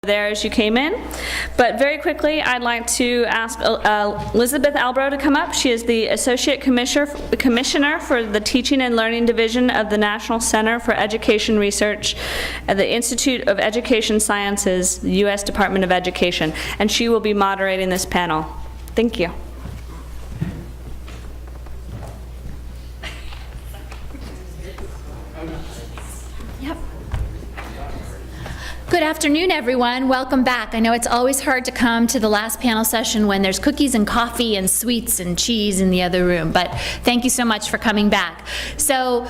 there as you came in. But very quickly, I'd like to ask Elizabeth Albro to come up. She is the Associate Commissioner for the Teaching and Learning Division of the National Center for Education Research at the Institute of Education Sciences, the U.S. Department of Education, and she will be moderating this panel. Thank you. Good afternoon, everyone. Welcome back. I know it's always hard to come to the last panel session when there's cookies and coffee and sweets and cheese in the other room, but thank you so much for coming back. So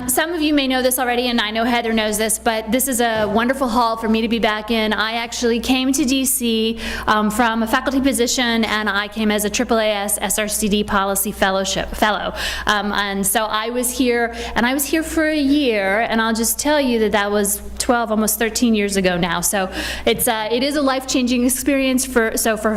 some of you may know this already, and I know Heather knows this, but this is a wonderful hall for me to be back in. I actually came to DC from a faculty position, and I came as a AAAS SRCD Policy Fellow. And so I was here, and I was here for a year, and I'll just tell you that that was 12, almost 13 years ago now. So it is a life-changing experience. For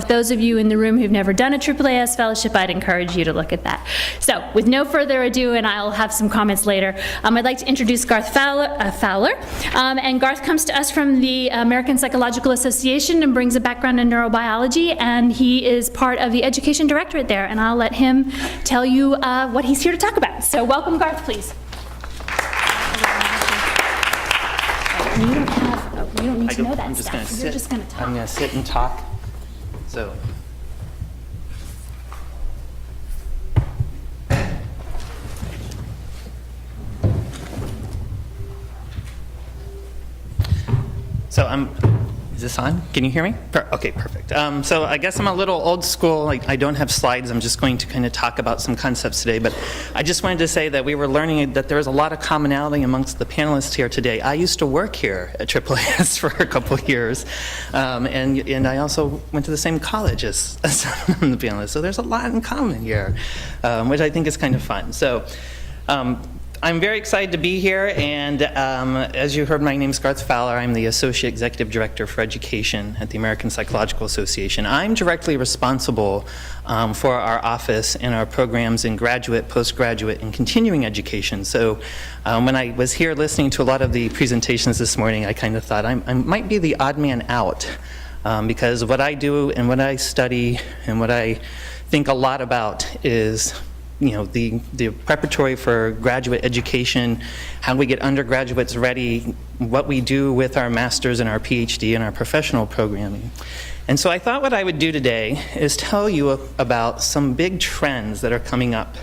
those of you in the room who've never done a AAAS fellowship, I'd encourage you to look at that. So with no further ado, and I'll have some comments later, I'd like to introduce Garth Fowler. And Garth comes to us from the American Psychological Association and brings a background in neurobiology, and he is part of the education directorate there, and I'll let him tell you what he's here to talk about. So welcome, Garth, please. You don't need to know that stuff. You're just going to talk. I'm going to sit and talk. So. Is this on? Can you hear me? Okay, perfect. So I guess I'm a little old school. I don't have slides. I'm just going to kind of talk about some concepts today. But I just wanted to say that we were learning that there's a lot of commonality amongst the panelists here today. I used to work here at AAAS for a couple of years. And I also went to the same college as some of the panelists. So there's a lot in common here, which I think is kind of fun. So. I'm very excited to be here, and as you heard, my name is Garth Fowler. I'm the Associate Executive Director for Education at the American Psychological Association. I'm directly responsible for our office and our programs in graduate, postgraduate, and continuing education. So when I was here listening to a lot of the presentations this morning, I kind of thought I might be the odd man out because what I do and what I study and what I think a lot about is the preparatory for graduate education, how we get undergraduates ready, what we do with our master's and our PhD and our professional programming. And so I thought what I would do today is tell you about some big trends that are coming up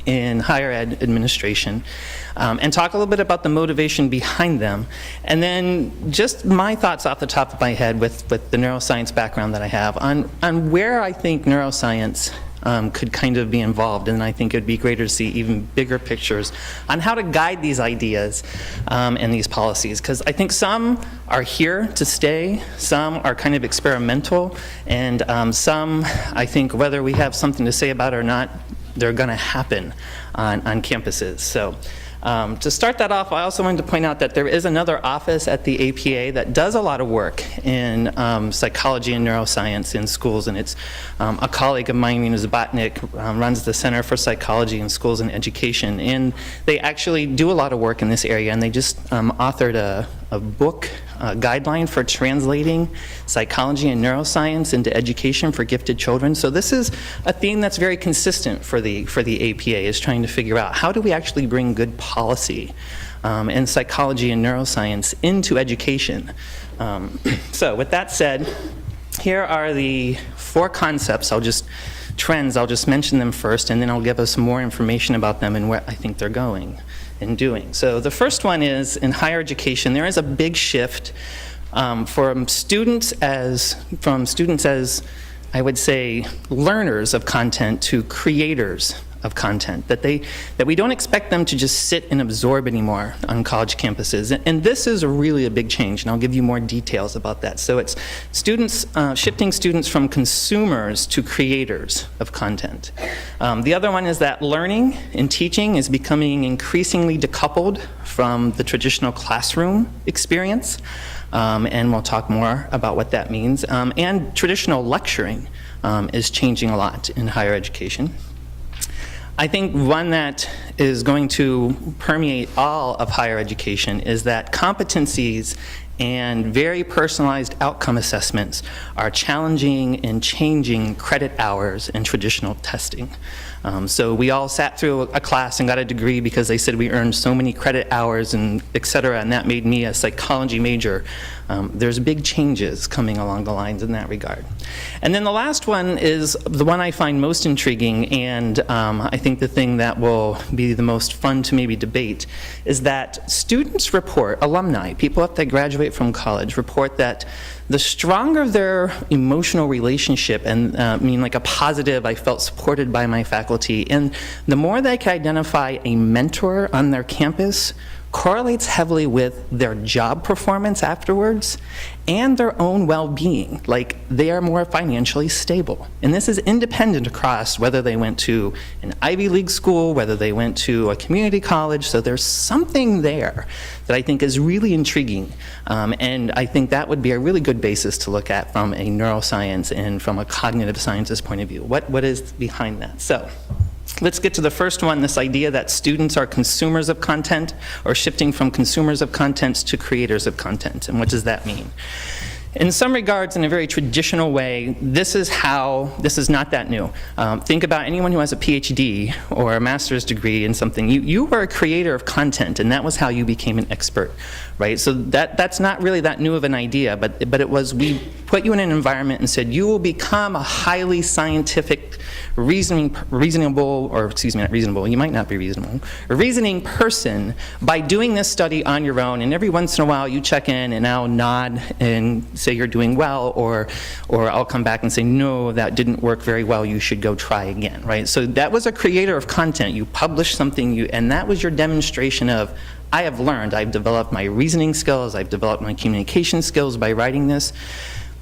in higher ed administration, and talk a little bit about the motivation behind them, and then just my thoughts off the top of my head with the neuroscience background that I have on where I think neuroscience could kind of be involved, and I think it would be greater to see even bigger pictures on how to guide these ideas and these policies, because I think some are here to stay, some are kind of experimental, and some, I think, whether we have something to say about it or not, they're going to happen on campuses. So. To start that off, I also wanted to point out that there is another office at the APA that does a lot of work in psychology and neuroscience in schools, and it's a colleague of mine, Mina Zabatnik, runs the Center for Psychology in Schools and Education, and they actually do a lot of work in this area, and they just authored a book guideline for translating psychology and neuroscience into education for gifted children. So this is a theme that's very consistent for the APA, is trying to figure out how do we actually bring good policy and psychology and neuroscience into education. So with that said, here are the 4 concepts. I'll just mention them first, and then I'll give us some more information about them and where I think they're going and doing. So the first one is, in higher education, there is a big shift from students as I would say learners of content to creators of content, that we don't expect them to just sit and absorb anymore on college campuses. And this is really a big change, and I'll give you more details about that. So it's students, shifting students from consumers to creators of content. The other one is that learning and teaching is becoming increasingly decoupled from the traditional classroom experience. And we'll talk more about what that means. And traditional lecturing is changing a lot in higher education. I think one that is going to permeate all of higher education is that competencies and very personalized outcome assessments are challenging and changing credit hours in traditional testing. So we all sat through a class and got a degree because they said we earned so many credit hours and et cetera, and that made me a psychology major. There's big changes coming along the lines in that regard. And then the last one is the one I find most intriguing, and I think the thing that will be the most fun to maybe debate is that students report, alumni, people that graduate from college, report that the stronger their emotional relationship, and like a positive, I felt supported by my faculty, and the more they can identify a mentor on their campus, correlates heavily with their job performance afterwards and their own well-being. Like, they are more financially stable. And this is independent across whether they went to an Ivy League school, whether they went to a community college. So there's something there that I think is really intriguing. And I think that would be a really good basis to look at from a neuroscience and from a cognitive sciences point of view. What is behind that? So let's get to the first one, this idea that students are consumers of content, or shifting from consumers of content to creators of content. And what does that mean? In some regards, in a very traditional way, this is not that new. Think about anyone who has a PhD or a master's degree in something. You were a creator of content, and that was how you became an expert, right? So that's not really that new of an idea, but it was, we put you in an environment and said, you will become a highly scientific, reasonable, or excuse me, not reasonable, you might not be reasonable, a reasoning person by doing this study on your own, and every once in a while you check in and I'll nod and say you're doing well, or I'll come back and say, no, that didn't work very well, you should go try again, right? So that was a creator of content. You published something, and that was your demonstration of, I have learned, I've developed my reasoning skills, I've developed my communication skills by writing this.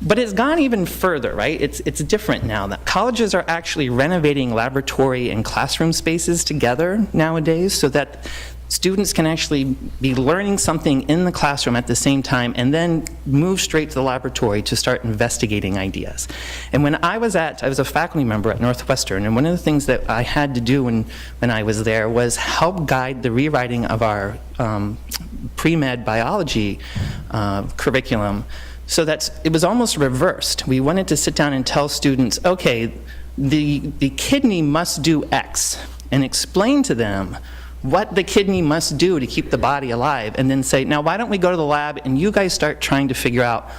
But it's gone even further, right? It's different now. That colleges are actually renovating laboratory and classroom spaces together nowadays so that students can actually be learning something in the classroom at the same time and then move straight to the laboratory to start investigating ideas. And when I was a faculty member at Northwestern, and one of the things that I had to do when I was there was help guide the rewriting of our pre-med biology curriculum, so that it was almost reversed. We wanted to sit down and tell students, okay, the kidney must do X, and explain to them what the kidney must do to keep the body alive, and then say, now why don't we go to the lab and you guys start trying to figure out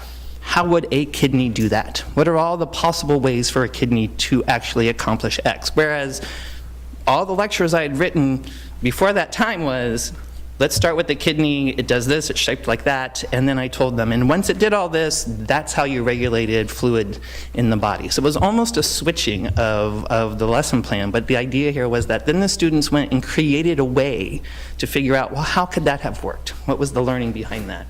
how would a kidney do that? What are all the possible ways for a kidney to actually accomplish X? Whereas all the lectures I had written before that time was, let's start with the kidney, it does this, it's shaped like that, and then I told them, and once it did all this, that's how you regulated fluid in the body. So it was almost a switching of the lesson plan, but the idea here was that then the students went and created a way to figure out, well, how could that have worked? What was the learning behind that?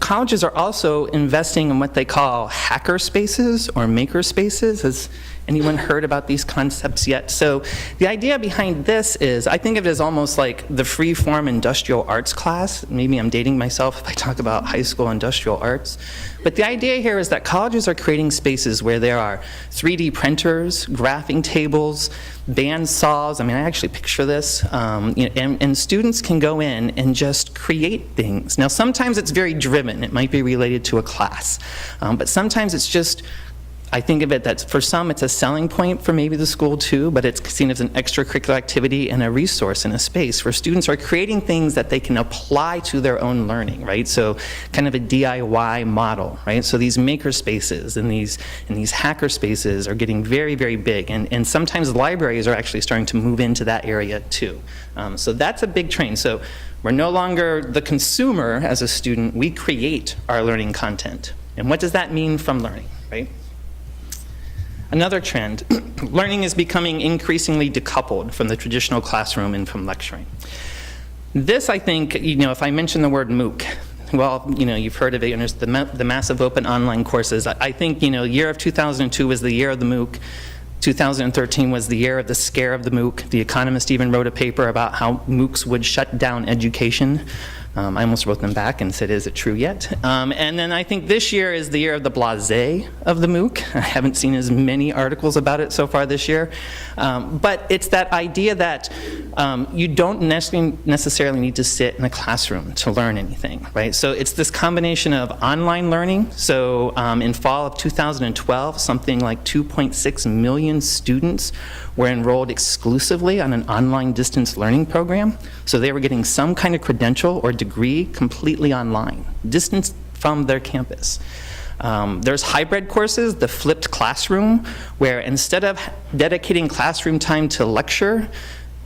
Colleges are also investing in what they call hacker spaces or maker spaces. Has anyone heard about these concepts yet? So the idea behind this is, I think of it as almost like the free-form industrial arts class. Maybe I'm dating myself if I talk about high school industrial arts. But the idea here is that colleges are creating spaces where there are 3D printers, graphing tables, band saws. I mean, I actually picture this. And students can go in and just create things. Now, sometimes it's very driven. It might be related to a class. But sometimes it's just, I think of it that for some it's a selling point for maybe the school too, but it's seen as an extracurricular activity and a resource in a space where students are creating things that they can apply to their own learning, right? So kind of a DIY model, right? So these maker spaces and these hacker spaces are getting very, very big, and sometimes libraries are actually starting to move into that area too. So that's a big trend. So we're no longer the consumer as a student, we create our learning content. And what does that mean from learning, right? Another trend, learning is becoming increasingly decoupled from the traditional classroom and from lecturing. This, I think, if I mention the word MOOC, well, you've heard of it, and there's the massive open online courses. I think, year of 2002 was the year of the MOOC. 2013 was the year of the scare of the MOOC. The Economist even wrote a paper about how MOOCs would shut down education. I almost wrote them back and said, is it true yet? And then I think this year is the year of the blasé of the MOOC. I haven't seen as many articles about it so far this year. But it's that idea that you don't necessarily need to sit in a classroom to learn anything, right? So it's this combination of online learning. So in fall of 2012, something like 2.6 million students were enrolled exclusively on an online distance learning program. So they were getting some kind of credential or degree completely online, distance from their campus. There's hybrid courses, the flipped classroom, where instead of dedicating classroom time to lecture,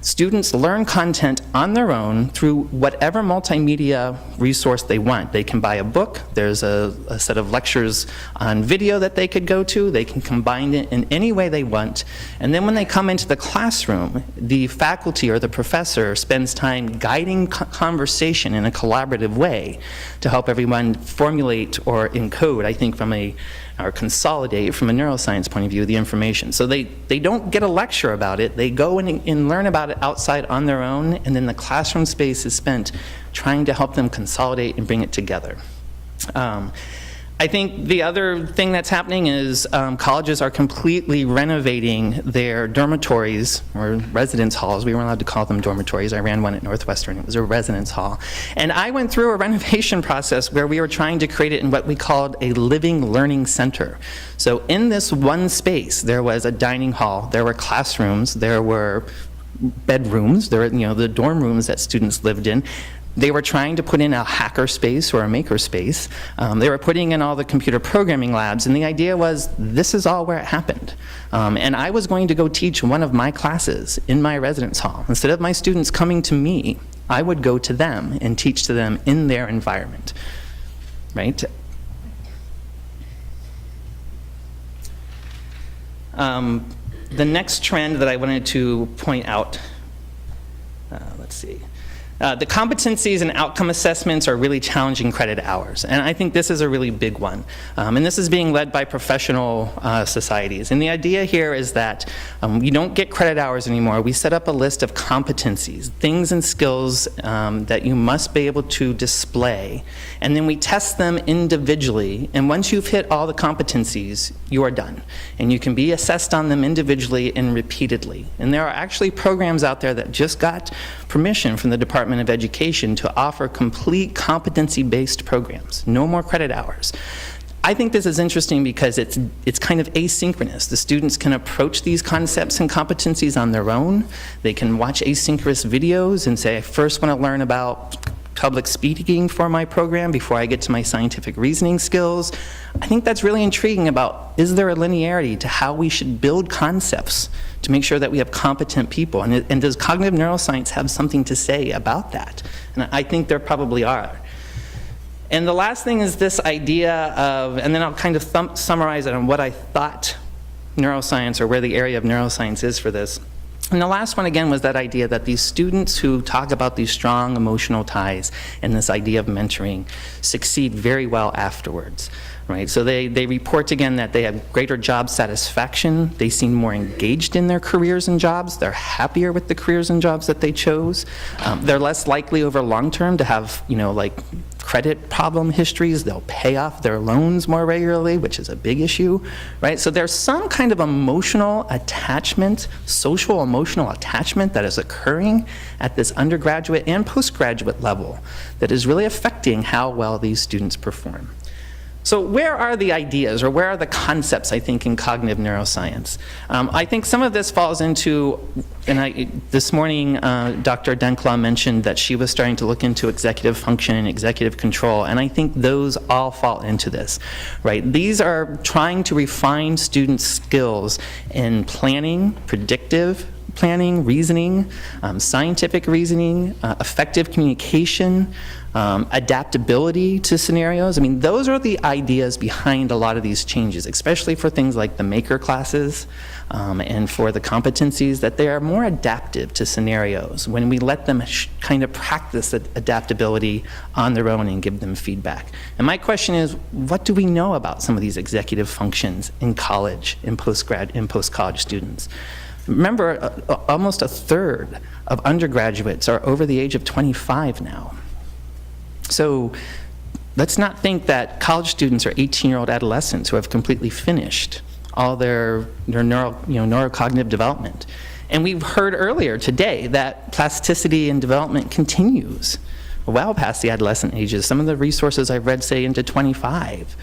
students learn content on their own through whatever multimedia resource they want. They can buy a book, there's a set of lectures on video that they could go to, they can combine it in any way they want, and then when they come into the classroom, the faculty or the professor spends time guiding conversation in a collaborative way to help everyone formulate or encode, I think or consolidate from a neuroscience point of view, the information. So they don't get a lecture about it, they go and learn about it outside on their own, and then the classroom space is spent trying to help them consolidate and bring it together. I think the other thing that's happening is colleges are completely renovating their dormitories or residence halls. We weren't allowed to call them dormitories. I ran one at Northwestern. It was a residence hall. And I went through a renovation process where we were trying to create it in what we called a living learning center. So in this one space, there was a dining hall, there were classrooms, there were bedrooms, there were the dorm rooms that students lived in. They were trying to put in a hacker space or a maker space. They were putting in all the computer programming labs, and the idea was this is all where it happened. And I was going to go teach one of my classes in my residence hall. Instead of my students coming to me, I would go to them and teach to them in their environment, right? The next trend that I wanted to point out, let's see. The competencies and outcome assessments are really challenging credit hours, and I think this is a really big one. And this is being led by professional societies. And the idea here is that you don't get credit hours anymore. We set up a list of competencies, things and skills that you must be able to display, and then we test them individually. And once you've hit all the competencies, you are done. And you can be assessed on them individually and repeatedly. And there are actually programs out there that just got permission from the Department of Education to offer complete competency-based programs, no more credit hours. I think this is interesting because it's kind of asynchronous. The students can approach these concepts and competencies on their own. They can watch asynchronous videos and say, I first want to learn about public speaking for my program before I get to my scientific reasoning skills. I think that's really intriguing about, is there a linearity to how we should build concepts to make sure that we have competent people? And does cognitive neuroscience have something to say about that? And I think there probably are. And the last thing is this idea of, and then I'll kind of summarize it on what I thought neuroscience or where the area of neuroscience is for this. And the last one, again, was that idea that these students who talk about these strong emotional ties and this idea of mentoring succeed very well afterwards, right? So they report, again, that they have greater job satisfaction, they seem more engaged in their careers and jobs, they're happier with the careers and jobs that they chose, they're less likely over long term to have, like credit problem histories, they'll pay off their loans more regularly, which is a big issue, right? So there's some kind of emotional attachment, social emotional attachment that is occurring at this undergraduate and postgraduate level that is really affecting how well these students perform. So where are the ideas, or where are the concepts, I think, in cognitive neuroscience? I think some of this falls into, and this morning Dr. Denklaw mentioned that she was starting to look into executive function and executive control, and I think those all fall into this, right? These are trying to refine students' skills in planning, predictive planning, reasoning, scientific reasoning, effective communication, adaptability to scenarios. I mean, those are the ideas behind a lot of these changes, especially for things like the maker classes and for the competencies, that they are more adaptive to scenarios when we let them kind of practice adaptability on their own and give them feedback. And my question is, what do we know about some of these executive functions in college, in post-college students? Remember, almost a third of undergraduates are over the age of 25 now. So let's not think that college students are 18-year-old adolescents who have completely finished all their neurocognitive development. And we've heard earlier today that plasticity and development continues well past the adolescent ages. Some of the resources I've read say into 25.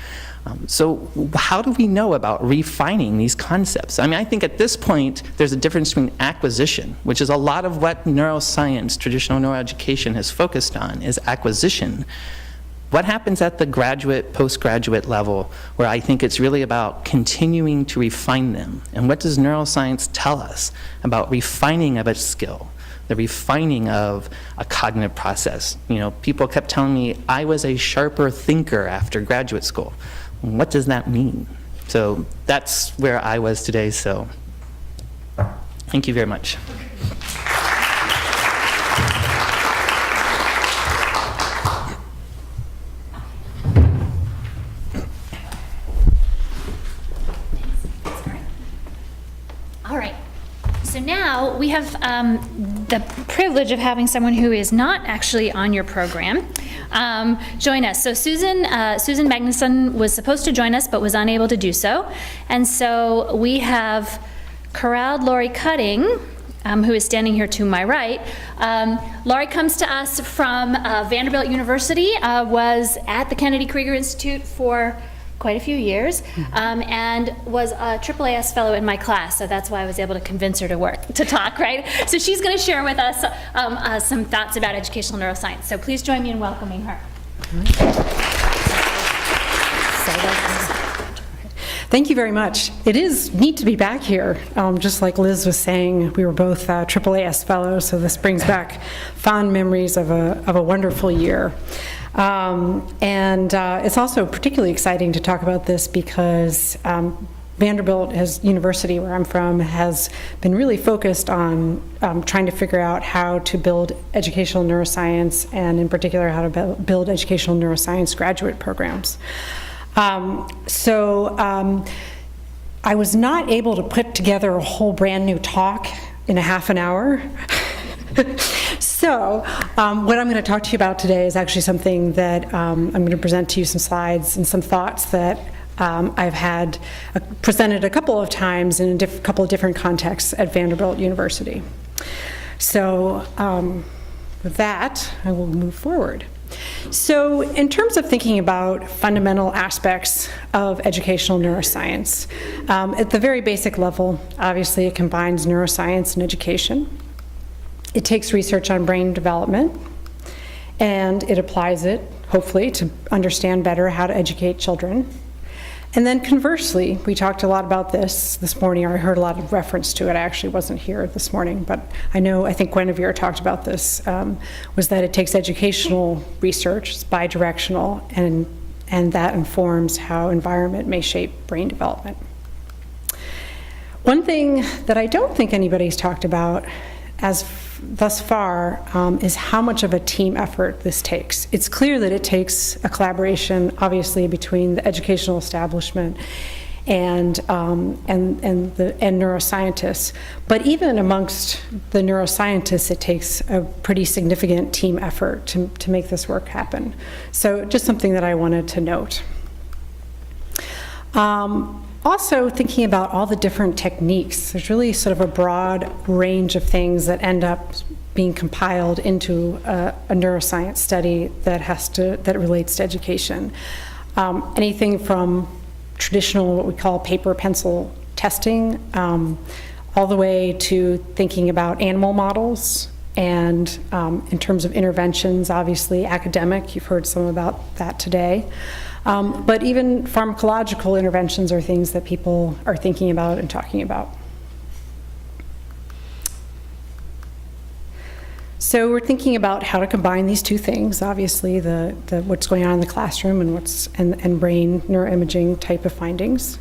So how do we know about refining these concepts? I mean, I think at this point, there's a difference between acquisition, which is a lot of what neuroscience, traditional neuroeducation has focused on, is acquisition. What happens at the graduate, postgraduate level, where I think it's really about continuing to refine them? And what does neuroscience tell us about refining of a skill, the refining of a cognitive process? You know, people kept telling me I was a sharper thinker after graduate school. What does that mean? So that's where I was today, so thank you very much. All right. So now we have the privilege of having someone who is not actually on your program join us. So Susan Magnuson was supposed to join us but was unable to do so. And so we have corralled Lori Cutting, who is standing here to my right. Laurie comes to us from Vanderbilt University, was at the Kennedy Krieger Institute for quite a few years, and was a AAAS fellow in my class, so that's why I was able to convince her to talk, right? So she's going to share with us some thoughts about educational neuroscience. So please join me in welcoming her. Thank you very much. It is neat to be back here. Just like Liz was saying, we were both AAAS fellows, so this brings back fond memories of a wonderful year. And it's also particularly exciting to talk about this because Vanderbilt University, where I'm from, has been really focused on trying to figure out how to build educational neuroscience, and in particular how to build educational neuroscience graduate programs. I was not able to put together a whole brand new talk in a half an hour. So what I'm going to talk to you about today is actually something that I'm going to present to you some slides and some thoughts that I've had presented a couple of times in a couple of different contexts at Vanderbilt University. So with that, I will move forward. So in terms of thinking about fundamental aspects of educational neuroscience, at the very basic level, obviously it combines neuroscience and education. It takes research on brain development, and it applies it, hopefully, to understand better how to educate children. And then conversely, we talked a lot about this morning, or I heard a lot of reference to it. I actually wasn't here this morning, but I think Guinevere talked about this, was that it takes educational research, it's bidirectional, and that informs how environment may shape brain development. One thing that I don't think anybody's talked about thus far is how much of a team effort this takes. It's clear that it takes a collaboration, obviously, between the educational establishment and neuroscientists. But even amongst the neuroscientists, it takes a pretty significant team effort to make this work happen. So just something that I wanted to note. Also, thinking about all the different techniques, there's really sort of a broad range of things that end up being compiled into a neuroscience study that relates to education. Anything from traditional, what we call paper pencil testing, all the way to thinking about animal models, and in terms of interventions, obviously academic, you've heard some about that today. But even pharmacological interventions are things that people are thinking about and talking about. So we're thinking about how to combine these two things, obviously the what's going on in the classroom and brain neuroimaging type of findings.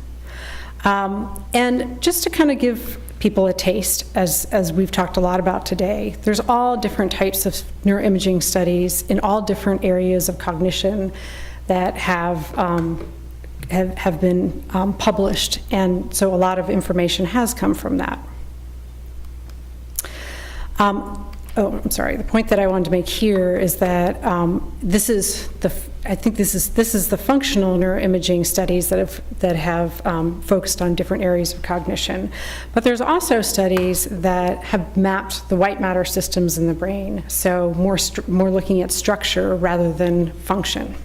And just to kind of give people a taste, as we've talked a lot about today, there's all different types of neuroimaging studies in all different areas of cognition that have been published, and so a lot of information has come from that. I'm sorry. The point that I wanted to make here is that I think this is the functional neuroimaging studies that have focused on different areas of cognition. But there's also studies that have mapped the white matter systems in the brain, so more looking at structure rather than function.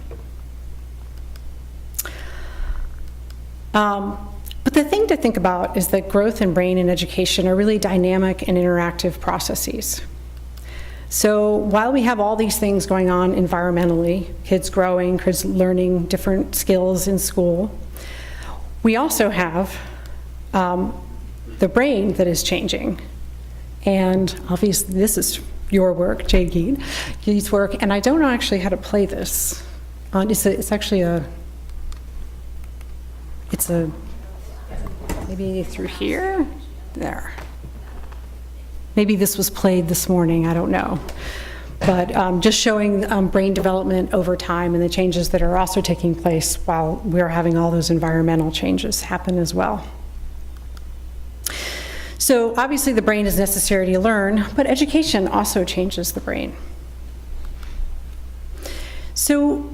But the thing to think about is that growth in brain and education are really dynamic and interactive processes. So while we have all these things going on environmentally, kids growing, kids learning different skills in school, we also have the brain that is changing. And obviously this is your work, Jay Gede's work, and I don't know actually how to play this. It's maybe through here? There. Maybe this was played this morning, I don't know. But just showing brain development over time and the changes that are also taking place while we're having all those environmental changes happen as well. So obviously the brain is necessary to learn, but education also changes the brain. So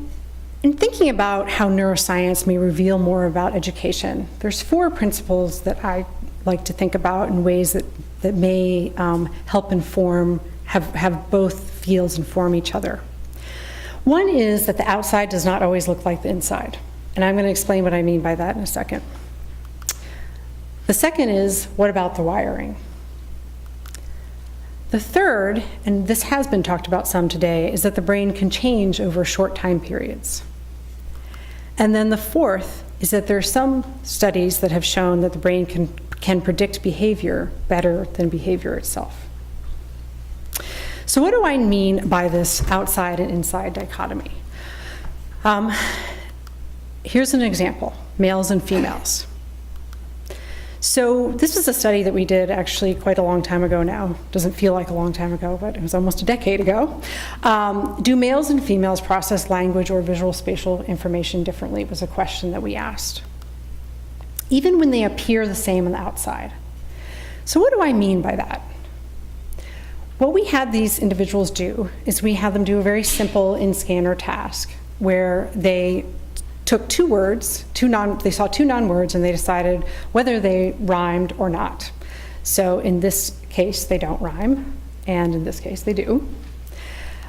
in thinking about how neuroscience may reveal more about education, there's 4 principles that I like to think about in ways that may help inform, have both fields inform each other. One is that the outside does not always look like the inside. And I'm going to explain what I mean by that in a second. The second is, what about the wiring? The third, and this has been talked about some today, is that the brain can change over short time periods. And then the fourth is that there are some studies that have shown that the brain can predict behavior better than behavior itself. So what do I mean by this outside and inside dichotomy? Here's an example, males and females. So this was a study that we did actually quite a long time ago now. Doesn't feel like a long time ago, but it was almost a decade ago. Do males and females process language or visual spatial information differently was a question that we asked, even when they appear the same on the outside. So what do I mean by that? What we had these individuals do is we had them do a very simple in-scanner task where they took 2 words, they saw 2 non-words, and they decided whether they rhymed or not. So in this case, they don't rhyme, and in this case, they do.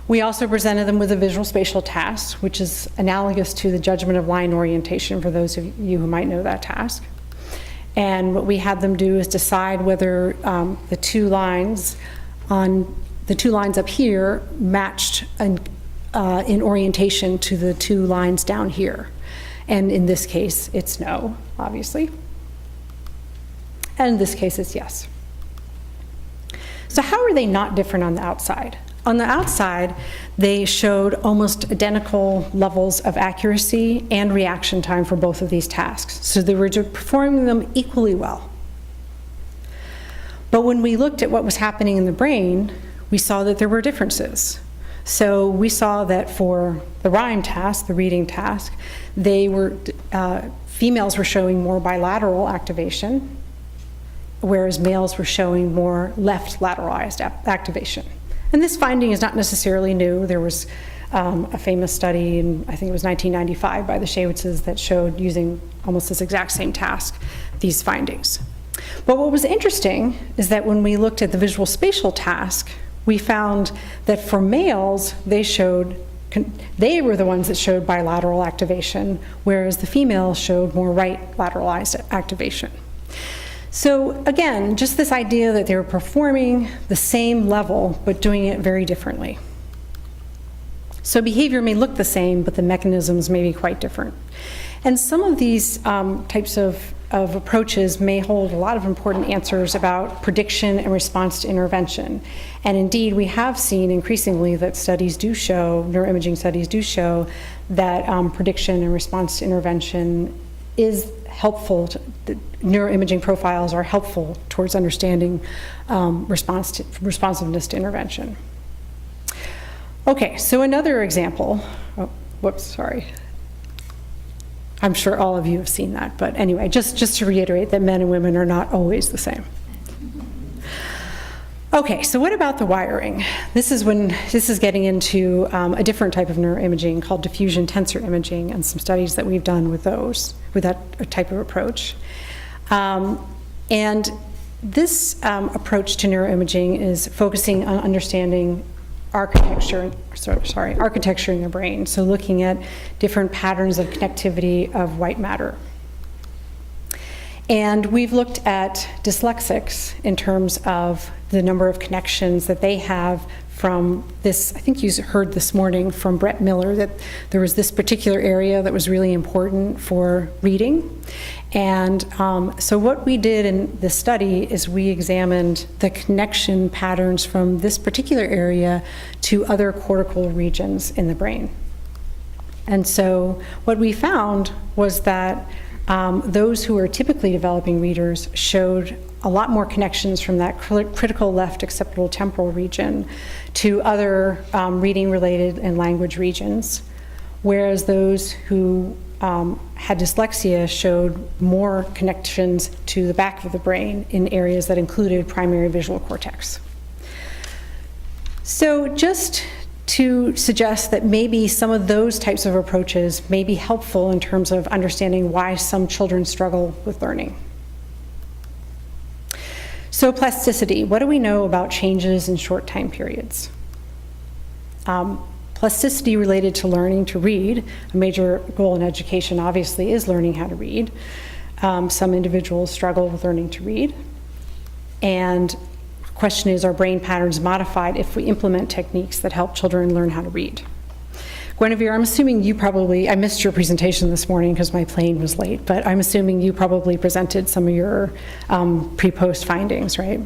We also presented them with a visual spatial task, which is analogous to the judgment of line orientation for those of you who might know that task. And what we had them do is decide whether the 2 lines up here matched in orientation to the 2 lines down here. And in this case, it's no, obviously. And in this case, it's yes. So how are they not different on the outside? On the outside, they showed almost identical levels of accuracy and reaction time for both of these tasks. So they were performing them equally well. But when we looked at what was happening in the brain, we saw that there were differences. So we saw that for the rhyme task, the reading task, females were showing more bilateral activation, whereas males were showing more left lateralized activation. And this finding is not necessarily new. There was a famous study in, I think it was 1995, by the Shawitzes that showed, using almost this exact same task, these findings. But what was interesting is that when we looked at the visual spatial task, we found that for males, they were the ones that showed bilateral activation, whereas the females showed more right lateralized activation. So again, just this idea that they were performing the same level, but doing it very differently. So behavior may look the same, but the mechanisms may be quite different. And some of these types of approaches may hold a lot of important answers about prediction and response to intervention. And indeed, we have seen increasingly that studies do show, neuroimaging studies do show, that prediction and response to intervention is helpful. Neuroimaging profiles are helpful towards understanding responsiveness to intervention. Okay, so another example. Oh, whoops, sorry. I'm sure all of you have seen that, but anyway, just to reiterate that men and women are not always the same. Okay, so what about the wiring? This is getting into a different type of neuroimaging called diffusion tensor imaging, and some studies that we've done with that type of approach. And this approach to neuroimaging is focusing on understanding architecture in the brain. So looking at different patterns of connectivity of white matter. And we've looked at dyslexics in terms of the number of connections that they have from this. I think you heard this morning from Brett Miller that there was this particular area that was really important for reading. And so what we did in this study is we examined the connection patterns from this particular area to other cortical regions in the brain. And so what we found was that those who are typically developing readers showed a lot more connections from that critical left occipital temporal region to other reading-related and language regions, whereas those who had dyslexia showed more connections to the back of the brain in areas that included primary visual cortex. So just to suggest that maybe some of those types of approaches may be helpful in terms of understanding why some children struggle with learning. So plasticity, what do we know about changes in short time periods? Plasticity related to learning to read, a major goal in education obviously is learning how to read. Some individuals struggle with learning to read. And the question is, are brain patterns modified if we implement techniques that help children learn how to read? Guinevere, I'm assuming I missed your presentation this morning because my plane was late, but I'm assuming you probably presented some of your pre-post findings, right?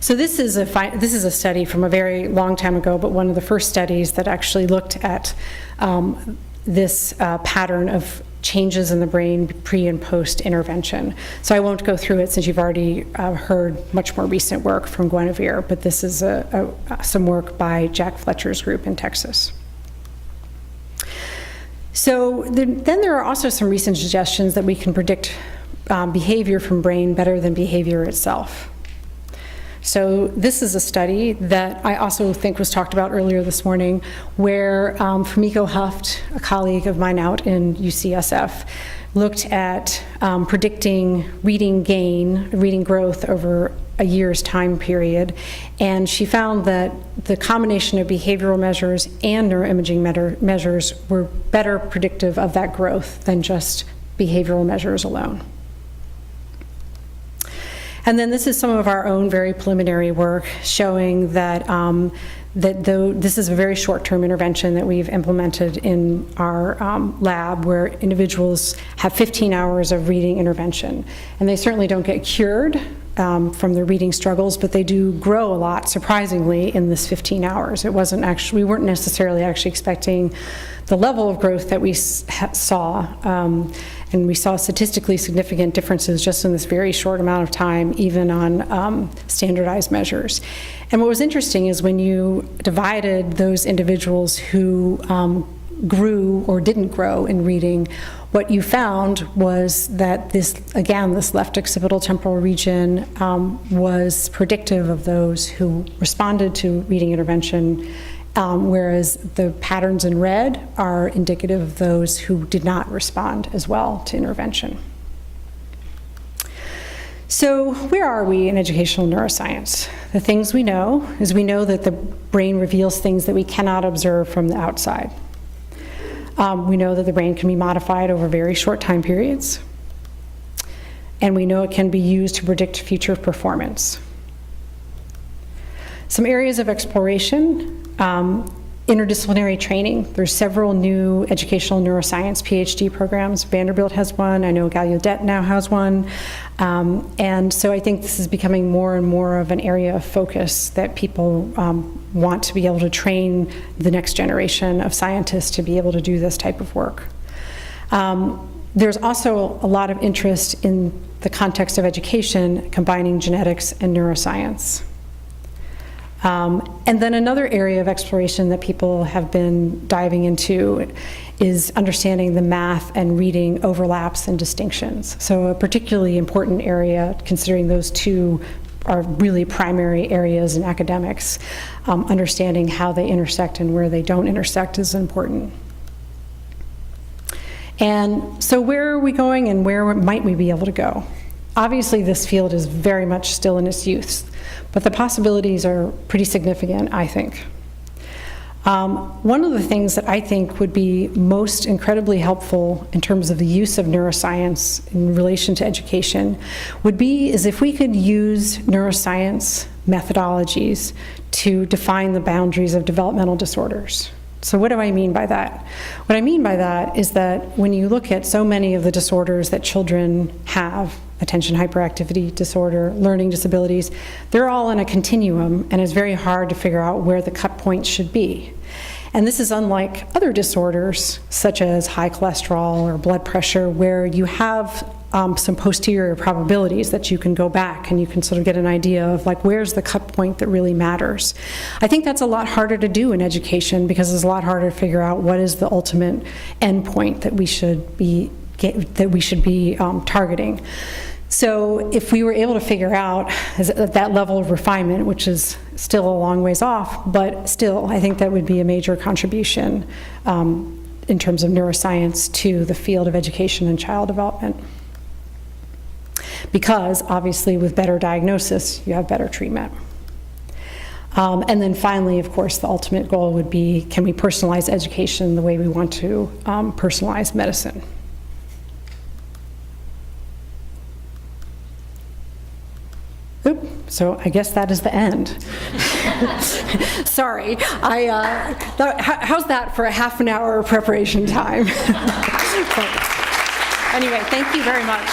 So this is a study from a very long time ago, but one of the first studies that actually looked at this pattern of changes in the brain pre and post intervention. So I won't go through it since you've already heard much more recent work from Guinevere, but this is some work by Jack Fletcher's group in Texas. So then there are also some recent suggestions that we can predict behavior from brain better than behavior itself. So this is a study that I also think was talked about earlier this morning, where Fumiko Huft, a colleague of mine out in UCSF, looked at predicting reading gain, reading growth over a year's time period, and she found that the combination of behavioral measures and neuroimaging measures were better predictive of that growth than just behavioral measures alone. And then this is some of our own very preliminary work showing that though this is a very short-term intervention that we've implemented in our lab, where individuals have 15 hours of reading intervention. And they certainly don't get cured from their reading struggles, but they do grow a lot, surprisingly, in this 15 hours. It wasn't actually, we weren't necessarily actually expecting the level of growth that we saw. And we saw statistically significant differences just in this very short amount of time, even on standardized measures. And what was interesting is when you divided those individuals who grew or didn't grow in reading, what you found was that this left occipital temporal region was predictive of those who responded to reading intervention, whereas the patterns in red are indicative of those who did not respond as well to intervention. So where are we in educational neuroscience? The things we know is we know that the brain reveals things that we cannot observe from the outside. We know that the brain can be modified over very short time periods, and we know it can be used to predict future performance. Some areas of exploration, interdisciplinary training. There's several new educational neuroscience PhD programs. Vanderbilt has one. I know Gallaudet now has one. And so I think this is becoming more and more of an area of focus that people want to be able to train the next generation of scientists to be able to do this type of work. There's also a lot of interest in the context of education, combining genetics and neuroscience. And then another area of exploration that people have been diving into is understanding the math and reading overlaps and distinctions. So a particularly important area, considering those two are really primary areas in academics. Understanding how they intersect and where they don't intersect is important. And so where are we going and where might we be able to go? Obviously, this field is very much still in its youth, but the possibilities are pretty significant, I think. One of the things that I think would be most incredibly helpful in terms of the use of neuroscience in relation to education is if we could use neuroscience methodologies to define the boundaries of developmental disorders. So what do I mean by that? What I mean by that is that when you look at so many of the disorders that children have, attention hyperactivity disorder, learning disabilities, they're all in a continuum, and it's very hard to figure out where the cut points should be. And this is unlike other disorders, such as high cholesterol or blood pressure, where you have some posterior probabilities that you can go back and you can sort of get an idea of like where's the cut point that really matters. I think that's a lot harder to do in education because it's a lot harder to figure out what is the ultimate endpoint that we should be targeting. So if we were able to figure out that level of refinement, which is still a long ways off, but still I think that would be a major contribution in terms of neuroscience to the field of education and child development. Because obviously with better diagnosis, you have better treatment. And then finally, of course, the ultimate goal would be, can we personalize education the way we want to personalize medicine? Oop, so I guess that is the end. Sorry, how's that for a half an hour preparation time? Anyway, thank you very much.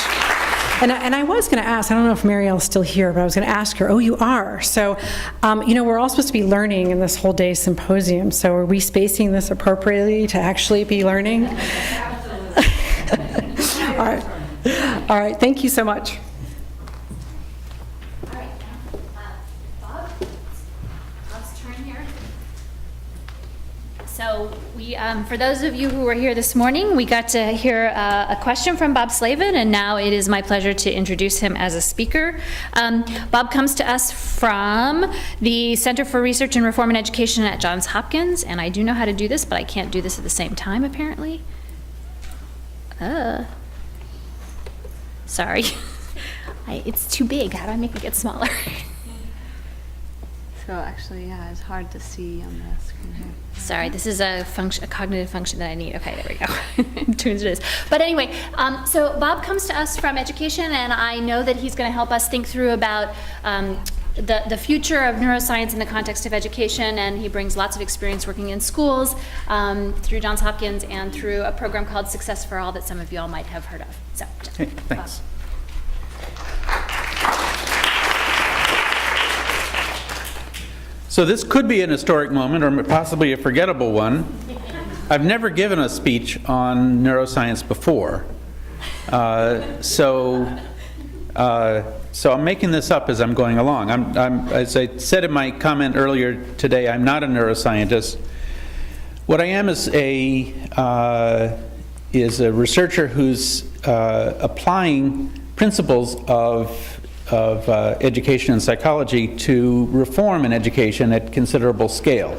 And I was going to ask, I don't know if Marielle's still here, but I was going to ask her, oh, you are. So, you know, we're all supposed to be learning in this whole day symposium, so are we spacing this appropriately to actually be learning? All right, thank you so much. So we, for those of you who were here this morning, we got to hear a question from Bob Slavin, and now it is my pleasure to introduce him as a speaker. Bob comes to us from the Center for Research and Reform in Education at Johns Hopkins, and I do know how to do this, but I can't do this at the same time, apparently. Sorry. It's too big. How do I make it get smaller? So actually, yeah, it's hard to see on the screen here. Sorry, this is a cognitive function that I need. Okay, there we go. Turns it is. But anyway, so Bob comes to us from education, and I know that he's going to help us think through about the future of neuroscience in the context of education, and he brings lots of experience working in schools through Johns Hopkins and through a program called Success for All that some of you all might have heard of. So, hey, thanks. Bob. So this could be an historic moment or possibly a forgettable one. I've never given a speech on neuroscience before. So I'm making this up as I'm going along. As I said in my comment earlier today, I'm not a neuroscientist. What I am is a researcher who's applying principles of education and psychology to reform in education at considerable scale.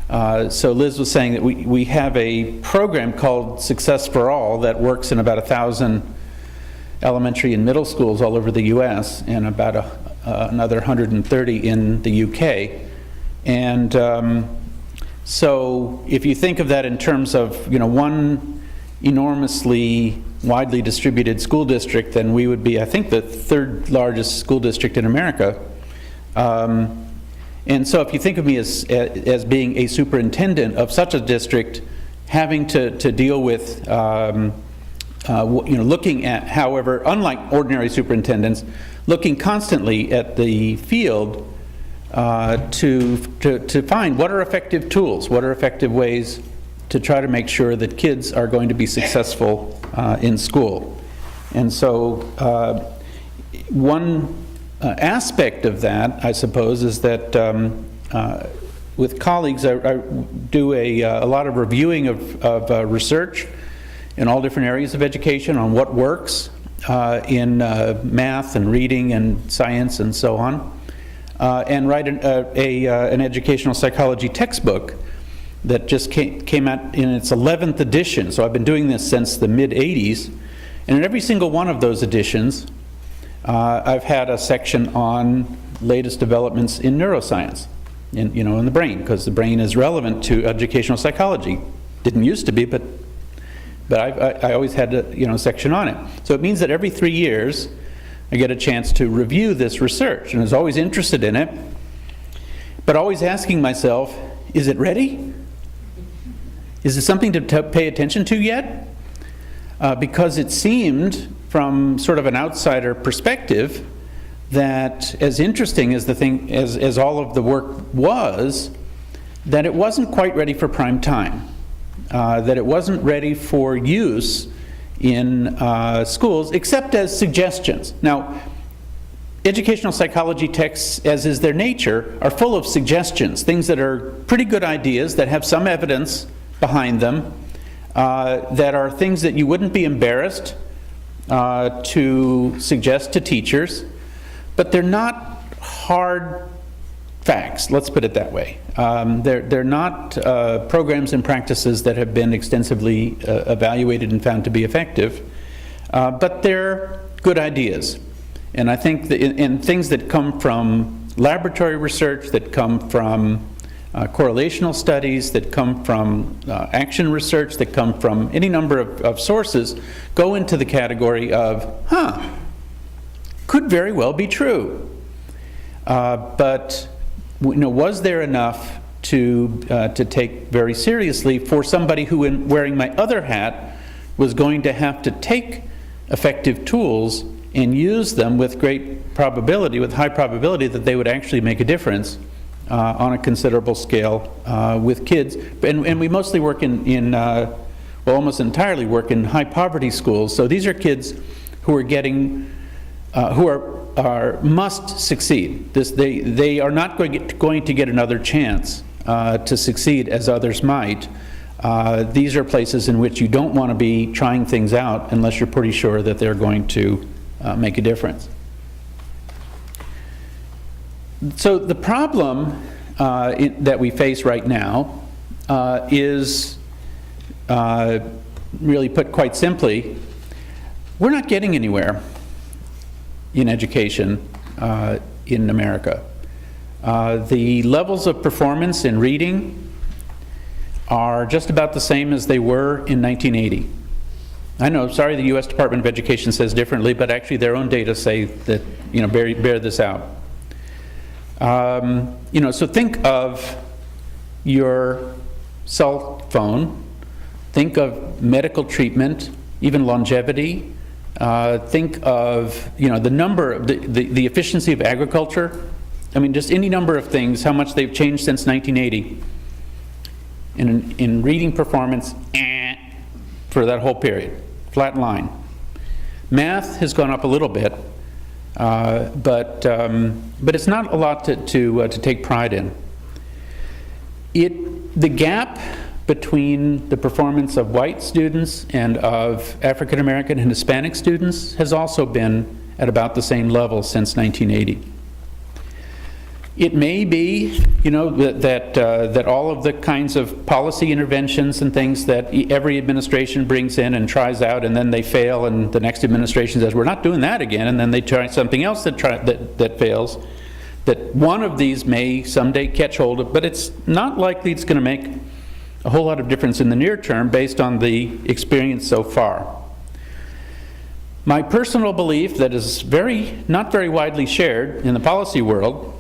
So Liz was saying that we have a program called Success for All that works in about 1,000 elementary and middle schools all over the US and about another 130 in the UK. And so if you think of that in terms of, you know, one enormously widely distributed school district, then we would be, I think, the third largest school district in America. And so if you think of me as being a superintendent of such a district, having to deal with, looking at, however, unlike ordinary superintendents, looking constantly at the field to find what are effective tools, what are effective ways to try to make sure that kids are going to be successful in school. And so one aspect of that, I suppose, is that with colleagues, I do a lot of reviewing of research in all different areas of education on what works, in math and reading and science and so on, and write an educational psychology textbook that just came out in its 11th edition. So I've been doing this since the mid-'80s, and in every single one of those editions, I've had a section on latest developments in neuroscience, in the brain, because the brain is relevant to educational psychology. Didn't used to be, but I always had a section on it. So it means that every 3 years, I get a chance to review this research, and I was always interested in it, but always asking myself, is it ready? Is it something to pay attention to yet? Because it seemed, from sort of an outsider perspective, that as interesting as as all of the work was, that it wasn't quite ready for prime time, that it wasn't ready for use in schools, except as suggestions. Now, educational psychology texts, as is their nature, are full of suggestions, things that are pretty good ideas that have some evidence behind them, that are things that you wouldn't be embarrassed to suggest to teachers, but they're not hard facts, let's put it that way. They're not programs and practices that have been extensively evaluated and found to be effective, but they're good ideas. And I think in things that come from laboratory research, that come from correlational studies, that come from action research, that come from any number of sources, go into the category of, could very well be true. But was there enough to take very seriously for somebody who, in wearing my other hat, was going to have to take effective tools and use them with great probability, with high probability that they would actually make a difference on a considerable scale with kids. And we mostly work well, almost entirely work in high poverty schools. So these are kids who are getting, who are must succeed. They are not going to get another chance to succeed as others might. These are places in which you don't want to be trying things out unless you're pretty sure that they're going to make a difference. So the problem that we face right now is, really put quite simply, we're not getting anywhere in education in America. The levels of performance in reading are just about the same as they were in 1980. I know, sorry, the U.S. Department of Education says differently, but actually their own data say that, bear this out. So think of your cell phone, think of medical treatment, even longevity, think of, the number, the efficiency of agriculture. I mean, just any number of things, how much they've changed since 1980. In reading performance, for that whole period, flat line. Math has gone up a little bit, but it's not a lot to take pride in. The gap between the performance of white students and of African American and Hispanic students has also been at about the same level since 1980. It may be, that all of the kinds of policy interventions and things that every administration brings in and tries out, and then they fail, and the next administration says, we're not doing that again, and then they try something else that fails, that one of these may someday catch hold of, but it's not likely it's going to make a whole lot of difference in the near term based on the experience so far. My personal belief, that is not very widely shared in the policy world,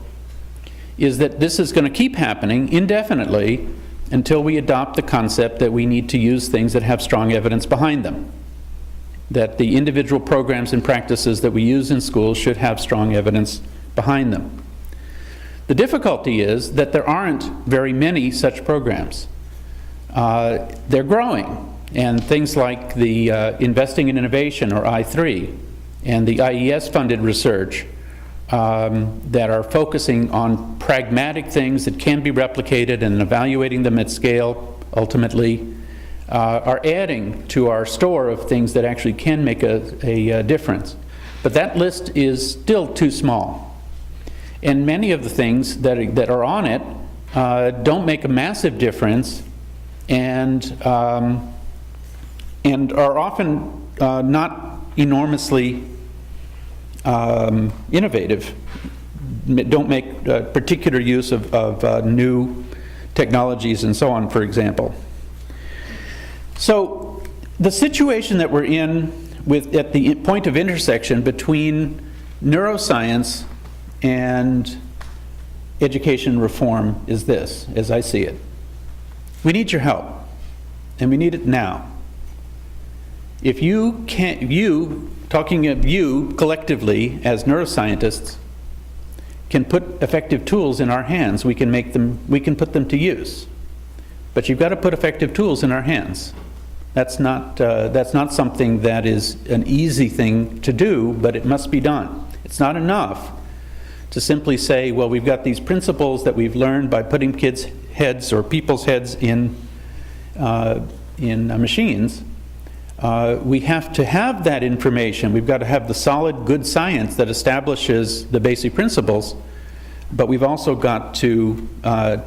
is that this is going to keep happening indefinitely until we adopt the concept that we need to use things that have strong evidence behind them. That the individual programs and practices that we use in schools should have strong evidence behind them. The difficulty is that there aren't very many such programs. They're growing, and things like the Investing in Innovation, or I3, and the IES funded research that are focusing on pragmatic things that can be replicated and evaluating them at scale ultimately are adding to our store of things that actually can make a difference. But that list is still too small. And many of the things that are on it don't make a massive difference and are often not enormously innovative, don't make particular use of new technologies and so on, for example. So the situation that we're in at the point of intersection between neuroscience and education reform is this, as I see it. We need your help, and we need it now. If you can't, talking of you collectively as neuroscientists, can put effective tools in our hands, we can put them to use. But you've got to put effective tools in our hands. That's not something that is an easy thing to do, but it must be done. It's not enough to simply say, well, we've got these principles that we've learned by putting kids' heads or people's heads in machines. We have to have that information. We've got to have the solid, good science that establishes the basic principles, but we've also got to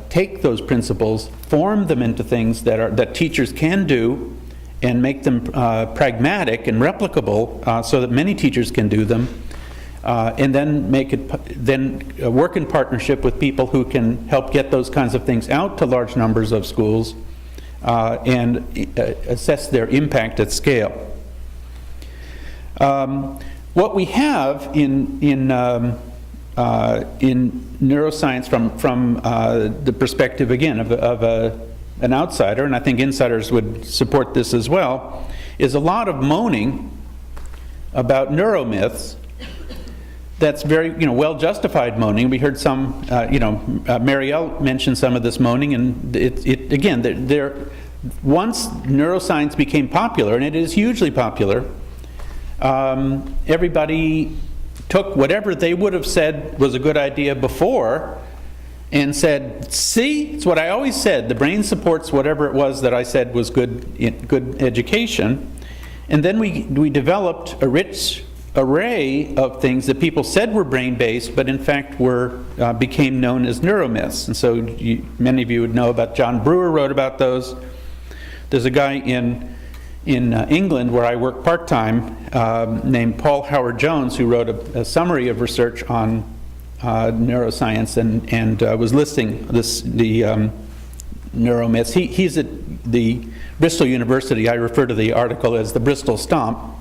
take those principles, form them into things that teachers can do, and make them pragmatic and replicable so that many teachers can do them, and then work in partnership with people who can help get those kinds of things out to large numbers of schools and assess their impact at scale. What we have in neuroscience from the perspective, again, of an outsider, and I think insiders would support this as well, is a lot of moaning about neuromyths. That's very, well-justified moaning. We heard some, Marielle mentioned some of this moaning, and once neuroscience became popular, and it is hugely popular, everybody took whatever they would have said was a good idea before and said, see, it's what I always said, the brain supports whatever it was that I said was good education. And then we developed a rich array of things that people said were brain-based, but in fact became known as neuromyths. And so many of you would know about, John Brewer wrote about those. There's a guy in England where I work part-time named Paul Howard Jones, who wrote a summary of research on neuroscience and was listing the neuromyths. He's at the Bristol University. I refer to the article as the Bristol Stomp,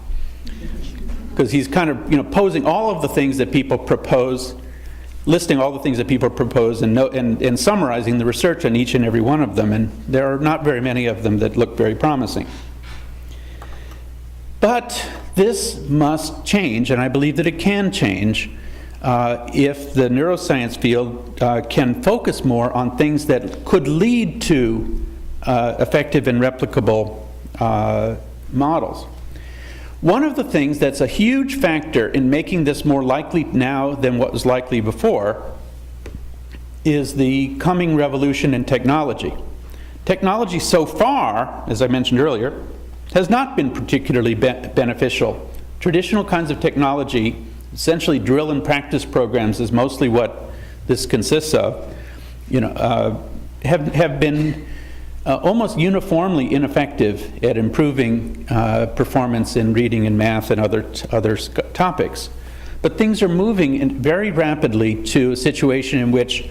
because he's kind of posing all of the things that people propose, listing all the things that people propose, and summarizing the research on each and every one of them. And there are not very many of them that look very promising. But this must change, and I believe that it can change if the neuroscience field can focus more on things that could lead to effective and replicable models. One of the things that's a huge factor in making this more likely now than what was likely before is the coming revolution in technology. Technology so far, as I mentioned earlier, has not been particularly beneficial. Traditional kinds of technology, essentially drill and practice programs is mostly what this consists of, have been almost uniformly ineffective at improving performance in reading and math and other topics. But things are moving very rapidly to a situation in which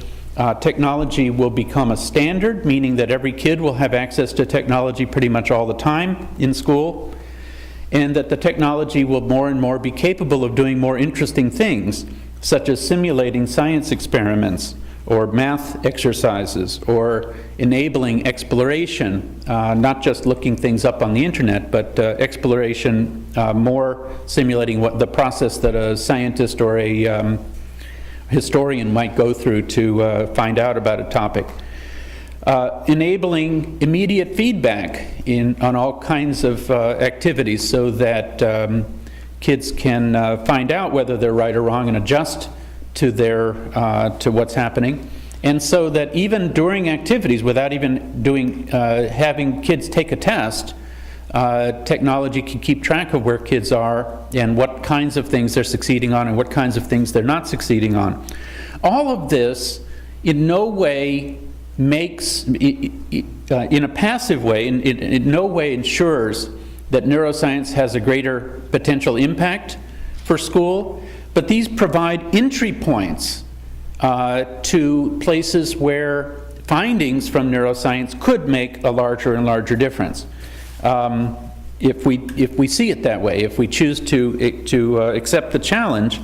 technology will become a standard, meaning that every kid will have access to technology pretty much all the time in school, and that the technology will more and more be capable of doing more interesting things, such as simulating science experiments or math exercises, or enabling exploration, not just looking things up on the internet, but exploration, more simulating what the process that a scientist or a historian might go through to find out about a topic. Enabling immediate feedback on all kinds of activities so that kids can find out whether they're right or wrong and adjust to what's happening, And so that even during activities, without even having kids take a test, technology can keep track of where kids are and what kinds of things they're succeeding on and what kinds of things they're not succeeding on. All of this in no way makes, in a passive way, in no way ensures that neuroscience has a greater potential impact for school, but these provide entry points to places where findings from neuroscience could make a larger and larger difference. If we see it that way, if we choose to accept the challenge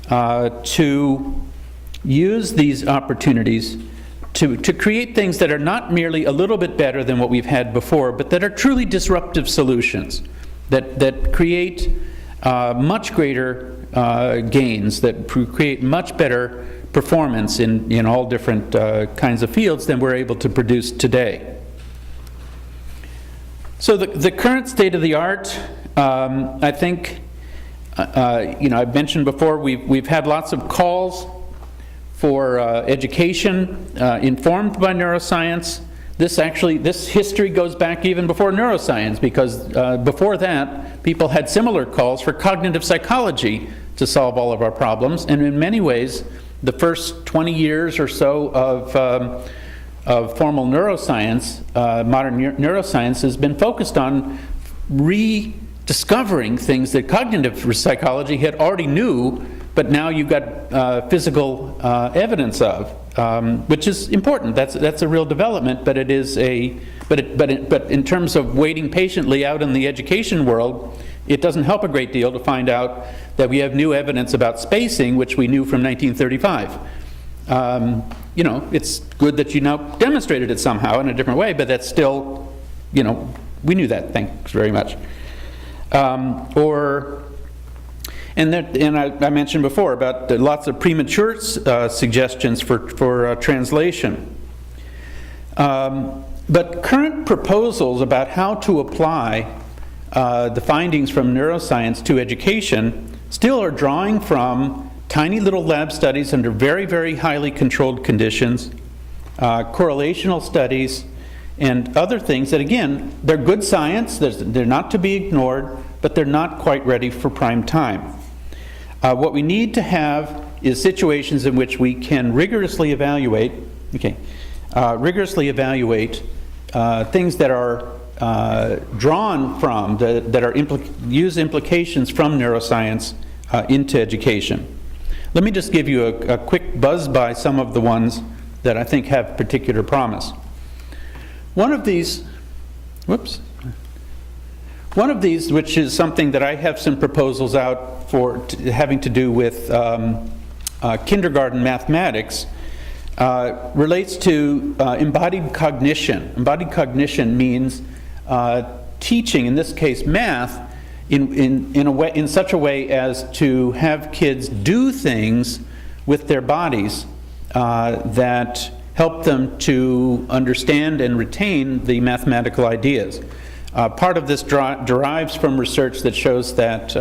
to use these opportunities to create things that are not merely a little bit better than what we've had before, but that are truly disruptive solutions, that create much greater gains, that create much better performance in all different kinds of fields than we're able to produce today. So the current state of the art, I think, I've mentioned before, we've had lots of calls for education informed by neuroscience. This history goes back even before neuroscience, because before that, people had similar calls for cognitive psychology to solve all of our problems. And in many ways, the first 20 years or so of formal neuroscience, modern neuroscience, has been focused on rediscovering things that cognitive psychology had already knew, but now you've got physical evidence of, which is important. That's a real development, but it is but in terms of waiting patiently out in the education world, it doesn't help a great deal to find out that we have new evidence about spacing, which we knew from 1935. It's good that you now demonstrated it somehow in a different way, but that's still, we knew that. Thanks very much. I mentioned before about lots of premature suggestions for translation. But current proposals about how to apply the findings from neuroscience to education still are drawing from tiny little lab studies under very, very highly controlled conditions, correlational studies, and other things that, again, they're good science, they're not to be ignored, but they're not quite ready for prime time. What we need to have is situations in which we can rigorously evaluate things that are drawn from, that use implications from neuroscience into education. Let me just give you a quick buzz by some of the ones that I think have particular promise. One of these, which is something that I have some proposals out for having to do with kindergarten mathematics, relates to embodied cognition. Embodied cognition means teaching, in this case math, in such a way as to have kids do things with their bodies that help them to understand and retain the mathematical ideas. Part of this derives from research that shows that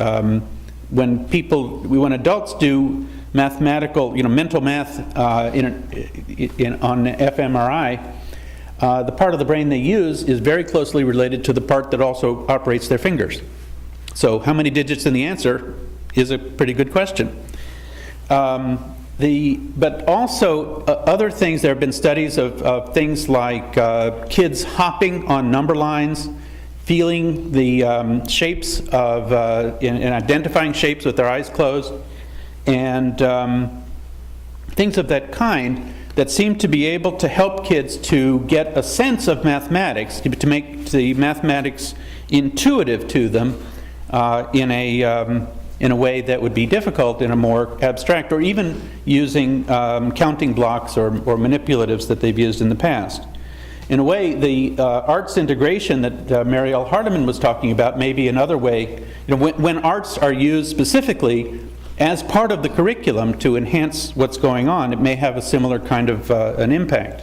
when adults do mathematical, mental math on fMRI, the part of the brain they use is very closely related to the part that also operates their fingers. So how many digits in the answer is a pretty good question. But also other things, there have been studies of things like kids hopping on number lines, feeling the shapes of, and identifying shapes with their eyes closed, and things of that kind that seem to be able to help kids to get a sense of mathematics, to make the mathematics intuitive to them in a way that would be difficult in a more abstract, or even using counting blocks or manipulatives that they've used in the past. In a way, the arts integration that Marielle Hardiman was talking about may be another way. When arts are used specifically as part of the curriculum to enhance what's going on, it may have a similar kind of an impact.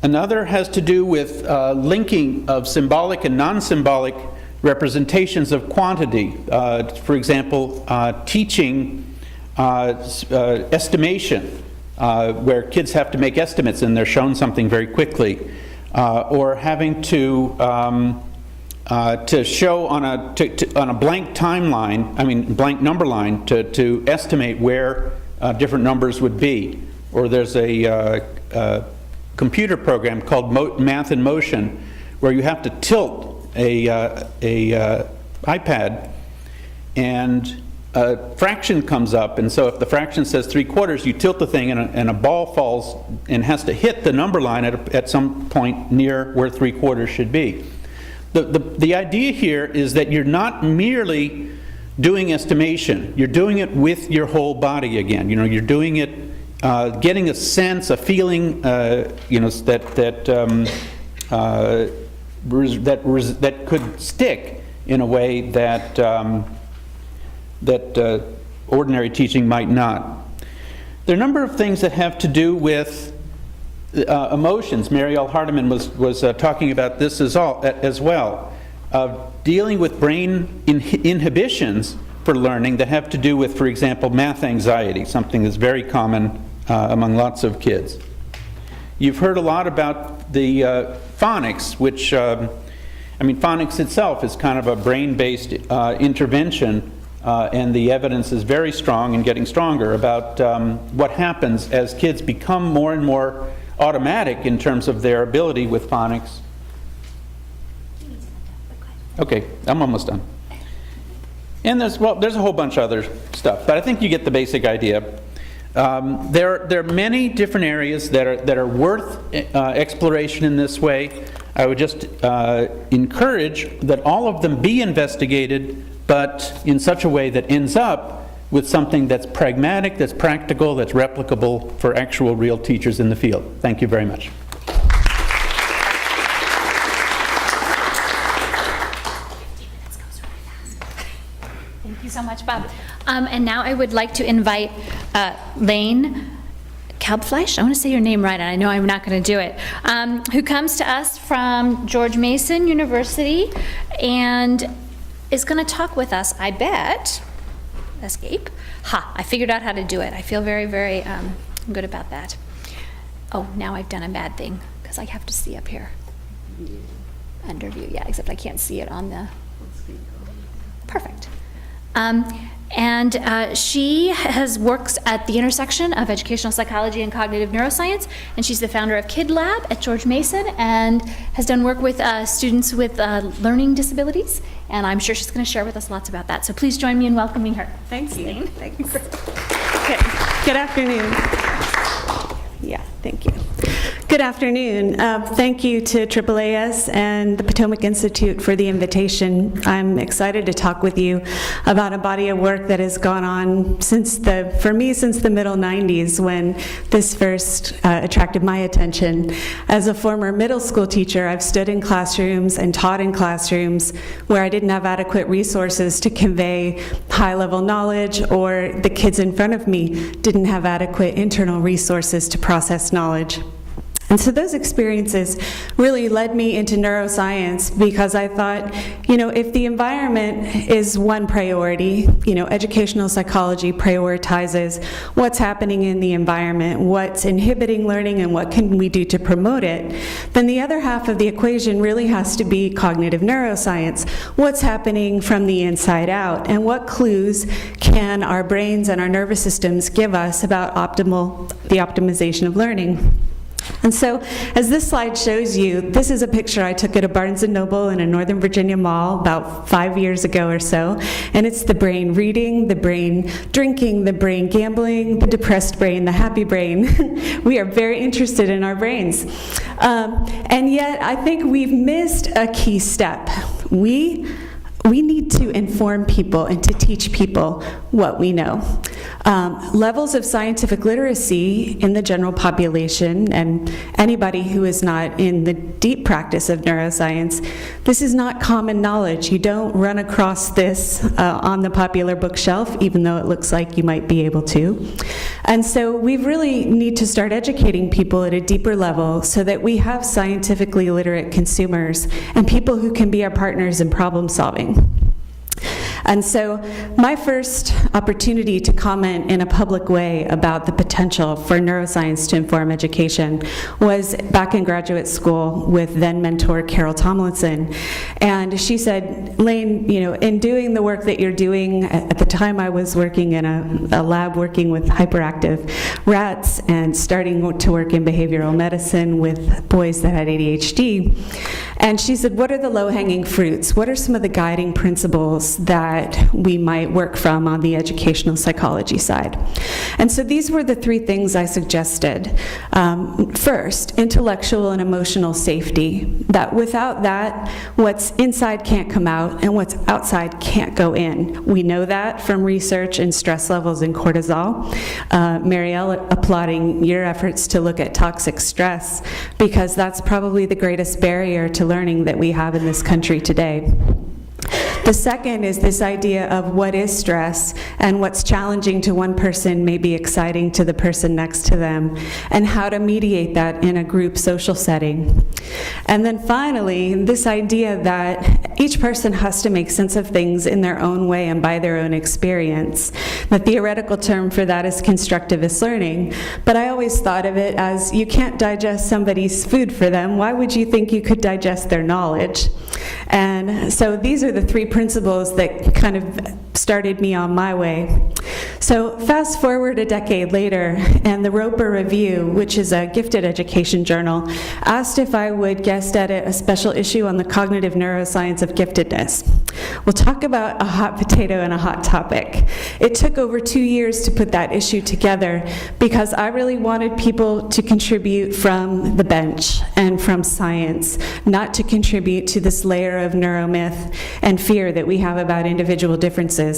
Another has to do with linking of symbolic and non-symbolic representations of quantity. For example, teaching estimation where kids have to make estimates and they're shown something very quickly, or having to show on a blank timeline, blank number line, to estimate where different numbers would be. Or there's a computer program called Math in Motion, where you have to tilt a iPad, and a fraction comes up, and so if the fraction says 3/4, you tilt the thing, and a ball falls and has to hit the number line at some point near where 3/4 should be. The idea here is that you're not merely doing estimation, you're doing it with your whole body again. You're doing it, getting a sense, a feeling, that could stick in a way that ordinary teaching might not. There are a number of things that have to do with emotions. Marielle Hardiman was talking about this as well, dealing with brain inhibitions for learning that have to do with, for example, math anxiety, something that's very common among lots of kids. You've heard a lot about the phonics, which, phonics itself is kind of a brain-based intervention, and the evidence is very strong and getting stronger about what happens as kids become more and more automatic in terms of their ability with phonics. Okay, I'm almost done. And there's a whole bunch of other stuff, but I think you get the basic idea. There are many different areas that are worth exploration in this way. I would just encourage that all of them be investigated, but in such a way that ends up with something that's pragmatic, that's practical, that's replicable for actual real teachers in the field. Thank you very much. Thank you so much, Bob. And now I would like to invite Lane Kalbfleisch, I want to say your name right, and I know I'm not going to do it, who comes to us from George Mason University and is going to talk with us, I bet. Escape. I figured out how to do it. I feel very, very good about that. Oh, now I've done a bad thing because I have to see up here. Under view, yeah, except I can't see it on the... Perfect. And she works at the intersection of educational psychology and cognitive neuroscience, and she's the founder of Kid Lab at George Mason and has done work with students with learning disabilities, and I'm sure she's going to share with us lots about that. So please join me in welcoming her. Thank you. Lane. Thanks. Okay. Good afternoon. Yeah, thank you. Good afternoon. Thank you to AAAS and the Potomac Institute for the invitation. I'm excited to talk with you about a body of work that has gone on since the middle 90s, when this first attracted my attention. As a former middle school teacher, I've stood in classrooms and taught in classrooms where I didn't have adequate resources to convey high-level knowledge, or the kids in front of me didn't have adequate internal resources to process knowledge. And so those experiences really led me into neuroscience, because I thought, if the environment is one priority, educational psychology prioritizes what's happening in the environment, what's inhibiting learning, and what can we do to promote it, then the other half of the equation really has to be cognitive neuroscience. What's happening from the inside out, and what clues can our brains and our nervous systems give us about the optimization of learning? And so, as this slide shows you, this is a picture I took at a Barnes & Noble in a Northern Virginia mall about 5 years ago or so, and it's the brain reading, the brain drinking, the brain gambling, the depressed brain, the happy brain. We are very interested in our brains. And yet, I think we've missed a key step. We need to inform people and to teach people what we know. Levels of scientific literacy in the general population, and anybody who is not in the deep practice of neuroscience, this is not common knowledge. You don't run across this on the popular bookshelf, even though it looks like you might be able to. And so we really need to start educating people at a deeper level so that we have scientifically literate consumers and people who can be our partners in problem solving. And so my first opportunity to comment in a public way about the potential for neuroscience to inform education was back in graduate school with then mentor Carol Tomlinson. And she said, Lane, you know, in doing the work that you're doing, at the time I was working in a lab working with hyperactive rats and starting to work in behavioral medicine with boys that had ADHD. And she said, what are the low-hanging fruits? What are some of the guiding principles that we might work from on the educational psychology side? And so these were the three things I suggested. First, intellectual and emotional safety, that without that, what's inside can't come out and what's outside can't go in. We know that from research in stress levels in cortisol. Marielle, applauding your efforts to look at toxic stress, because that's probably the greatest barrier to learning that we have in this country today. The second is this idea of what is stress, and what's challenging to one person may be exciting to the person next to them, and how to mediate that in a group social setting. And then finally, this idea that each person has to make sense of things in their own way and by their own experience. The theoretical term for that is constructivist learning, but I always thought of it as you can't digest somebody's food for them. Why would you think you could digest their knowledge? And so these are the three principles that kind of started me on my way. So fast forward a decade later, and the Roper Review, which is a gifted education journal, asked if I would guest edit a special issue on the cognitive neuroscience of giftedness. We'll talk about a hot potato and a hot topic. It took over 2 years to put that issue together because I really wanted people to contribute from the bench and from science, not to contribute to this layer of neuromyth and fear that we have about individual differences.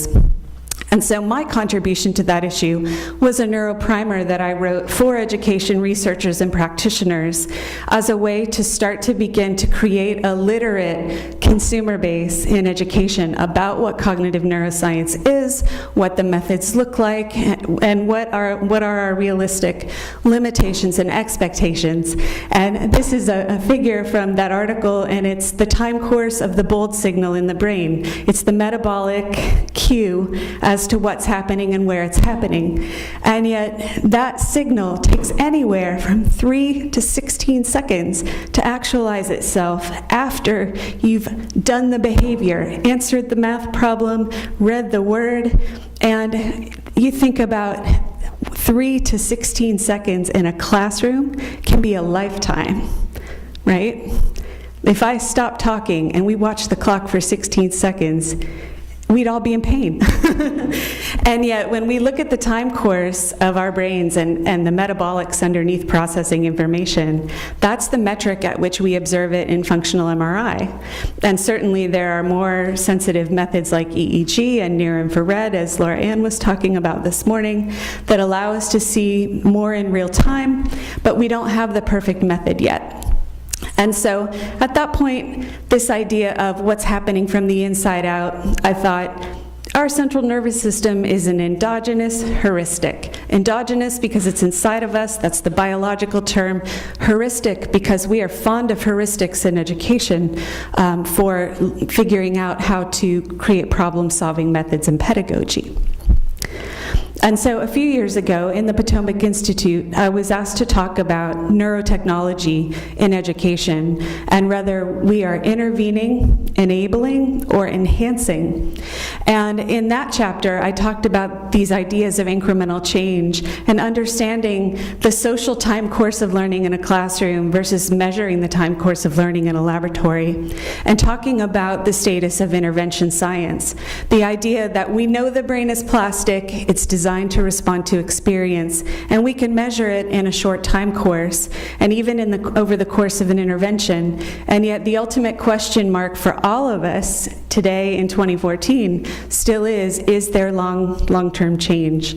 And so my contribution to that issue was a neuroprimer that I wrote for education researchers and practitioners as a way to start to begin to create a literate consumer base in education about what cognitive neuroscience is, what the methods look like, and what are our realistic limitations and expectations. And this is a figure from that article, and it's the time course of the bold signal in the brain. It's the metabolic cue as to what's happening and where it's happening. And yet that signal takes anywhere from 3 to 16 seconds to actualize itself after you've done the behavior, answered the math problem, read the word, and you think about 3 to 16 seconds in a classroom can be a lifetime, right? If I stop talking and we watch the clock for 16 seconds, we'd all be in pain. And yet, when we look at the time course of our brains and the metabolics underneath processing information, that's the metric at which we observe it in functional MRI. And certainly there are more sensitive methods like EEG and near-infrared, as Laura Ann was talking about this morning, that allow us to see more in real time, but we don't have the perfect method yet. And so at that point, this idea of what's happening from the inside out, I thought, our central nervous system is an endogenous heuristic. Endogenous because it's inside of us, that's the biological term. Heuristic because we are fond of heuristics in education for figuring out how to create problem-solving methods and pedagogy. And so a few years ago in the Potomac Institute, I was asked to talk about neurotechnology in education and whether we are intervening, enabling, or enhancing. And in that chapter, I talked about these ideas of incremental change and understanding the social time course of learning in a classroom versus measuring the time course of learning in a laboratory, and talking about the status of intervention science. The idea that we know the brain is plastic, it's designed to respond to experience, and we can measure it in a short time course, and even over the course of an intervention. And yet the ultimate question mark for all of us today in 2014 still is there long-term change?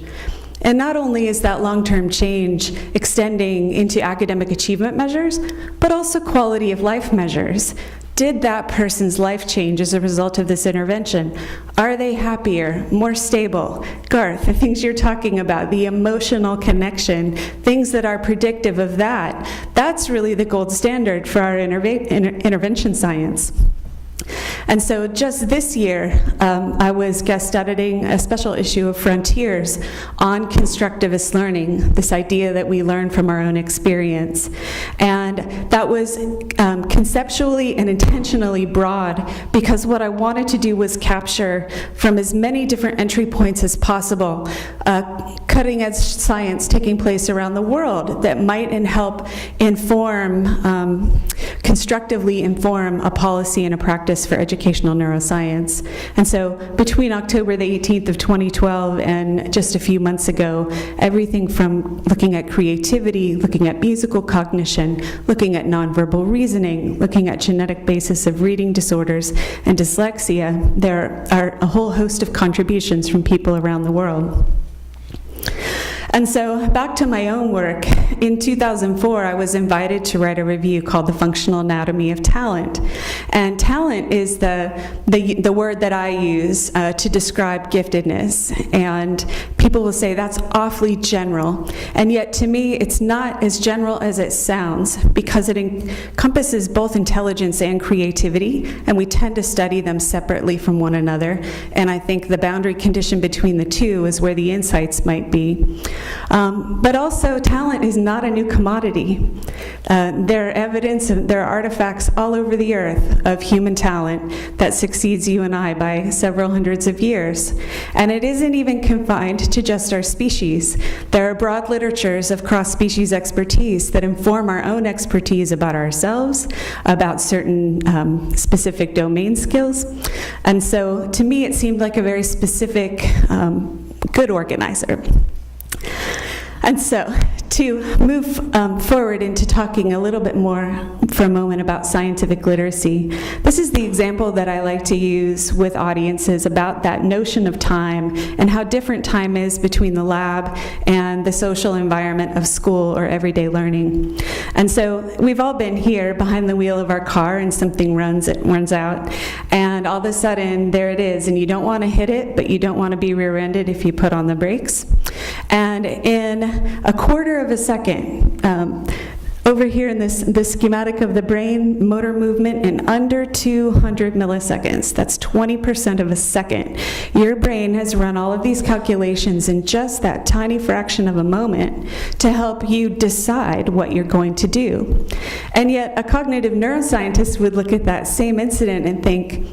And not only is that long-term change extending into academic achievement measures, but also quality of life measures. Did that person's life change as a result of this intervention? Are they happier, more stable? Garth, the things you're talking about, the emotional connection, things that are predictive of that, that's really the gold standard for our intervention science. And so just this year, I was guest editing a special issue of Frontiers on constructivist learning, this idea that we learn from our own experience. And that was conceptually and intentionally broad, because what I wanted to do was capture from as many different entry points as possible cutting-edge science taking place around the world that might help inform, constructively inform a policy and a practice for educational neuroscience. And so between October the 18th of 2012 and just a few months ago, everything from looking at creativity, looking at musical cognition, looking at nonverbal reasoning, looking at genetic basis of reading disorders and dyslexia, there are a whole host of contributions from people around the world. And so back to my own work. In 2004, I was invited to write a review called The Functional Anatomy of Talent. And talent is the word that I use to describe giftedness. And people will say that's awfully general. And yet to me, it's not as general as it sounds, because it encompasses both intelligence and creativity, and we tend to study them separately from one another. And I think the boundary condition between the two is where the insights might be. But also, talent is not a new commodity. There are evidence, there are artifacts all over the earth of human talent that succeeds you and I by several hundreds of years. And it isn't even confined to just our species. There are broad literatures of cross-species expertise that inform our own expertise about ourselves, about certain specific domain skills. And so, to me, it seemed like a very specific, good organizer. And so, to move forward into talking a little bit more for a moment about scientific literacy, this is the example that I like to use with audiences about that notion of time and how different time is between the lab and the social environment of school or everyday learning. And so we've all been here behind the wheel of our car and something runs out, and all of a sudden there it is, and you don't want to hit it, but you don't want to be rear-ended if you put on the brakes. And in a quarter of a second, over here in this schematic of the brain, motor movement in under 200 milliseconds, that's 20% of a second. Your brain has run all of these calculations in just that tiny fraction of a moment to help you decide what you're going to do. And yet, a cognitive neuroscientist would look at that same incident and think,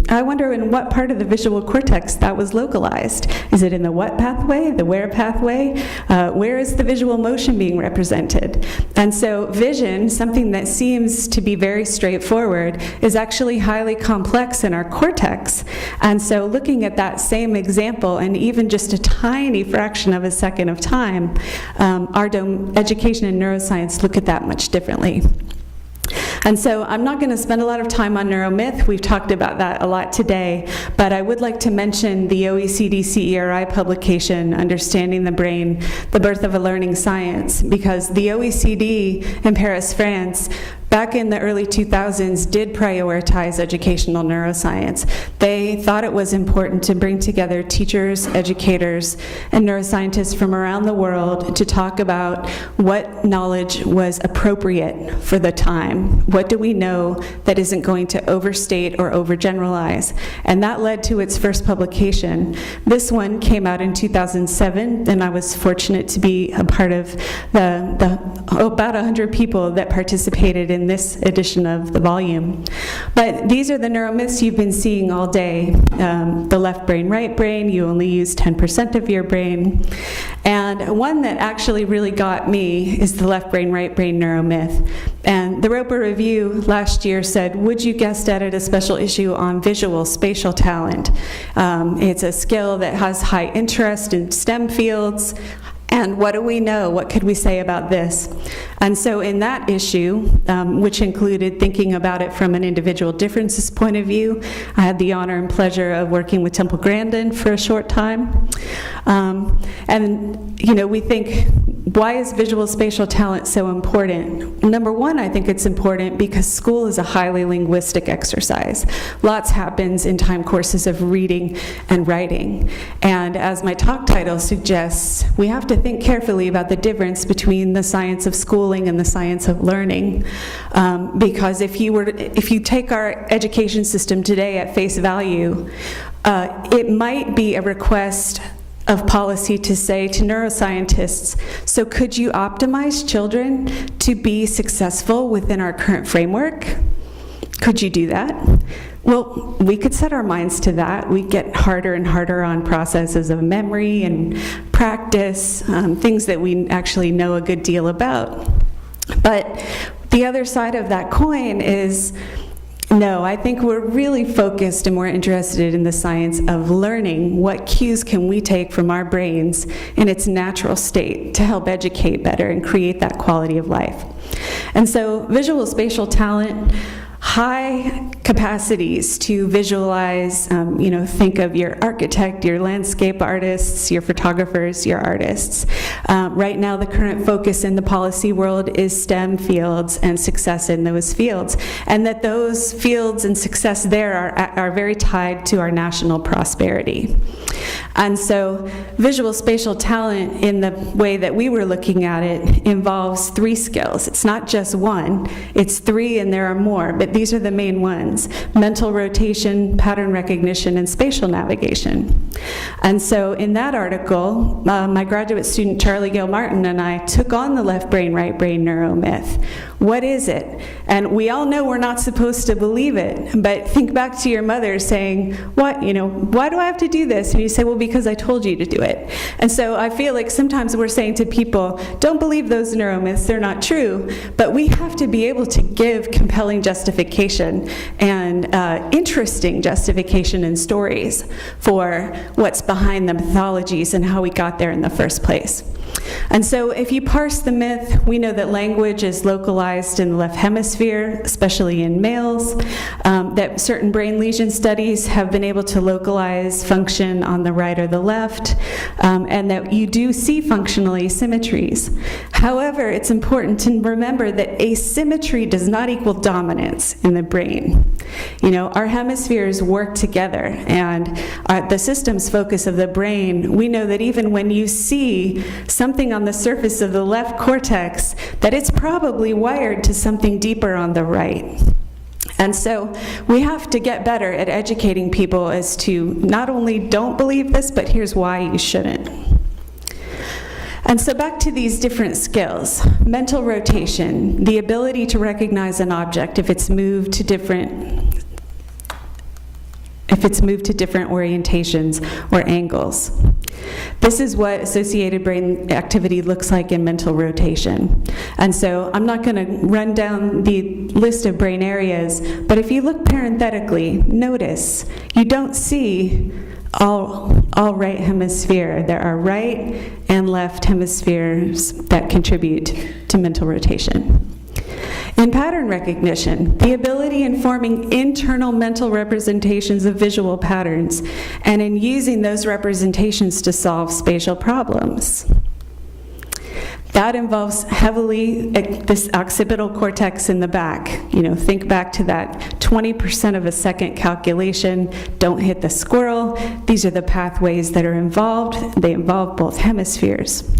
I wonder in what part of the visual cortex that was localized. Is it in the what pathway, the where pathway? Where is the visual motion being represented? And so vision, something that seems to be very straightforward, is actually highly complex in our cortex. And so looking at that same example, and even just a tiny fraction of a second of time, our education and neuroscience look at that much differently. And so I'm not going to spend a lot of time on neuromyth. We've talked about that a lot today, but I would like to mention the OECD CERI publication, Understanding the Brain, the Birth of a Learning Science, because the OECD in Paris, France, back in the early 2000s, did prioritize educational neuroscience. They thought it was important to bring together teachers, educators, and neuroscientists from around the world to talk about what knowledge was appropriate for the time. What do we know that isn't going to overstate or overgeneralize? And that led to its first publication. This one came out in 2007, and I was fortunate to be a part of about 100 people that participated in this edition of the volume. But these are the neuromyths you've been seeing all day. The left brain, right brain, you only use 10% of your brain. And one that actually really got me is the left brain, right brain neuromyth. And the Roper Review last year said, would you guest edit a special issue on visual spatial talent? It's a skill that has high interest in STEM fields. And what do we know? What could we say about this? And so in that issue, which included thinking about it from an individual differences point of view, I had the honor and pleasure of working with Temple Grandin for a short time. And, you know, we think why is visual spatial talent so important? Number one, I think it's important because school is a highly linguistic exercise. Lots happens in time courses of reading and writing. And as my talk title suggests, we have to think carefully about the difference between the science of schooling and the science of learning. Because if you take our education system today at face value, it might be a request of policy to say to neuroscientists, so could you optimize children to be successful within our current framework? Could you do that? Well, we could set our minds to that. We get harder and harder on processes of memory and practice, things that we actually know a good deal about. But the other side of that coin is, no, I think we're really focused and more interested in the science of learning. What cues can we take from our brains in its natural state to help educate better and create that quality of life? And so visual spatial talent, high capacities to visualize, think of your architect, your landscape artists, your photographers, your artists. Right now, the current focus in the policy world is STEM fields and success in those fields, and that those fields and success there are very tied to our national prosperity. And so visual spatial talent, in the way that we were looking at it, involves 3 skills. It's not just one, it's 3, and there are more, but these are the main ones: mental rotation, pattern recognition, and spatial navigation. And so in that article, my graduate student Charlie Gilmartin and I took on the left brain, right brain neuromyth. What is it? And we all know we're not supposed to believe it, but think back to your mother saying, why do I have to do this? And you say, well, because I told you to do it. And so I feel like sometimes we're saying to people, don't believe those neuromyths, they're not true, but we have to be able to give compelling justification and interesting justification and stories for what's behind the mythologies and how we got there in the first place. And so if you parse the myth, we know that language is localized in the left hemisphere, especially in males, that certain brain lesion studies have been able to localize function on the right or the left, and that you do see functional asymmetries. However, it's important to remember that asymmetry does not equal dominance in the brain. Our hemispheres work together, and the system's focus of the brain, we know that even when you see something on the surface of the left cortex, that it's probably wired to something deeper on the right. And so we have to get better at educating people as to not only don't believe this, but here's why you shouldn't. And so back to these different skills. Mental rotation, the ability to recognize an object if it's moved to different orientations or angles. This is what associated brain activity looks like in mental rotation. And so I'm not going to run down the list of brain areas, but if you look parenthetically, notice you don't see all right hemisphere. There are right and left hemispheres that contribute to mental rotation. In pattern recognition, the ability in forming internal mental representations of visual patterns, and in using those representations to solve spatial problems. That involves heavily this occipital cortex in the back. Think back to that 20% of a second calculation, don't hit the squirrel. These are the pathways that are involved. They involve both hemispheres.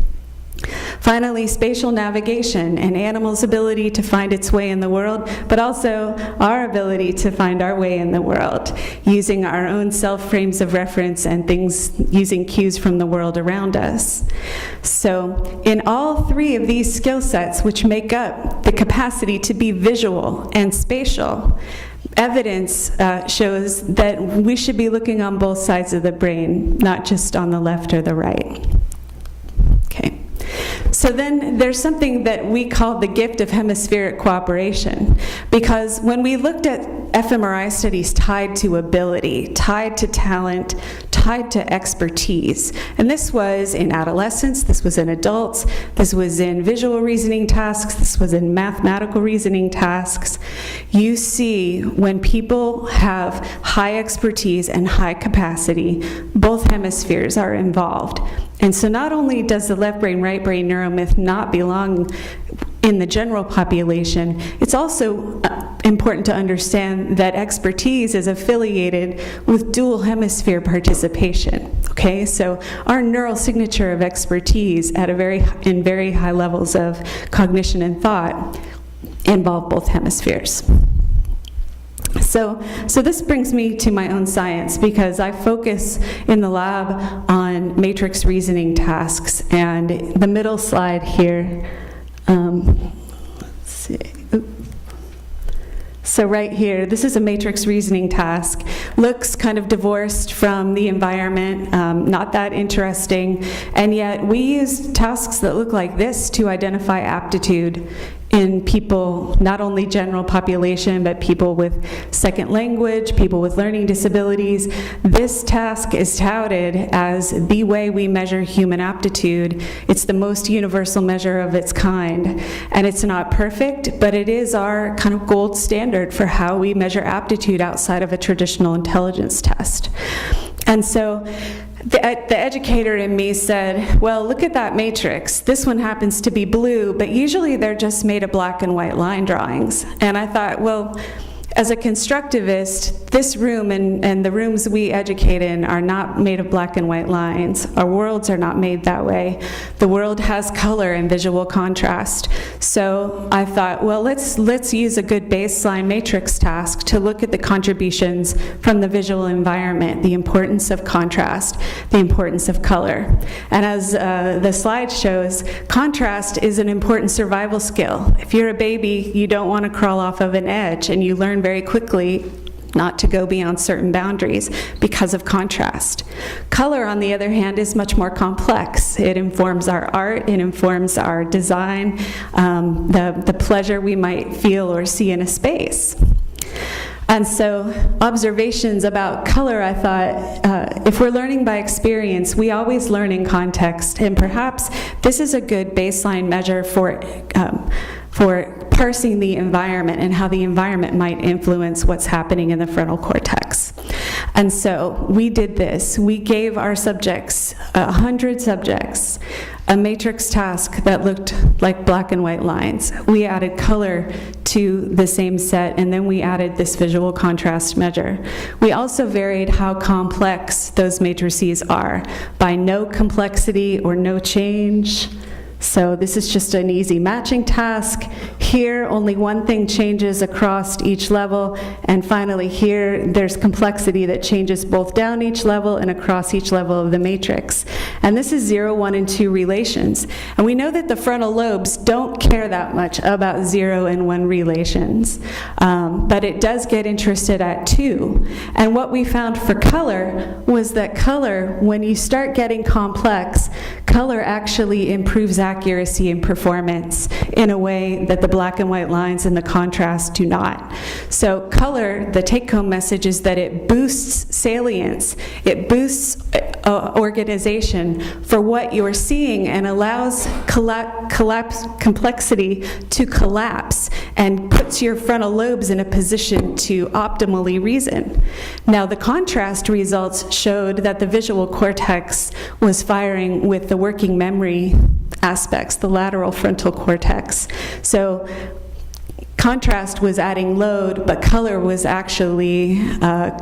Finally, spatial navigation, an animal's ability to find its way in the world, but also our ability to find our way in the world, using our own self-frames of reference and things, using cues from the world around us. So in all 3 of these skill sets, which make up the capacity to be visual and spatial, evidence shows that we should be looking on both sides of the brain, not just on the left or the right. Okay. So then there's something that we call the gift of hemispheric cooperation, because when we looked at fMRI studies tied to ability, tied to talent, tied to expertise. And this was in adolescents, this was in adults, this was in visual reasoning tasks, this was in mathematical reasoning tasks. You see, when people have high expertise and high capacity, both hemispheres are involved. And so not only does the left brain, right brain neuromyth not belong in the general population, it's also important to understand that expertise is affiliated with dual hemisphere participation. Okay, so our neural signature of expertise at in very high levels of cognition and thought involve both hemispheres. So this brings me to my own science, because I focus in the lab on matrix reasoning tasks. And the middle slide here, let's see. So right here, this is a matrix reasoning task. Looks kind of divorced from the environment, not that interesting, and yet we use tasks that look like this to identify aptitude in people, not only general population, but people with second language, people with learning disabilities. This task is touted as the way we measure human aptitude. It's the most universal measure of its kind. And it's not perfect, but it is our kind of gold standard for how we measure aptitude outside of a traditional intelligence test. And so the educator in me said, well, look at that matrix. This one happens to be blue, but usually they're just made of black and white line drawings. And I thought, well, as a constructivist, this room and the rooms we educate in are not made of black and white lines. Our worlds are not made that way. The world has color and visual contrast. So I thought, well, let's use a good baseline matrix task to look at the contributions from the visual environment, the importance of contrast, the importance of color. And as the slide shows, contrast is an important survival skill. If you're a baby, you don't want to crawl off of an edge, and you learn very quickly not to go beyond certain boundaries because of contrast. Color, on the other hand, is much more complex. It informs our art, it informs our design, the pleasure we might feel or see in a space. And so observations about color, I thought, if we're learning by experience, we always learn in context, and perhaps this is a good baseline measure for parsing the environment and how the environment might influence what's happening in the frontal cortex. And so we did this. We gave our subjects, 100 subjects, a matrix task that looked like black and white lines. We added color to the same set, and then we added this visual contrast measure. We also varied how complex those matrices are by no complexity or no change. So this is just an easy matching task. Here, only one thing changes across each level, and finally here, there's complexity that changes both down each level and across each level of the matrix. And this is 0, 1, and 2 relations. And we know that the frontal lobes don't care that much about 0 and 1 relations, but it does get interested at 2. And what we found for color was that color, when you start getting complex, color actually improves accuracy and performance in a way that the black and white lines and the contrast do not. So color, the take-home message is that it boosts salience, it boosts organization for what you're seeing, and allows complexity to collapse and puts your frontal lobes in a position to optimally reason. Now, the contrast results showed that the visual cortex was firing with the working memory aspects, the lateral frontal cortex. So contrast was adding load, but color was actually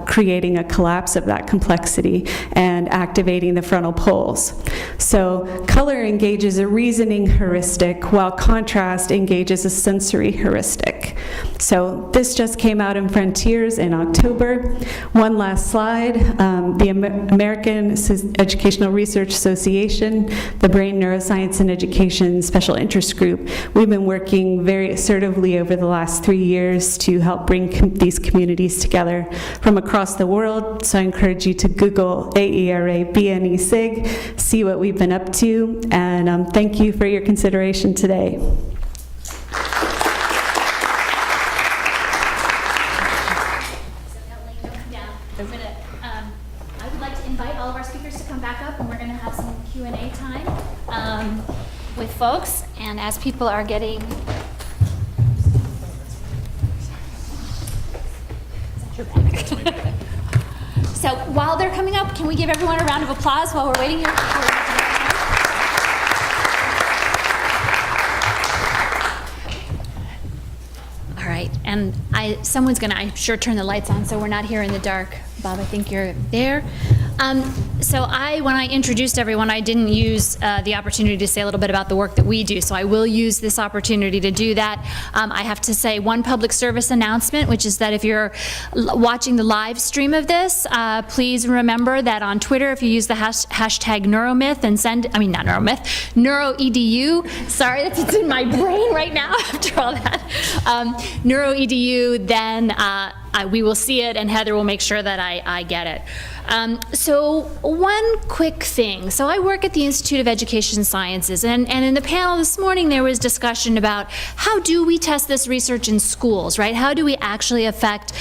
creating a collapse of that complexity and activating the frontal poles. So color engages a reasoning heuristic, while contrast engages a sensory heuristic. So this just came out in Frontiers in October. One last slide. The American Educational Research Association, the Brain Neuroscience and Education Special Interest Group, we've been working very assertively over the last 3 years to help bring these communities together from across the world. So I encourage you to Google AERA BNE SIG, see what we've been up to, and thank you for your consideration today. invite all of our speakers to come back up, and we're going to have some Q&A time with folks. And as people are getting... So while they're coming up, can we give everyone a round of applause while we're waiting here? All right, and someone's gonna, I'm sure, turn the lights on so we're not here in the dark. Bob, I think you're there. So when I introduced everyone, I didn't use the opportunity to say a little bit about the work that we do, so I will use this opportunity to do that. I have to say one public service announcement, which is that if you're watching the live stream of this, please remember that on Twitter, if you use the hashtag Neuromyth and not Neuromyth, NeuroEDU, sorry, it's in my brain right now after all that, NeuroEDU, then we will see it, and Heather will make sure that I get it. So one quick thing. So I work at the Institute of Education Sciences, and in the panel this morning there was discussion about how do we test this research in schools, right? How do we actually affect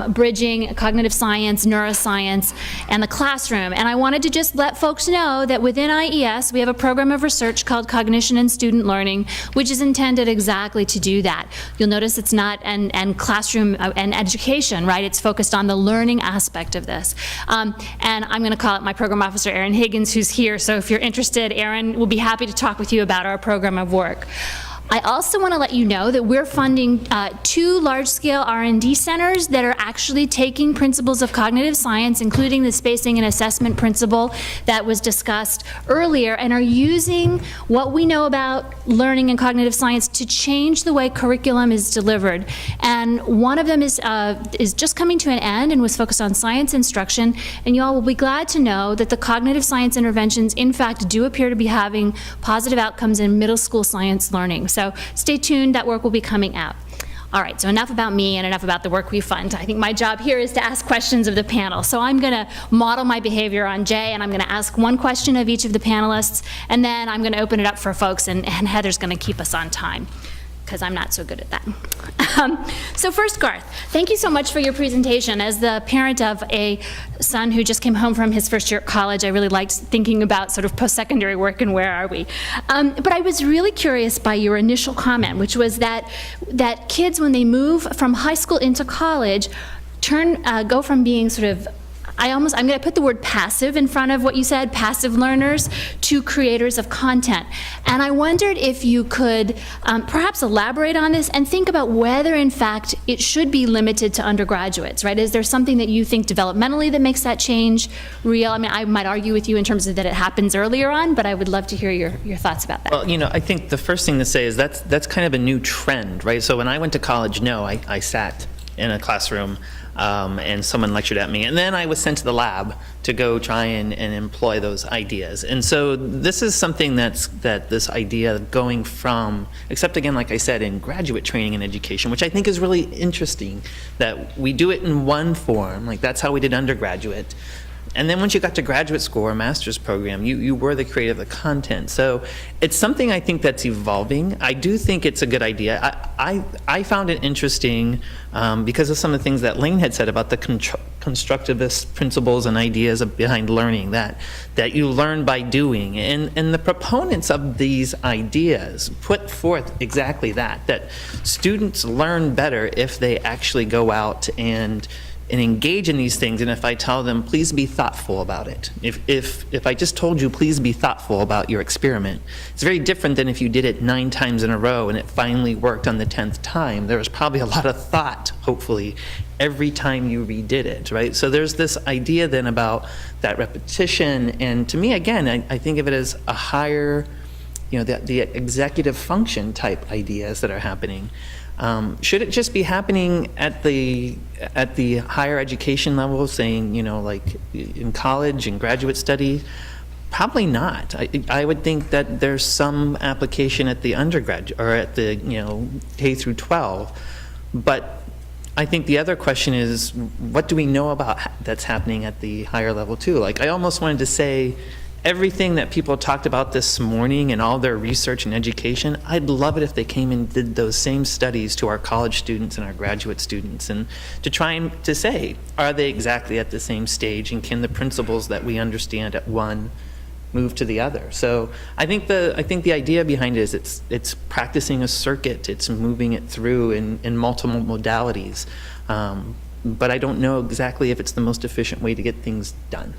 bridging cognitive science, neuroscience, and the classroom? And I wanted to just let folks know that within IES we have a program of research called Cognition and Student Learning, which is intended exactly to do that. You'll notice it's not an classroom and education, right? It's focused on the learning aspect of this. And I'm going to call it my program officer, Erin Higgins, who's here. So if you're interested, Erin will be happy to talk with you about our program of work. I also want to let you know that we're funding 2 large-scale R&D centers that are actually taking principles of cognitive science, including the spacing and assessment principle that was discussed earlier, and are using what we know about learning and cognitive science to change the way curriculum is delivered. And one of them is just coming to an end and was focused on science instruction, and you all will be glad to know that the cognitive science interventions, in fact, do appear to be having positive outcomes in middle school science learning. So stay tuned, that work will be coming out. All right, so enough about me and enough about the work we fund. I think my job here is to ask questions of the panel. So I'm going to model my behavior on Jay, and I'm going to ask one question of each of the panelists, and then I'm going to open it up for folks, and Heather's going to keep us on time, because I'm not so good at that. So first, Garth, thank you so much for your presentation. As the parent of a son who just came home from his first year at college, I really liked thinking about sort of post-secondary work and where are we. But I was really curious by your initial comment, which was that kids, when they move from high school into college, go from being sort of, I'm going to put the word passive in front of what you said, passive learners, to creators of content. And I wondered if you could perhaps elaborate on this and think about whether, in fact, it should be limited to undergraduates, right? Is there something that you think developmentally that makes that change real? I mean, I might argue with you in terms of that it happens earlier on, but I would love to hear your thoughts about that. Well, I think the first thing to say is that's kind of a new trend, right? So when I went to college, I sat in a classroom and someone lectured at me, and then I was sent to the lab to go try and employ those ideas. And so this is something that this idea of going from, except again, like I said, in graduate training and education, which I think is really interesting, that we do it in one form, like that's how we did undergraduate. And then once you got to graduate school or master's program, you were the creator of the content. So it's something I think that's evolving. I do think it's a good idea. I found it interesting because of some of the things that Lane had said about the constructivist principles and ideas behind learning, that you learn by doing. And the proponents of these ideas put forth exactly that students learn better if they actually go out and engage in these things. And if I tell them, please be thoughtful about it. If I just told you, please be thoughtful about your experiment, it's very different than if you did it 9 times in a row and it finally worked on the 10th time. There was probably a lot of thought, hopefully, every time you redid it, right? So there's this idea then about that repetition. And to me, again, I think of it as a higher, the executive function type ideas that are happening. Should it just be happening at the higher education level, saying, like in college and graduate studies? Probably not. I would think that there's some application at the undergraduate or at the K through 12. But I think the other question is, what do we know about that's happening at the higher level too? Like I almost wanted to say, everything that people talked about this morning and all their research and education, I'd love it if they came and did those same studies to our college students and our graduate students, and to try and to say, are they exactly at the same stage, and can the principles that we understand at one move to the other? So I think the idea behind it is it's practicing a circuit, it's moving it through in multiple modalities, but I don't know exactly if it's the most efficient way to get things done.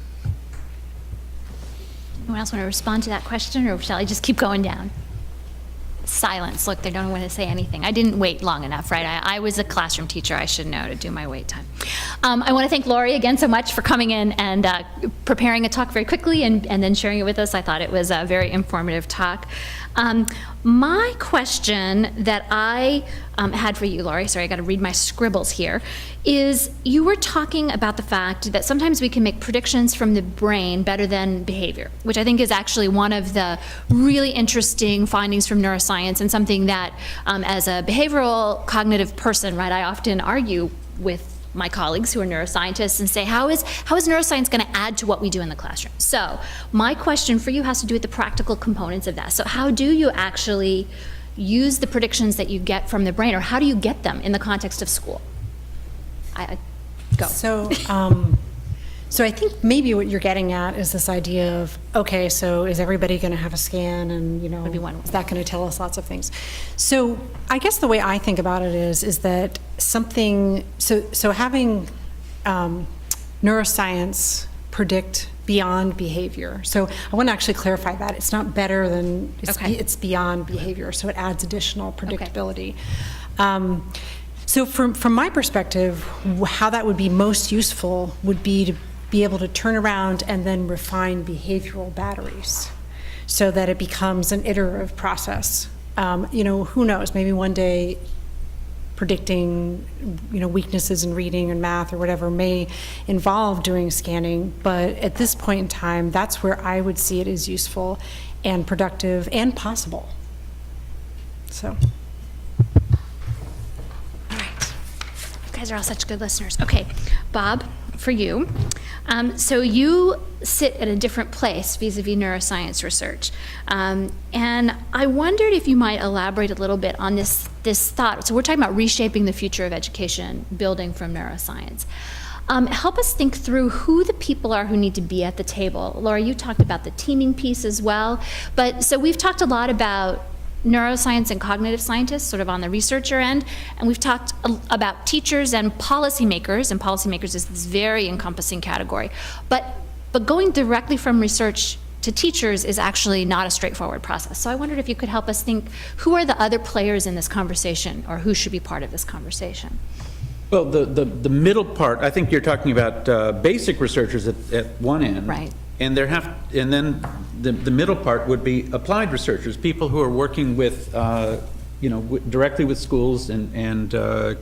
Anyone else want to respond to that question, or shall I just keep going down? Silence. Look, they don't want to say anything. I didn't wait long enough, right? I was a classroom teacher. I should know to do my wait time. I want to thank Lori again so much for coming in and preparing a talk very quickly and then sharing it with us. I thought it was a very informative talk. My question that I had for you, Lori, sorry, I got to read my scribbles here, is you were talking about the fact that sometimes we can make predictions from the brain better than behavior, which I think is actually one of the really interesting findings from neuroscience, and something that as a behavioral cognitive person, right, I often argue with my colleagues who are neuroscientists and say, how is neuroscience going to add to what we do in the classroom? So my question for you has to do with the practical components of that. So how do you actually use the predictions that you get from the brain, or how do you get them in the context of school? Go. So I think maybe what you're getting at is this idea of, okay, so is everybody going to have a scan, and Would be one. is that going to tell us lots of things? So I guess the way I think about it is that something, so having neuroscience predict beyond behavior. So I want to actually clarify that. It's not better than, it's beyond behavior, so it adds additional predictability. So from my perspective, how that would be most useful would be to be able to turn around and then refine behavioral batteries so that it becomes an iterative process. Who knows, maybe one day predicting, weaknesses in reading and math or whatever may involve doing scanning, but at this point in time, that's where I would see it as useful and productive and possible. So. All right. You guys are all such good listeners. Okay, Bob, for you. So you sit at a different place vis-a-vis neuroscience research. And I wondered if you might elaborate a little bit on this thought. So we're talking about reshaping the future of education, building from neuroscience. Help us think through who the people are who need to be at the table. Laura, you talked about the teaming piece as well. But so we've talked a lot about neuroscience and cognitive scientists, sort of on the researcher end, and we've talked about teachers and policymakers is this very encompassing category. But going directly from research to teachers is actually not a straightforward process. So I wondered if you could help us think, who are the other players in this conversation, or who should be part of this conversation? Well, the middle part, I think you're talking about basic researchers at one end. Right. And then the middle part would be applied researchers, people who are working with, directly with schools and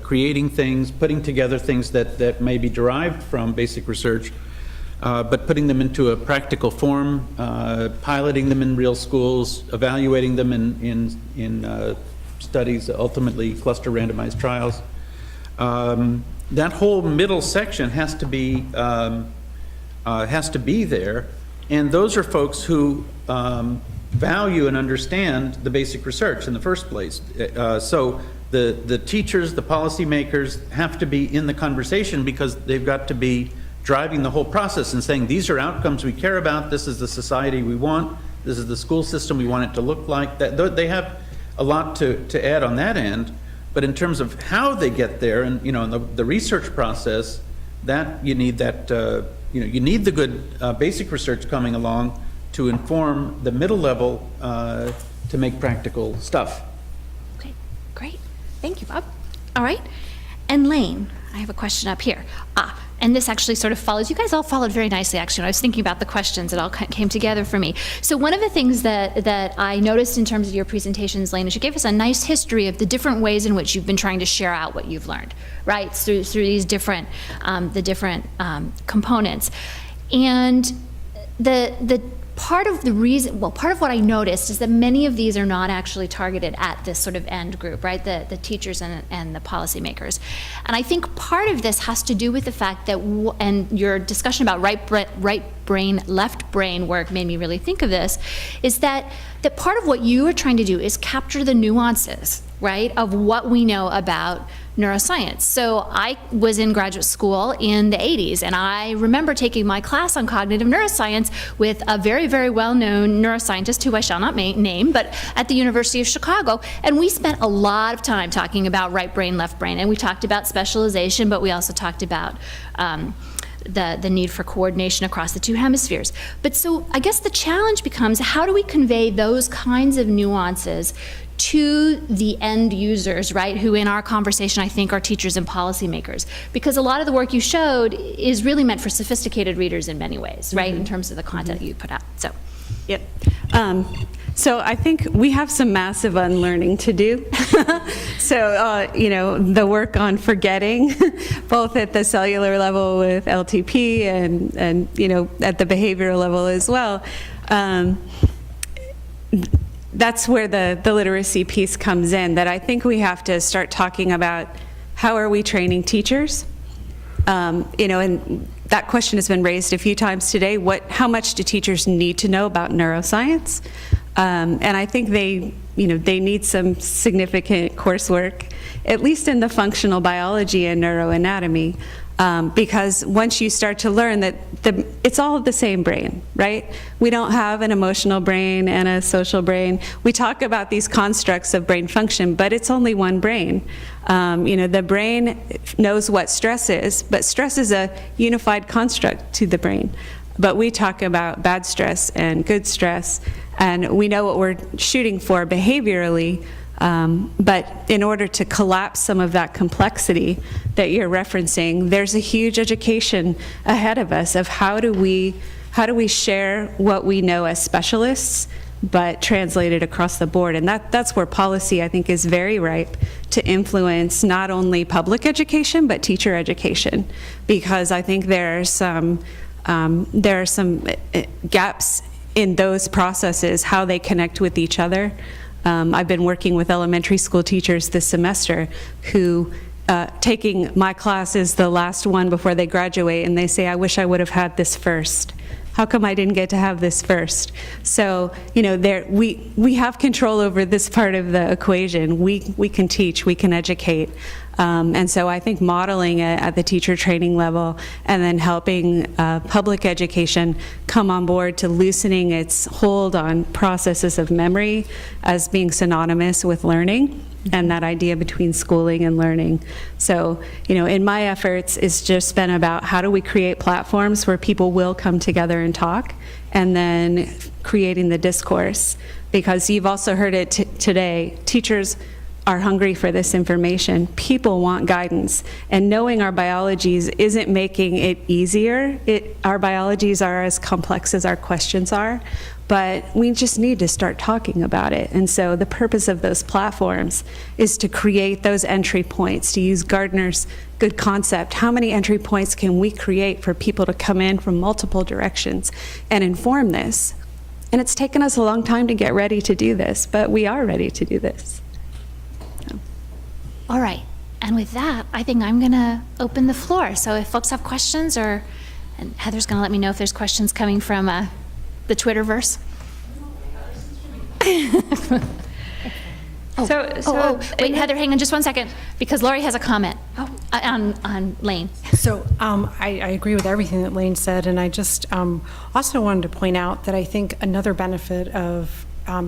creating things, putting together things that may be derived from basic research, but putting them into a practical form, piloting them in real schools, evaluating them in studies, ultimately cluster randomized trials. That whole middle section has to be there, and those are folks who value and understand the basic research in the first place. So the teachers, the policymakers have to be in the conversation, because they've got to be driving the whole process and saying, these are outcomes we care about, this is the society we want, this is the school system we want it to look like. They have a lot to add on that end, but in terms of how they get there, and the research process, that you need that you need the good basic research coming along to inform the middle level to make practical stuff. Okay, great. Thank you, Bob. All right. And Lane, I have a question up here. And this actually sort of follows, you guys all followed very nicely, actually. When I was thinking about the questions, it all came together for me. So one of the things that I noticed in terms of your presentations, Lane, is you gave us a nice history of the different ways in which you've been trying to share out what you've learned, right? Through these different, components. And the part of the reason, well, part of what I noticed is that many of these are not actually targeted at this sort of end group, right? The teachers and the policymakers. And I think part of this has to do with the fact that, and your discussion about right brain, left brain work made me really think of this, is that part of what you are trying to do is capture the nuances, right, of what we know about neuroscience. So I was in graduate school in the 80s, and I remember taking my class on cognitive neuroscience with a very, very well-known neuroscientist who I shall not name, but at the University of Chicago, and we spent a lot of time talking about right brain, left brain, and we talked about specialization, but we also talked about the need for coordination across the two hemispheres. But so I guess the challenge becomes, how do we convey those kinds of nuances to the end users, right, who in our conversation I think are teachers and policymakers? Because a lot of the work you showed is really meant for sophisticated readers in many ways, right, in terms of the content that you put out. So. Yep. So I think we have some massive unlearning to do. So, the work on forgetting, both at the cellular level with LTP and at the behavioral level as well. That's where the literacy piece comes in, that I think we have to start talking about how are we training teachers? And that question has been raised a few times today. How much do teachers need to know about neuroscience? And I think they need some significant coursework, at least in the functional biology and neuroanatomy, because once you start to learn that it's all the same brain, right? We don't have an emotional brain and a social brain. We talk about these constructs of brain function, but it's only one brain. The brain knows what stress is, but stress is a unified construct to the brain. But we talk about bad stress and good stress, and we know what we're shooting for behaviorally. But in order to collapse some of that complexity that you're referencing, there's a huge education ahead of us of how do we share what we know as specialists, but translate it across the board. And that's where policy, I think, is very ripe to influence not only public education, but teacher education. Because I think there are some gaps in those processes, how they connect with each other. I've been working with elementary school teachers this semester who, taking my class is the last one before they graduate, and they say, I wish I would have had this first. How come I didn't get to have this first? So, we have control over this part of the equation. We can teach, we can educate. And so I think modeling it at the teacher training level and then helping public education come on board to loosening its hold on processes of memory as being synonymous with learning, and that idea between schooling and learning. So, in my efforts, it's just been about how do we create platforms where people will come together and talk, and then creating the discourse. Because you've also heard it today, teachers are hungry for this information. People want guidance, and knowing our biologies isn't making it easier. Our biologies are as complex as our questions are, but we just need to start talking about it. And so the purpose of those platforms is to create those entry points, to use Gardner's good concept. How many entry points can we create for people to come in from multiple directions and inform this? And it's taken us a long time to get ready to do this, but we are ready to do this. All right, and with that, I think I'm gonna open the floor. So if folks have questions, and Heather's gonna let me know if there's questions coming from the Twitterverse. Wait, Heather, hang on just 1 second, because Lori has a comment on Lane. So I agree with everything that Lane said, and I just also wanted to point out that I think another benefit of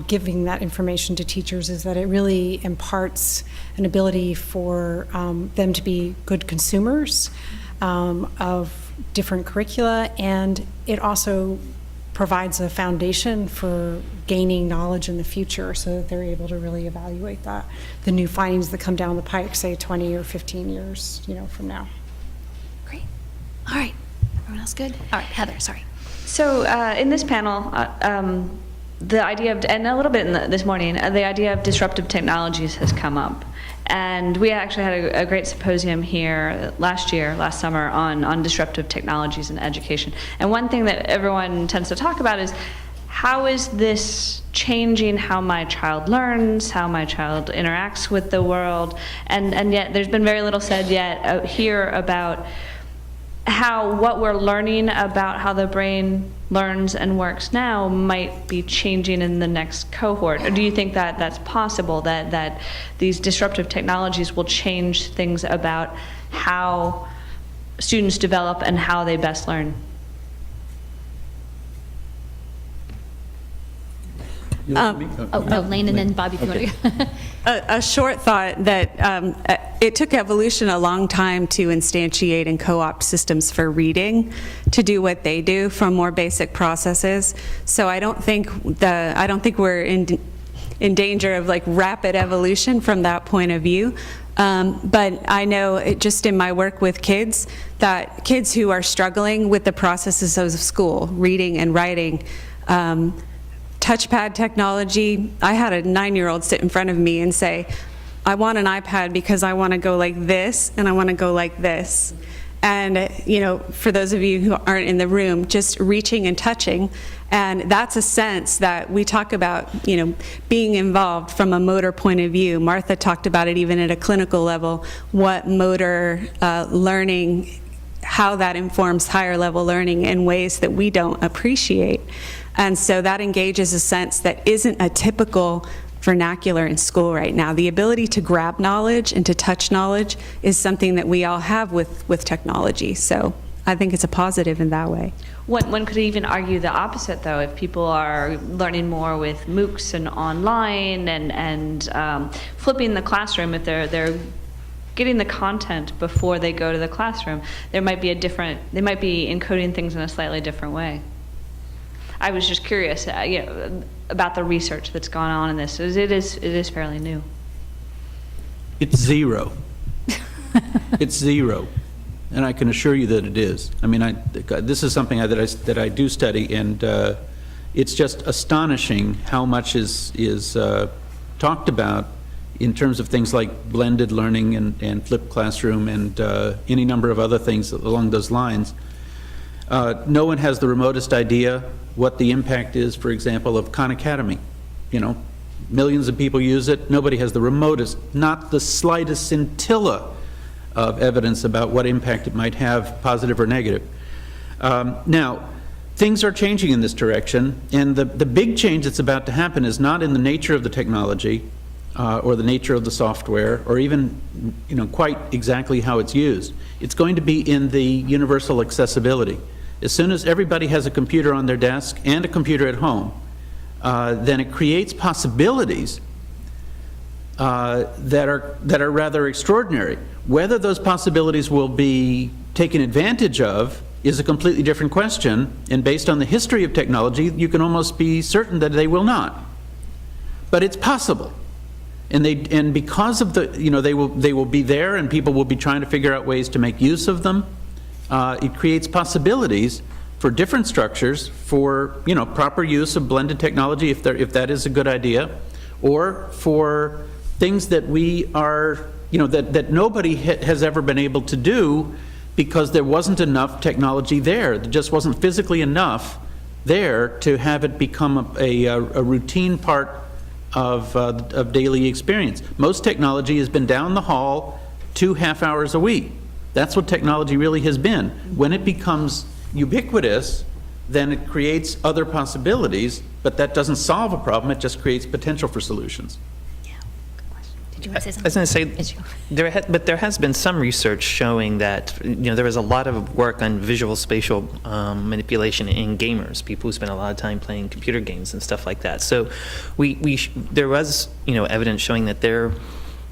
giving that information to teachers is that it really imparts an ability for them to be good consumers of different curricula, and it also provides a foundation for gaining knowledge in the future so that they're able to really evaluate the new findings that come down the pike, say 20 or 15 years from now. Great. All right, everyone else good? All right, Heather, sorry. So in this panel, the idea of, and a little bit this morning, the idea of disruptive technologies has come up. And we actually had a great symposium here last summer, on disruptive technologies in education. And one thing that everyone tends to talk about is how is this changing how my child learns, how my child interacts with the world? And yet there's been very little said yet here about how what we're learning about how the brain learns and works now might be changing in the next cohort. Or do you think that that's possible, that these disruptive technologies will change things about how students develop and how they best learn? Lane and then Bobby, if you want to. A short thought that it took evolution a long time to instantiate and co-opt systems for reading to do what they do from more basic processes. So I don't think we're in danger of like rapid evolution from that point of view. But I know just in my work with kids that kids who are struggling with the processes of school, reading and writing, touchpad technology. I had a 9-year-old sit in front of me and say, I want an iPad because I want to go like this and I want to go like this. And, you know, for those of you who aren't in the room, just reaching and touching. And that's a sense that we talk about, you know, being involved from a motor point of view. Martha talked about it even at a clinical level, what motor learning, how that informs higher level learning in ways that we don't appreciate. And so that engages a sense that isn't a typical vernacular in school right now. The ability to grab knowledge and to touch knowledge is something that we all have with technology. So I think it's a positive in that way. One could even argue the opposite, though, if people are learning more with MOOCs and online and flipping the classroom, if they're getting the content before they go to the classroom, they might be encoding things in a slightly different way. I was just curious, you know, about the research that's gone on in this. It is fairly new. It's zero. It's zero. And I can assure you that it is. I mean, this is something that I do study, and it's just astonishing how much is talked about in terms of things like blended learning and flipped classroom and any number of other things along those lines. No one has the remotest idea what the impact is, for example, of Khan Academy. You know, millions of people use it. Nobody has the remotest, not the slightest scintilla of evidence about what impact it might have, positive or negative. Now, things are changing in this direction, and the big change that's about to happen is not in the nature of the technology or the nature of the software, or even, you know, quite exactly how it's used. It's going to be in the universal accessibility. As soon as everybody has a computer on their desk and a computer at home, then it creates possibilities that are rather extraordinary. Whether those possibilities will be taken advantage of is a completely different question, and based on the history of technology, you can almost be certain that they will not. But it's possible. And because of the, you know, they will be there, and people will be trying to figure out ways to make use of them. It creates possibilities for different structures for, you know, proper use of blended technology if that is a good idea, or for things that we are, you know, that nobody has ever been able to do because there wasn't enough technology there. There just wasn't physically enough there to have it become a routine part of daily experience. Most technology has been down the hall 2 half hours a week. That's what technology really has been. When it becomes ubiquitous, then it creates other possibilities, but that doesn't solve a problem, it just creates potential for solutions. Yeah, good question. Did you want to say I was something? going to say, there has been some research showing that, you know, there was a lot of work on visual spatial manipulation in gamers, people who spend a lot of time playing computer games and stuff like that. So there was, you know, evidence showing that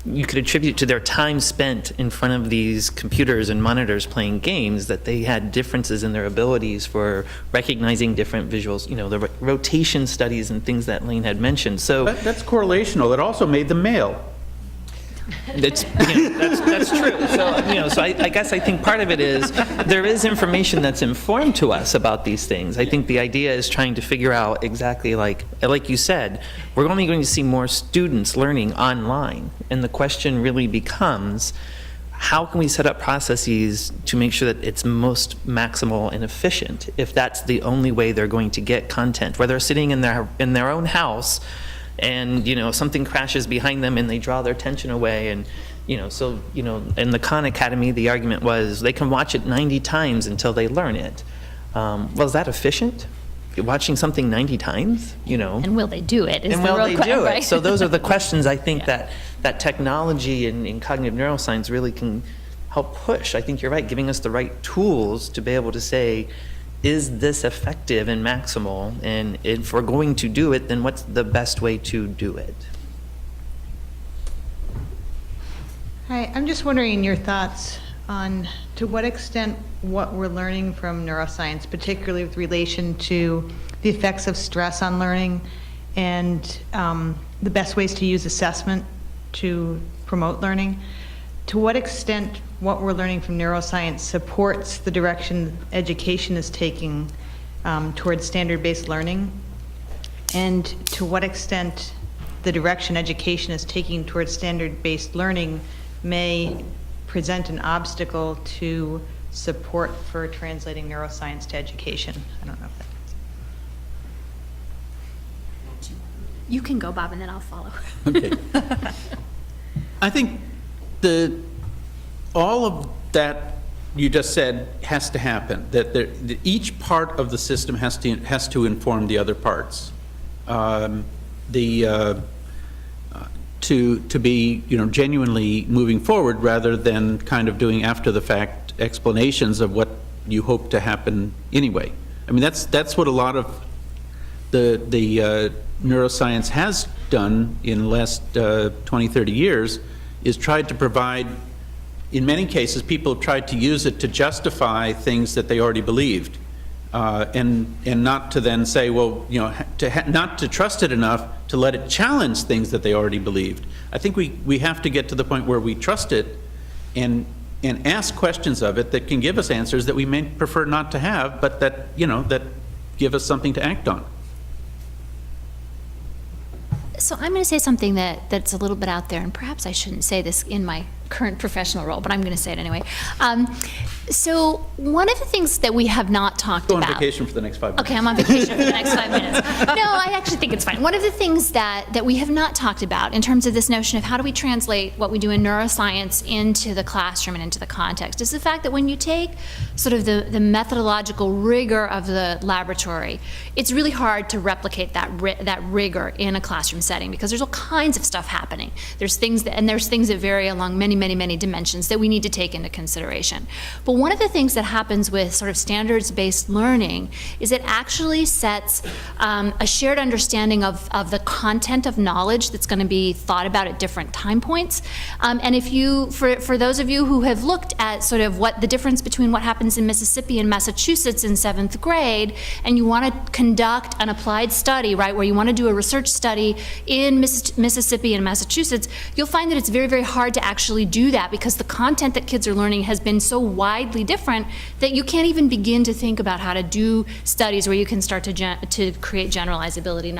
you could attribute to their time spent in front of these computers and monitors playing games that they had differences in their abilities for recognizing different visuals, you know, the rotation studies and things that Lane had mentioned. So That's correlational. It also made them male. That's, you know, that's true. So, you know, so I guess I think part of it is there is information that's informed to us about these things. I think the idea is trying to figure out exactly, like you said, we're only going to see more students learning online, and the question really becomes, how can we set up processes to make sure that it's most maximal and efficient if that's the only way they're going to get content, where they're sitting in their own house and, something crashes behind them and they draw their attention away. And, in the Khan Academy, the argument was they can watch it 90 times until they learn it. Well, is that efficient? Watching something 90 times, And will they do it? Is And the will real they question, do it? right? So those are the questions I think Yeah. that technology and cognitive neuroscience really can help push. I think you're right, giving us the right tools to be able to say, is this effective and maximal? And if we're going to do it, then what's the best way to do it? Hi, I'm just wondering your thoughts on to what extent what we're learning from neuroscience, particularly with relation to the effects of stress on learning and the best ways to use assessment to promote learning, to what extent what we're learning from neuroscience supports the direction education is taking towards standard-based learning, and to what extent the direction education is taking towards standard-based learning may present an obstacle to support for translating neuroscience to education. I don't know if that. You can go, Bob, and then I'll follow. Okay. I think all of that you just said has to happen, that each part of the system has to inform the other parts. To be genuinely moving forward rather than kind of doing after the fact explanations of what you hope to happen anyway. I mean, that's what a lot of the neuroscience has done in the last 20, 30 years, is tried to provide, in many cases, people have tried to use it to justify things that they already believed. And not to then say, well, not to trust it enough to let it challenge things that they already believed. I think we have to get to the point where we trust it and ask questions of it that can give us answers that we may prefer not to have, but that, that give us something to act on. So I'm going to say something that's a little bit out there, and perhaps I shouldn't say this in my current professional role, but I'm going to say it anyway. So one of the things that we have not talked Go about... on vacation for the next 5 minutes. Okay, I'm on vacation for the next 5 minutes. No, I actually think it's fine. One of the things that we have not talked about in terms of this notion of how do we translate what we do in neuroscience into the classroom and into the context is the fact that when you take sort of the methodological rigor of the laboratory, it's really hard to replicate that rigor in a classroom setting because there's all kinds of stuff happening. There's things that vary along many dimensions that we need to take into consideration. But one of the things that happens with sort of standards-based learning is it actually sets a shared understanding of the content of knowledge that's going to be thought about at different time points. And if you, for those of you who have looked at sort of what the difference between what happens in Mississippi and Massachusetts in 7th grade, and you want to conduct an applied study, right, where you want to do a research study in Mississippi and Massachusetts, you'll find that it's very hard to actually do that because the content that kids are learning has been so widely different that you can't even begin to think about how to do studies where you can start to create generalizability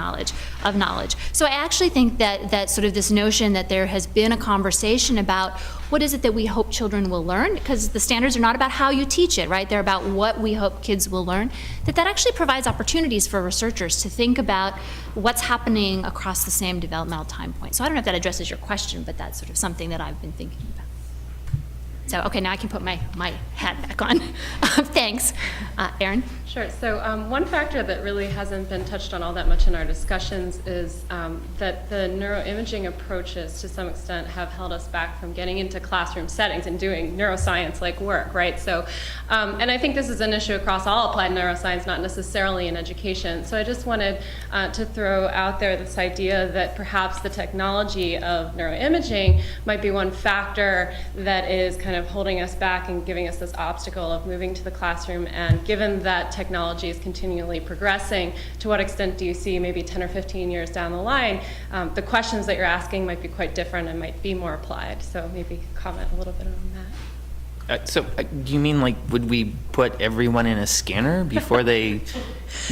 of knowledge. So I actually think that sort of this notion that there has been a conversation about what is it that we hope children will learn, because the standards are not about how you teach it, right? They're about what we hope kids will learn, that actually provides opportunities for researchers to think about what's happening across the same developmental time point. So I don't know if that addresses your question, but that's sort of something that I've been thinking about. So, okay, now I can put my hat back on. Thanks. Erin? Sure. So one factor that really hasn't been touched on all that much in our discussions is that the neuroimaging approaches to some extent have held us back from getting into classroom settings and doing neuroscience-like work, right? So, and I think this is an issue across all applied neuroscience, not necessarily in education. So I just wanted to throw out there this idea that perhaps the technology of neuroimaging might be one factor that is kind of holding us back and giving us this obstacle of moving to the classroom. And given that technology is continually progressing, to what extent do you see maybe 10 or 15 years down the line, the questions that you're asking might be quite different and might be more applied. So maybe comment a little bit on that. So do you mean like would we put everyone in a scanner before they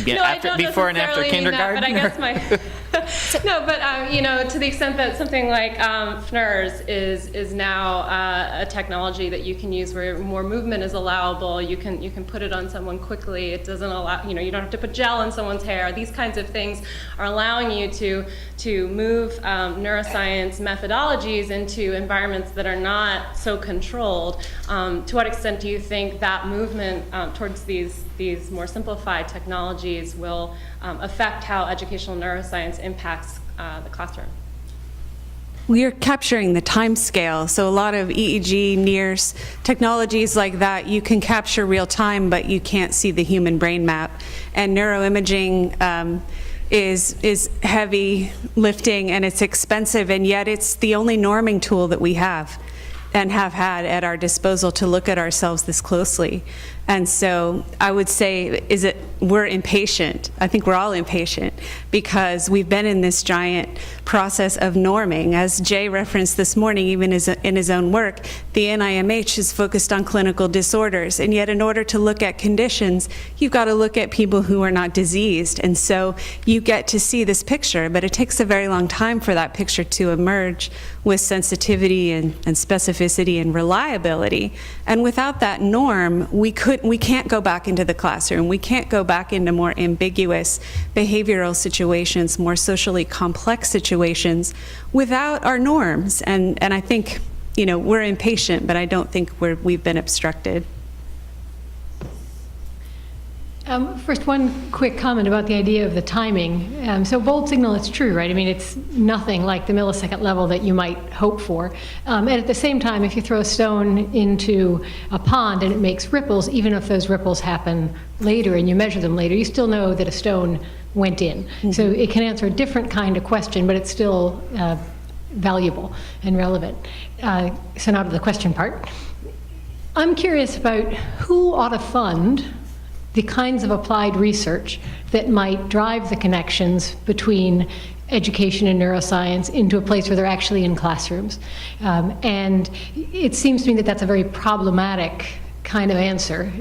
No, I don't before and after necessarily mean that, kindergarten? but I guess No, but to the extent that something like FNIRS is now a technology that you can use where more movement is allowable. You can put it on someone quickly. It doesn't allow, you don't have to put gel in someone's hair. These kinds of things are allowing you to move neuroscience methodologies into environments that are not so controlled. To what extent do you think that movement towards these more simplified technologies will affect how educational neuroscience impacts the classroom? We are capturing the time scale, so a lot of EEG, NIRS, technologies like that, you can capture real time, but you can't see the human brain map. And neuroimaging is heavy lifting, and it's expensive, and yet it's the only norming tool that we have and have had at our disposal to look at ourselves this closely. And so I would say, we're impatient. I think we're all impatient because we've been in this giant process of norming. As Jay referenced this morning, even in his own work, the NIMH is focused on clinical disorders. And yet in order to look at conditions, you've got to look at people who are not diseased. And so you get to see this picture, but it takes a very long time for that picture to emerge with sensitivity and specificity and reliability. And without that norm, we can't go back into the classroom. We can't go back into more ambiguous behavioral situations, more socially complex situations without our norms. And I think, we're impatient, but I don't think we've been obstructed. First, one quick comment about the idea of the timing. So bold signal, it's true, right? I mean, it's nothing like the millisecond level that you might hope for. And at the same time, if you throw a stone into a pond and it makes ripples, even if those ripples happen later and you measure them later, you still know that a stone went in. Mm-hmm. So it can answer a different kind of question, but it's still valuable and relevant. So now to the question part. I'm curious about who ought to fund the kinds of applied research that might drive the connections between education and neuroscience into a place where they're actually in classrooms. And it seems to me that that's a very problematic kind of answer.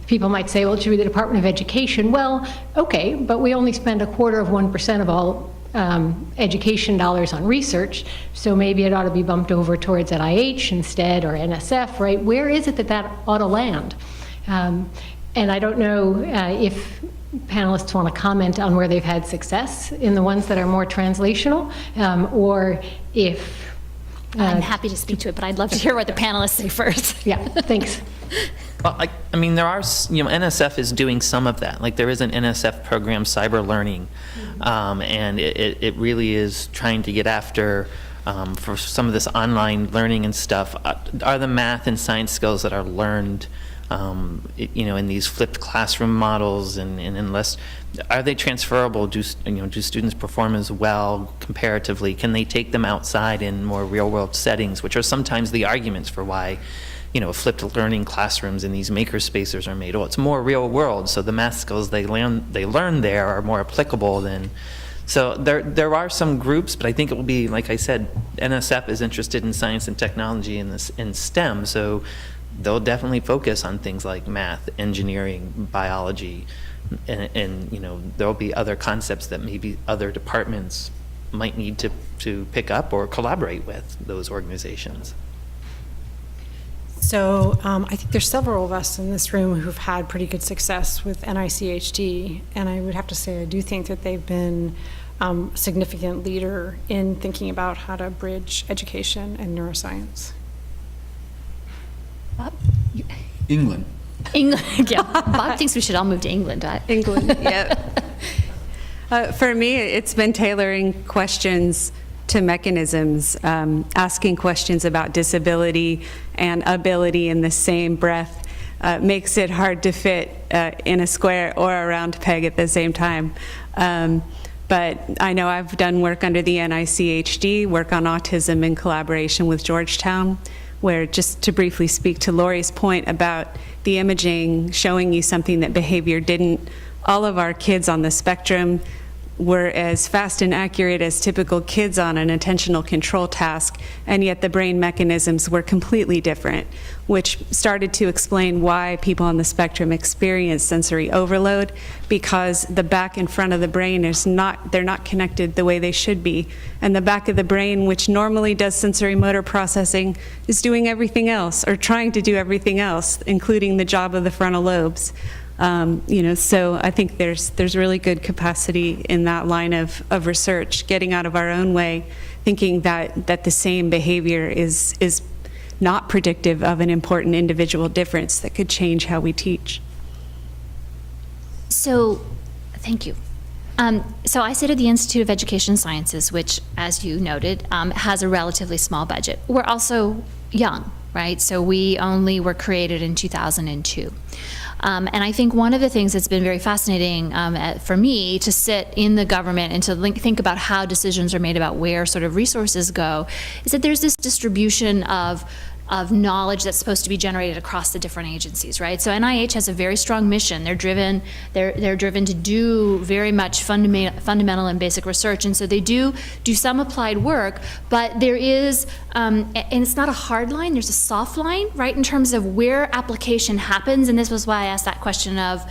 People might say, well, it should be the Department of Education. Well, okay, but we only spend 1/4% of all education dollars on research, so maybe it ought to be bumped over towards NIH instead, or NSF, right? Where is it that ought to land? And I don't know if panelists want to comment on where they've had success in the ones that are more translational, or if... I'm happy to speak to it, but I'd love to hear what the panelists say first. Yeah, thanks. Well, I mean, there are, NSF is doing some of that. Like, there is an NSF program, Cyber Learning, and it really is trying to get after, for some of this online learning and stuff, are the math and science skills that are learned in these flipped classroom models, and unless, are they transferable? Do students perform as well comparatively? Can they take them outside in more real-world settings, which are sometimes the arguments for why, flipped learning classrooms in these maker spaces are made. Oh, it's more real-world, so the math skills they learn there are more applicable than. So there are some groups, but I think it will be, like I said, NSF is interested in science and technology in STEM, so they'll definitely focus on things like math, engineering, biology, and there'll be other concepts that maybe other departments might need to pick up or collaborate with those organizations. So I think there's several of us in this room who've had pretty good success with NICHD, and I would have to say I do think that they've been a significant leader in thinking about how to bridge education and neuroscience. England. Yeah. Bob thinks we should all move to England. England, yeah. For me, it's been tailoring questions to mechanisms, asking questions about disability and ability in the same breath makes it hard to fit in a square or a round peg at the same time. But I know I've done work under the NICHD, work on autism in collaboration with Georgetown, where, just to briefly speak to Lori's point about the imaging showing you something that behavior didn't, all of our kids on the spectrum were as fast and accurate as typical kids on an attentional control task, and yet the brain mechanisms were completely different, which started to explain why people on the spectrum experience sensory overload, because the back and front of the brain they're not connected the way they should be. And the back of the brain, which normally does sensory motor processing, is doing everything else, or trying to do everything else, including the job of the frontal lobes. So I think there's really good capacity in that line of research, getting out of our own way, thinking that the same behavior is not predictive of an important individual difference that could change how we teach. So, thank you. So I sit at the Institute of Education Sciences, which, as you noted, has a relatively small budget. We're also young, right? So we only were created in 2002. And I think one of the things that's been very fascinating for me to sit in the government and to think about how decisions are made about where sort of resources go is that there's this distribution of knowledge that's supposed to be generated across the different agencies, right? So NIH has a very strong mission. They're driven to do very much fundamental and basic research, and so they do some applied work, but there is, and it's not a hard line, there's a soft line, right, in terms of where application happens, and this was why I asked that question of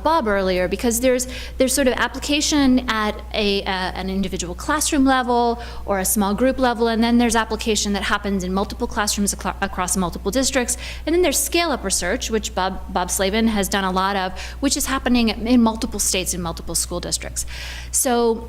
Bob earlier, because there's sort of application at an individual classroom level or a small group level, and then there's application that happens in multiple classrooms across multiple districts, and then there's scale-up research, which Bob Slavin has done a lot of, which is happening in multiple states and multiple school districts. So,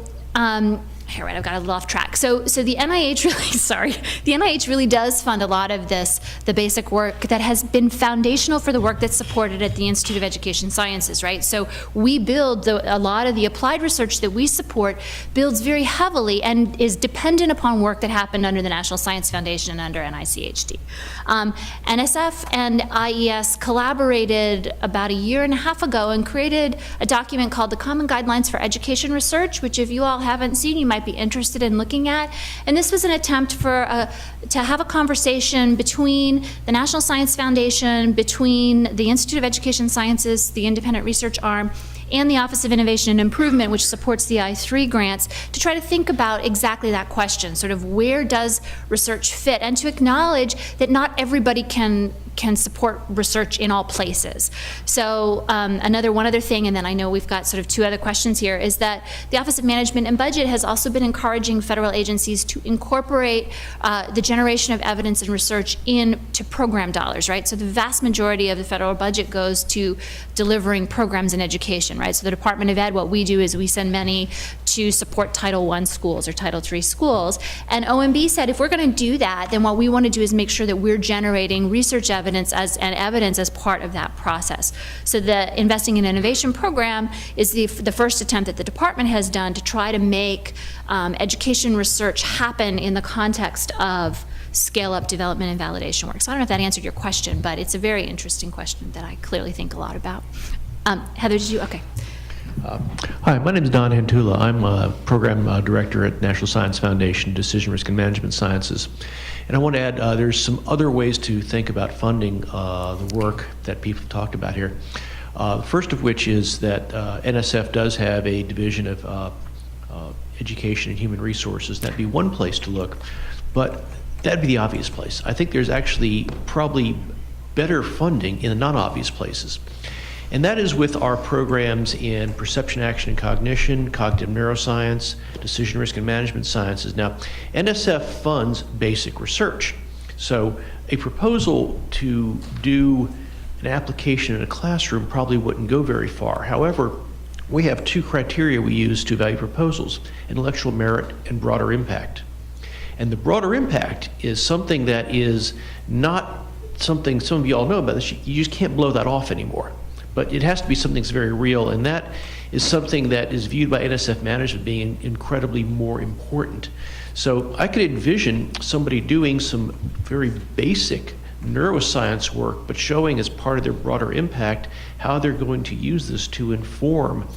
here, right, I've got a little off track. So the NIH the NIH really does fund a lot of the basic work that has been foundational for the work that's supported at the Institute of Education Sciences, right? So we build a lot of the applied research that we support builds very heavily and is dependent upon work that happened under the National Science Foundation and under NICHD. NSF and IES collaborated about a year and a half ago and created a document called the Common Guidelines for Education Research, which if you all haven't seen, you might be interested in looking at. And this was an attempt to have a conversation between the National Science Foundation, between the Institute of Education Sciences, the independent research arm, and the Office of Innovation and Improvement, which supports the I3 grants, to try to think about exactly that question, sort of where does research fit, and to acknowledge that not everybody can support research in all places. So one other thing, and then I know we've got sort of two other questions here, is that the Office of Management and Budget has also been encouraging federal agencies to incorporate the generation of evidence and research into program dollars, right? So the vast majority of the federal budget goes to delivering programs in education, right? So the Department of Ed, what we do is we send money to support Title I schools or Title III schools. And OMB said, if we're going to do that, then what we want to do is make sure that we're generating research evidence as part of that process. So the Investing in Innovation program is the first attempt that the department has done to try to make education research happen in the context of scale-up development and validation work. So I don't know if that answered your question, but it's a very interesting question that I clearly think a lot about. Heather, did you? Okay. Hi, my name is Don Hantula. I'm a program director at National Science Foundation, Decision Risk and Management Sciences. And I want to add, there's some other ways to think about funding the work that people have talked about here. The first of which is that NSF does have a division of education and human resources. That'd be one place to look, but that'd be the obvious place. I think there's actually probably better funding in the non-obvious places. And that is with our programs in perception, action, and cognition, cognitive neuroscience, decision risk and management sciences. Now, NSF funds basic research. So a proposal to do an application in a classroom probably wouldn't go very far. However, we have two criteria we use to evaluate proposals: intellectual merit and broader impact. And the broader impact is something that is not something some of you all know about this. You just can't blow that off anymore. But it has to be something that's very real, and that is something that is viewed by NSF management being incredibly more important. So I could envision somebody doing some very basic neuroscience work, but showing as part of their broader impact how they're going to use this to inform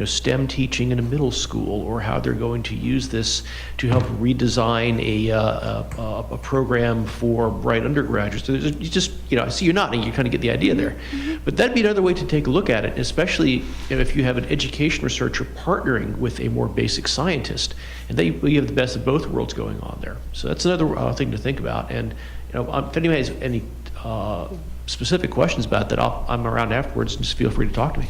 STEM teaching in a middle school, or how they're going to use this to help redesign a program for bright undergraduates. So you just, I see you nodding, you kind of get the idea there. But that'd be another way to take a look at it, especially if you have an education researcher partnering with a more basic scientist, and you have the best of both worlds going on there. So that's another thing to think about. And if anybody has any specific questions about that, I'm around afterwards. Just feel free to talk to me.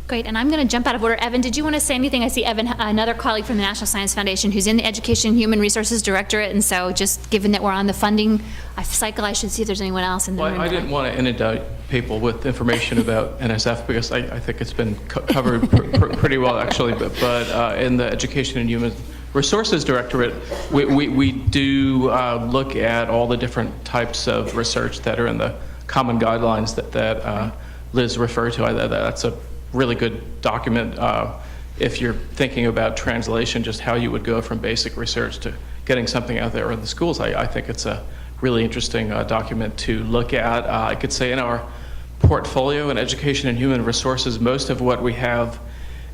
Great, and I'm going to jump out of order. Evan, did you want to say anything? I see Evan, another colleague from the National Science Foundation, who's in the Education and Human Resources Directorate, and so just given that we're on the funding cycle, I should see if there's anyone else in the room. I didn't want to inundate people with information about NSF because I think it's been covered pretty well, actually, but in the Education and Human Resources Directorate, we do look at all the different types of research that are in the common guidelines that Liz referred to. That's a really good document if you're thinking about translation, just how you would go from basic research to getting something out there in the schools. I think it's a really interesting document to look at. I could say in our portfolio in Education and Human Resources, most of what we have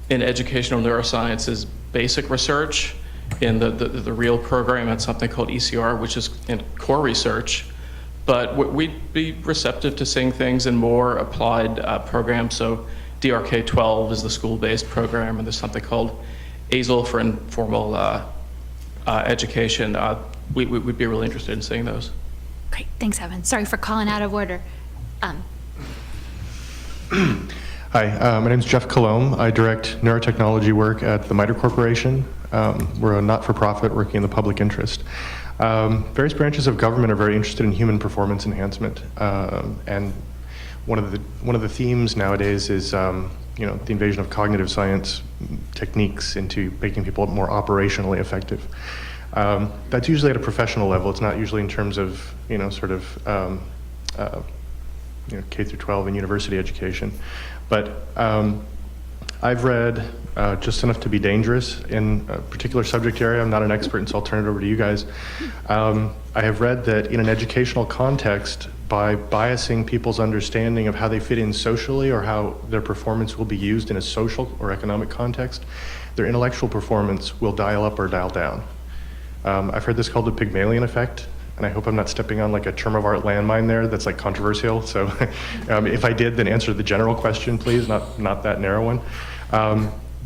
in educational neuroscience is basic research. In the real program, it's something called ECR, which is in core research. But we'd be receptive to seeing things in more applied programs. So DRK-12 is the school-based program, and there's something called ASL for informal education. We'd be really interested in seeing those. Great, thanks, Evan. Sorry for calling out of order. Hi, my name is Jeff Colomb. I direct neurotechnology work at the MITRE Corporation. We're a not-for-profit working in the public interest. Various branches of government are very interested in human performance enhancement, and one of the themes nowadays is the invasion of cognitive science techniques into making people more operationally effective. That's usually at a professional level. It's not usually in terms of K through 12 and university education, but I've read just enough to be dangerous in a particular subject area. I'm not an expert, and so I'll turn it over to you guys. I have read that in an educational context, by biasing people's understanding of how they fit in socially or how their performance will be used in a social or economic context, their intellectual performance will dial up or dial down. I've heard this called the Pygmalion effect, and I hope I'm not stepping on like a term of art landmine there that's like controversial. So if I did, then answer the general question, please, not that narrow one.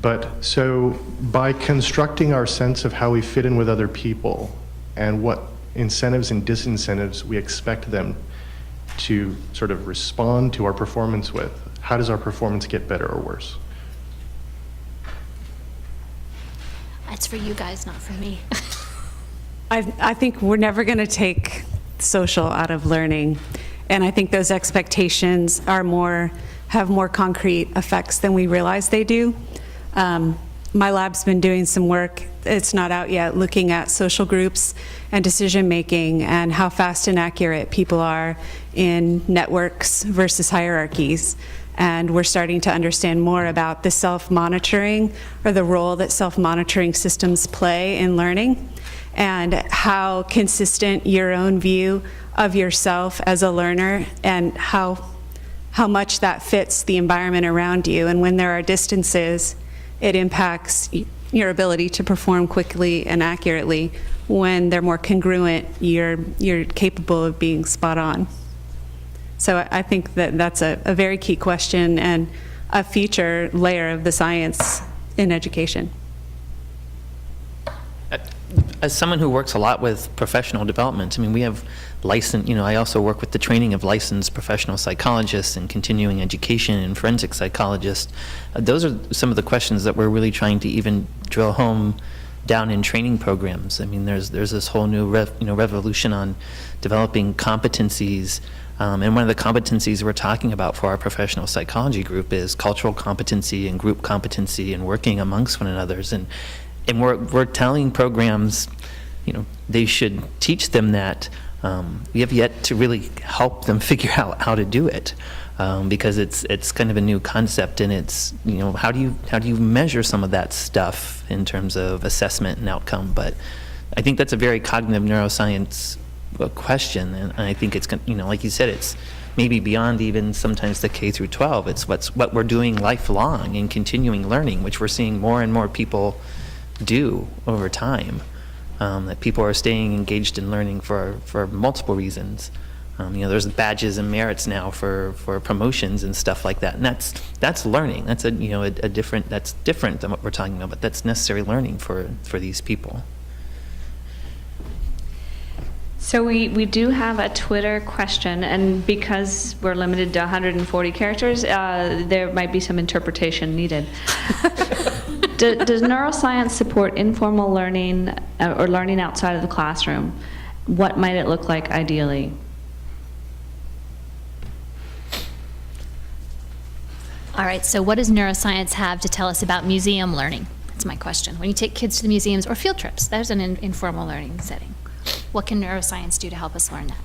But so by constructing our sense of how we fit in with other people and what incentives and disincentives we expect them to sort of respond to our performance with, how does our performance get better or worse? It's for you guys, not for me. I think we're never going to take social out of learning, and I think those expectations are have more concrete effects than we realize they do. My lab's been doing some work, it's not out yet, looking at social groups and decision making and how fast and accurate people are in networks versus hierarchies. And we're starting to understand more about the self-monitoring, or the role that self-monitoring systems play in learning, and how consistent your own view of yourself as a learner and how much that fits the environment around you. And when there are distances, it impacts your ability to perform quickly and accurately. When they're more congruent, you're capable of being spot on. So I think that that's a very key question and a future layer of the science in education. As someone who works a lot with professional development, I mean, we have licensed, I also work with the training of licensed professional psychologists and continuing education and forensic psychologists. Those are some of the questions that we're really trying to even drill home down in training programs. I mean, there's this whole new revolution on developing competencies, and one of the competencies we're talking about for our professional psychology group is cultural competency and group competency and working amongst one another. And we're telling programs, they should teach them that. We have yet to really help them figure out how to do it, because it's kind of a new concept, and it's how do you measure some of that stuff in terms of assessment and outcome. But I think that's a very cognitive neuroscience question, and I think it's like you said, it's maybe beyond even sometimes the K through 12. It's what we're doing lifelong and continuing learning, which we're seeing more and more people do over time. That people are staying engaged in learning for multiple reasons. There's badges and merits now for promotions and stuff like that, and that's learning. That's that's different than what we're talking about, but that's necessary learning for these people. So we do have a Twitter question, and because we're limited to 140 characters, there might be some interpretation needed. Does neuroscience support informal learning or learning outside of the classroom? What might it look like ideally? All right, so what does neuroscience have to tell us about museum learning? That's my question. When you take kids to the museums or field trips, there's an informal learning setting. What can neuroscience do to help us learn that?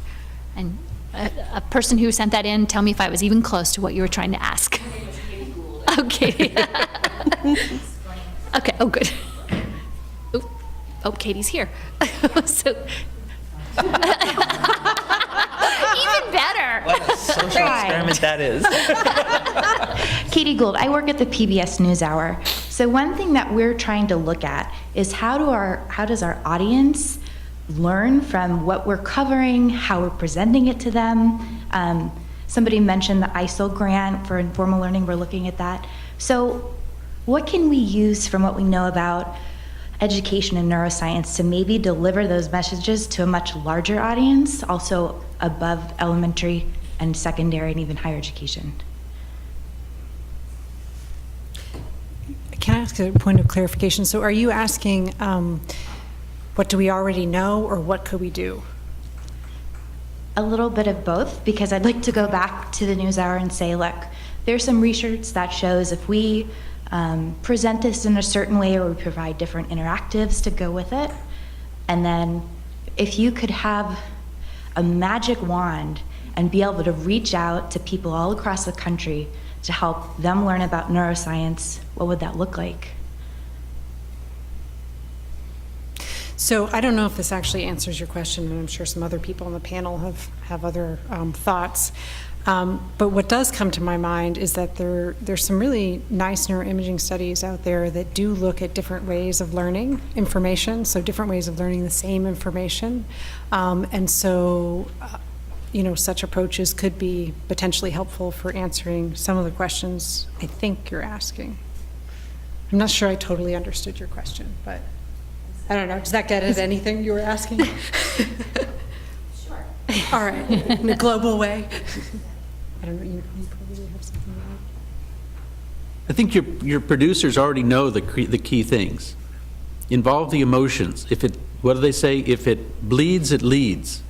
And a person who sent that in, tell me if I was even close to what you were trying to ask. Okay. Okay, oh, good. Oh, Katie's here. So, even better. What a social experiment that is. Katie Gould, I work at the PBS NewsHour. So one thing that we're trying to look at is how does our audience learn from what we're covering, how we're presenting it to them. Somebody mentioned the ISIL grant for informal learning, we're looking at that. So what can we use from what we know about education and neuroscience to maybe deliver those messages to a much larger audience, also above elementary and secondary and even higher education? Can I ask a point of clarification? So are you asking what do we already know, or what could we do? A little bit of both, because I'd like to go back to the NewsHour and say, look, there's some research that shows if we present this in a certain way, or we provide different interactives to go with it, and then if you could have a magic wand and be able to reach out to people all across the country to help them learn about neuroscience, what would that look like? So I don't know if this actually answers your question, and I'm sure some other people on the panel have other thoughts. But what does come to my mind is that there's some really nice neuroimaging studies out there that do look at different ways of learning information, so different ways of learning the same information. And so, such approaches could be potentially helpful for answering some of the questions I think you're asking. I'm not sure I totally understood your question, but I don't know. Does that get at anything you were asking? Sure. All right. In a global way. I don't know. You probably have something to add. I think your producers already know the key things. Involve the emotions. What do they say? If it bleeds, it leads.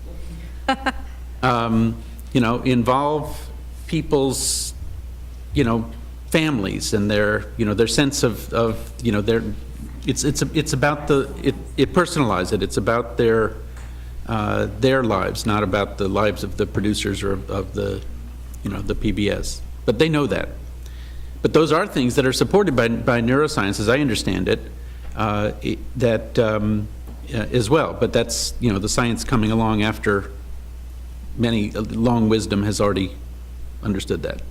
Involve people's, families and their sense of their. It's about it personalize it. It's about their lives, not about the lives of the producers or of the PBS. But they know that. But those are things that are supported by neuroscience, as I understand it, as well. But that's the science coming along after long wisdom has already understood that.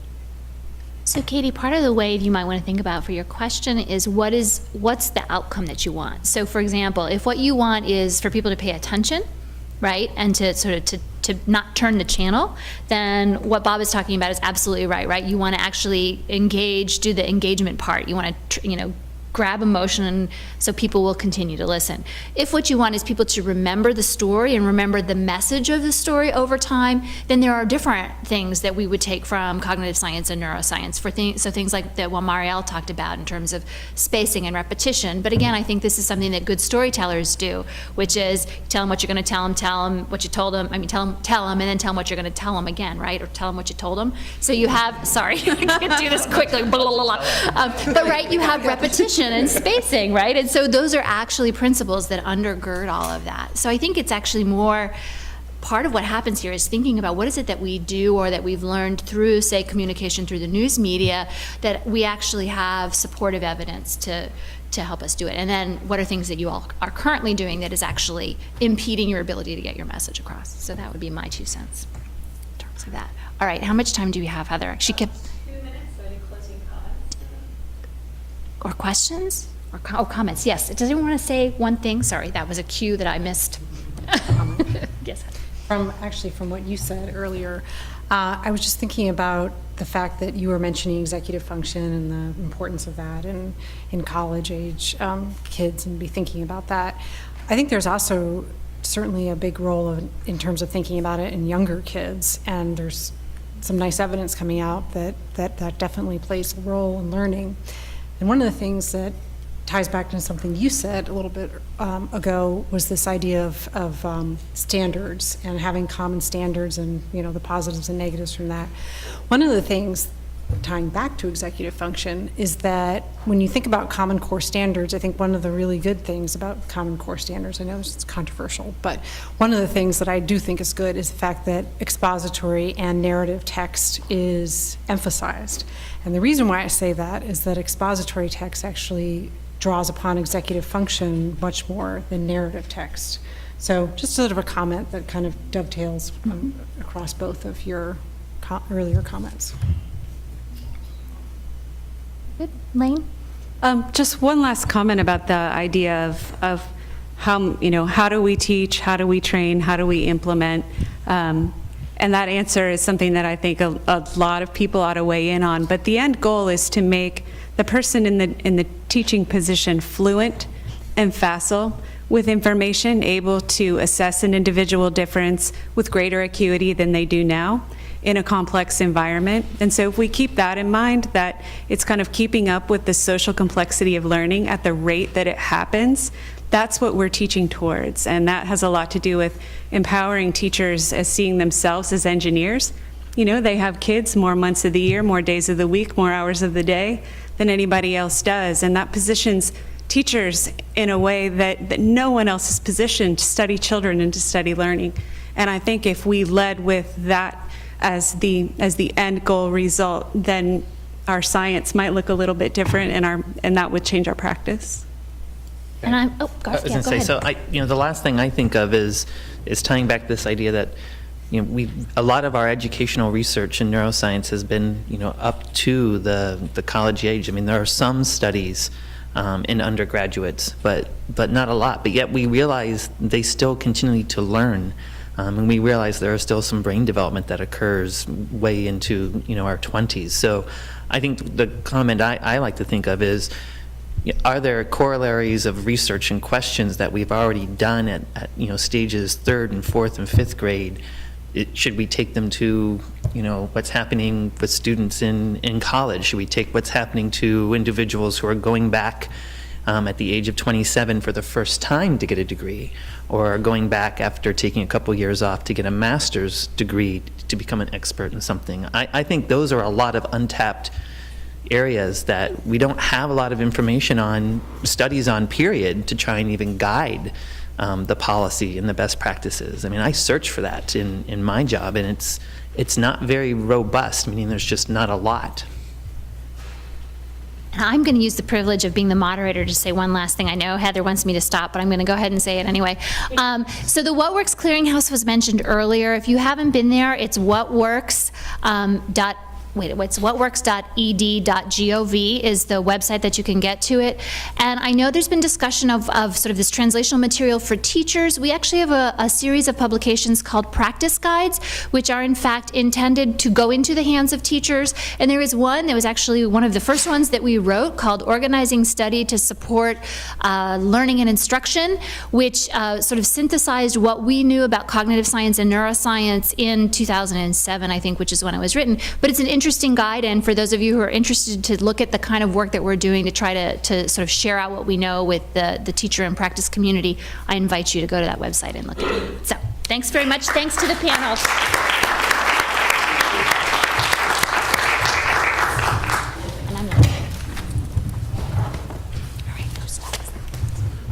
So Katie, part of the way you might want to think about for your question is what's the outcome that you want? So for example, if what you want is for people to pay attention, right, and to sort of to not turn the channel, then what Bob is talking about is absolutely right? You want to actually engage, do the engagement part. You want to, grab emotion so people will continue to listen. If what you want is people to remember the story and remember the message of the story over time, then there are different things that we would take from cognitive science and neuroscience for things like that what Marielle talked about in terms of spacing and repetition. But again, I think this is something that good storytellers do, which is tell them what you're going to tell them what you told them, tell them, and then tell them what you're going to tell them again, right? Or tell them what you told them. So you have, sorry, I can't do this quickly, blah, blah, blah. But right, you have repetition and spacing, right? And so those are actually principles that undergird all of that. So I think it's actually more part of what happens here is thinking about what is it that we do or that we've learned through, say, communication through the news media, that we actually have supportive evidence to help us do it. And then what are things that you all are currently doing that is actually impeding your ability to get your message across? So that would be my 2 cents in terms of that. All right, how much time do we have, Heather? She kept... 2 minutes, so any closing comments? Or questions? Or comments, yes. Does anyone want to say one thing? Sorry, that was a cue that I missed. Yes. From what you said earlier, I was just thinking about the fact that you were mentioning executive function and the importance of that in college age kids, and be thinking about that. I think there's also certainly a big role in terms of thinking about it in younger kids, and there's some nice evidence coming out that definitely plays a role in learning. And one of the things that ties back to something you said a little bit ago was this idea of standards and having common standards, and the positives and negatives from that. One of the things, tying back to executive function, is that when you think about Common Core standards, I think one of the really good things about Common Core standards, I know it's controversial, but one of the things that I do think is good is the fact that expository and narrative text is emphasized. And the reason why I say that is that expository text actually draws upon executive function much more than narrative text. So just sort of a comment that kind of dovetails across both of your earlier comments. Good. Lane? Just one last comment about the idea of how do we teach, how do we train, how do we implement, and that answer is something that I think a lot of people ought to weigh in on. But the end goal is to make the person in the teaching position fluent and facile with information, able to assess an individual difference with greater acuity than they do now in a complex environment. And so if we keep that in mind, that it's kind of keeping up with the social complexity of learning at the rate that it happens, that's what we're teaching towards. And that has a lot to do with empowering teachers as seeing themselves as engineers. They have kids more months of the year, more days of the week, more hours of the day than anybody else does. And that positions teachers in a way that no one else is positioned to study children and to study learning. And I think if we led with that as the end goal result, then our science might look a little bit different, and that would change our practice. And I was going to say, so the last thing I think of is tying back this idea that a lot of our educational research in neuroscience has been up to the college age. I mean, there are some studies in undergraduates, but not a lot. But yet we realize they still continue to learn. And we realize there is still some brain development that occurs way into our 20s. So I think the comment I like to think of is, are there corollaries of research and questions that we've already done at stages 3rd and 4th and 5th grade? Should we take them to what's happening with students in college? Should we take what's happening to individuals who are going back at the age of 27 for the first time to get a degree, or going back after taking a couple years off to get a master's degree to become an expert in something? I think those are a lot of untapped areas that we don't have a lot of information on, studies on, period, to try and even guide the policy and the best practices. I mean, I search for that in my job, and it's not very robust, meaning there's just not a lot. I'm going to use the privilege of being the moderator to say one last thing. I know Heather wants me to stop, but I'm going to go ahead and say it anyway. So the What Works Clearinghouse was mentioned earlier. If you haven't been there, it's whatworks.ed.gov is the website that you can get to it. And I know there's been discussion of sort of this translational material for teachers. We actually have a series of publications called practice guides, which are in fact intended to go into the hands of teachers. And there is one that was actually one of the first ones that we wrote called Organizing Study to Support Learning and Instruction, which sort of synthesized what we knew about cognitive science and neuroscience in 2007, I think, which is when it was written. But it's an interesting guide, and for those of you who are interested to look at the kind of work that we're doing to try to sort of share out what we know with the teacher and practice community, I invite you to go to that website and look at it. So thanks very much. Thanks to the panel.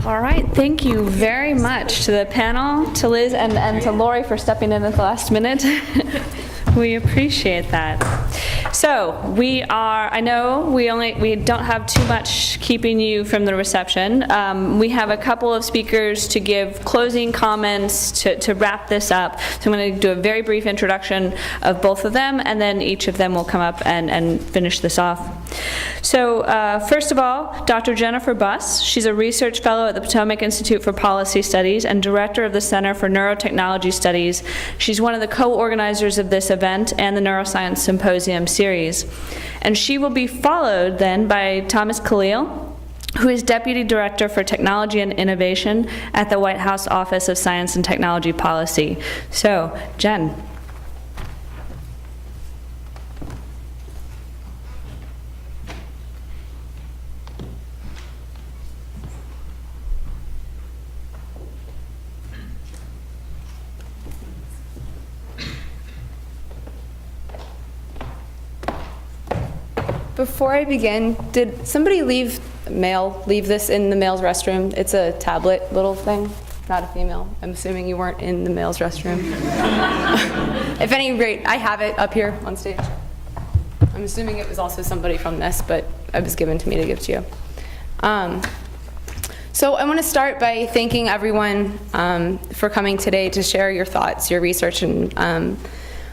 All right, thank you very much to the panel, to Liz, and to Lori for stepping in at the last minute. We appreciate that. So I know we don't have too much keeping you from the reception. We have a couple of speakers to give closing comments to wrap this up. So I'm going to do a very brief introduction of both of them, and then each of them will come up and finish this off. So first of all, Dr. Jennifer Buss. She's a research fellow at the Potomac Institute for Policy Studies and director of the Center for Neurotechnology Studies. She's one of the co-organizers of this event and the Neuroscience Symposium series. And she will be followed then by Thomas Khalil, who is Deputy Director for Technology and Innovation at the White House Office of Science and Technology Policy. So, Jen. Before I begin, did somebody leave this in the male's restroom? It's a tablet little thing, not a female. I'm assuming you weren't in the male's restroom. If any rate, I have it up here on stage. I'm assuming it was also somebody from this, but it was given to me to give to you. So I want to start by thanking everyone for coming today to share your thoughts, your research, and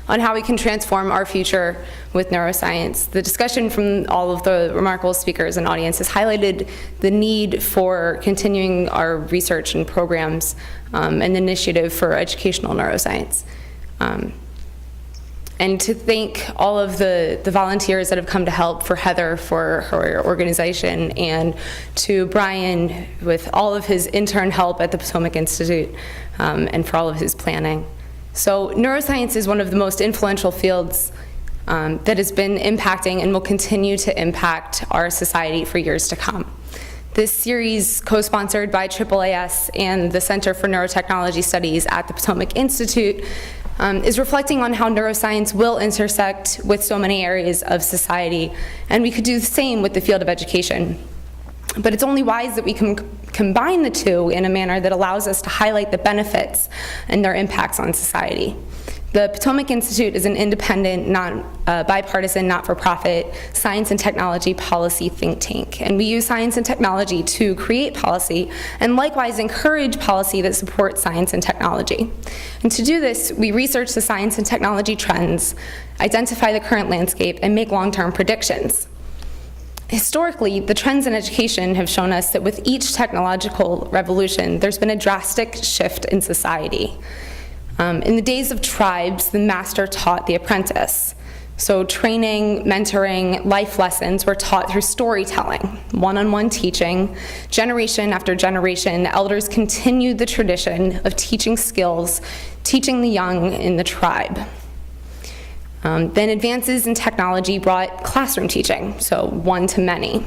on how we can transform our future with neuroscience. The discussion from all of the remarkable speakers and audience has highlighted the need for continuing our research and programs and initiative for educational neuroscience. And to thank all of the volunteers that have come to help, for Heather for her organization, and to Brian with all of his intern help at the Potomac Institute, and for all of his planning. So neuroscience is one of the most influential fields that has been impacting and will continue to impact our society for years to come. This series, co-sponsored by AAAS and the Center for Neurotechnology Studies at the Potomac Institute, is reflecting on how neuroscience will intersect with so many areas of society, and we could do the same with the field of education. But it's only wise that we can combine the two in a manner that allows us to highlight the benefits and their impacts on society. The Potomac Institute is an independent, bipartisan, not-for-profit science and technology policy think tank, and we use science and technology to create policy and likewise encourage policy that supports science and technology. And to do this, we research the science and technology trends, identify the current landscape, and make long-term predictions. Historically, the trends in education have shown us that with each technological revolution, there's been a drastic shift in society. In the days of tribes, the master taught the apprentice. So training, mentoring, life lessons were taught through storytelling, one-on-one teaching. Generation after generation, elders continued the tradition of teaching skills, teaching the young in the tribe. Then advances in technology brought classroom teaching, so one-to-many.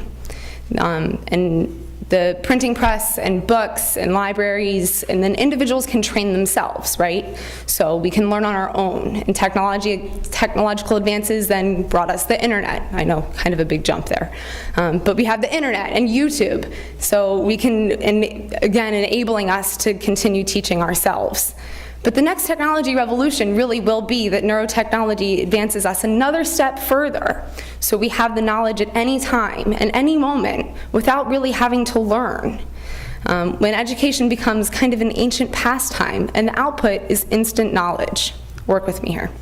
And the printing press and books and libraries, and then individuals can train themselves, right? So we can learn on our own. And technological advances then brought us the internet. I know, kind of a big jump there. But we have the internet and YouTube. So we can, and again, enabling us to continue teaching ourselves. But the next technology revolution really will be that neurotechnology advances us another step further. So we have the knowledge at any time and any moment without really having to learn. When education becomes kind of an ancient pastime and the output is instant knowledge. Work with me here.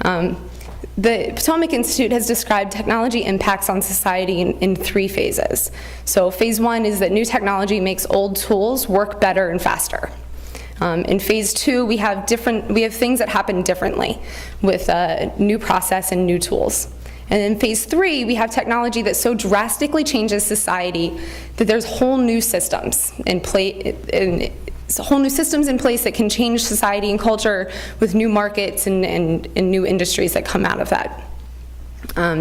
The Potomac Institute has described technology impacts on society in 3 phases. So phase 1 is that new technology makes old tools work better and faster. In phase 2, we have things that happen differently with new process and new tools. And in phase 3, we have technology that so drastically changes society that there's whole new systems in place that can change society and culture with new markets and new industries that come out of that.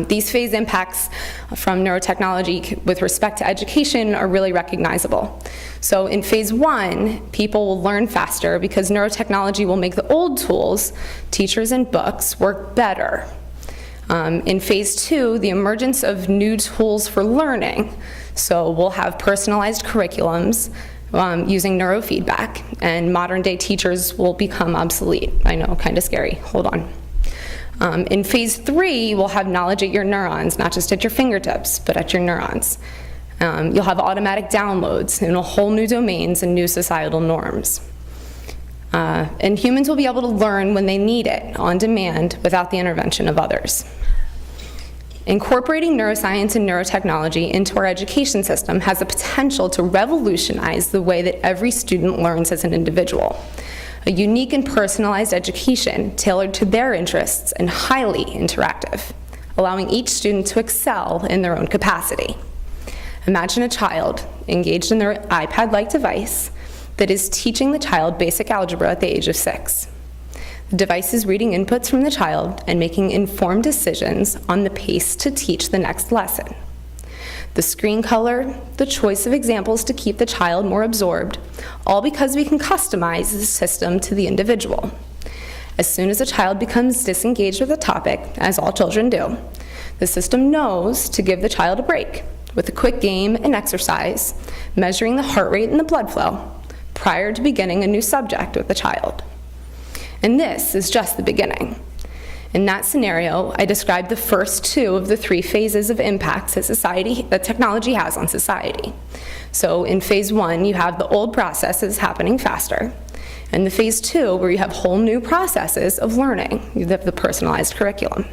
These phase impacts from neurotechnology with respect to education are really recognizable. So in phase 1, people will learn faster because neurotechnology will make the old tools, teachers and books, work better. In phase 2, the emergence of new tools for learning. So we'll have personalized curriculums using neurofeedback, and modern day teachers will become obsolete. I know, kind of scary. Hold on. In phase 3, we'll have knowledge at your neurons, not just at your fingertips, but at your neurons. You'll have automatic downloads in a whole new domains and new societal norms. And humans will be able to learn when they need it, on demand, without the intervention of others. Incorporating neuroscience and neurotechnology into our education system has the potential to revolutionize the way that every student learns as an individual. A unique and personalized education tailored to their interests and highly interactive, allowing each student to excel in their own capacity. Imagine a child engaged in their iPad-like device that is teaching the child basic algebra at the age of 6. The device is reading inputs from the child and making informed decisions on the pace to teach the next lesson. The screen color, the choice of examples to keep the child more absorbed, all because we can customize the system to the individual. As soon as a child becomes disengaged with a topic, as all children do, the system knows to give the child a break with a quick game and exercise, measuring the heart rate and the blood flow prior to beginning a new subject with the child. And this is just the beginning. In that scenario, I described the first 2 of the 3 phases of impacts that technology has on society. So in phase 1, you have the old processes happening faster. And the phase 2, where you have whole new processes of learning, you have the personalized curriculum.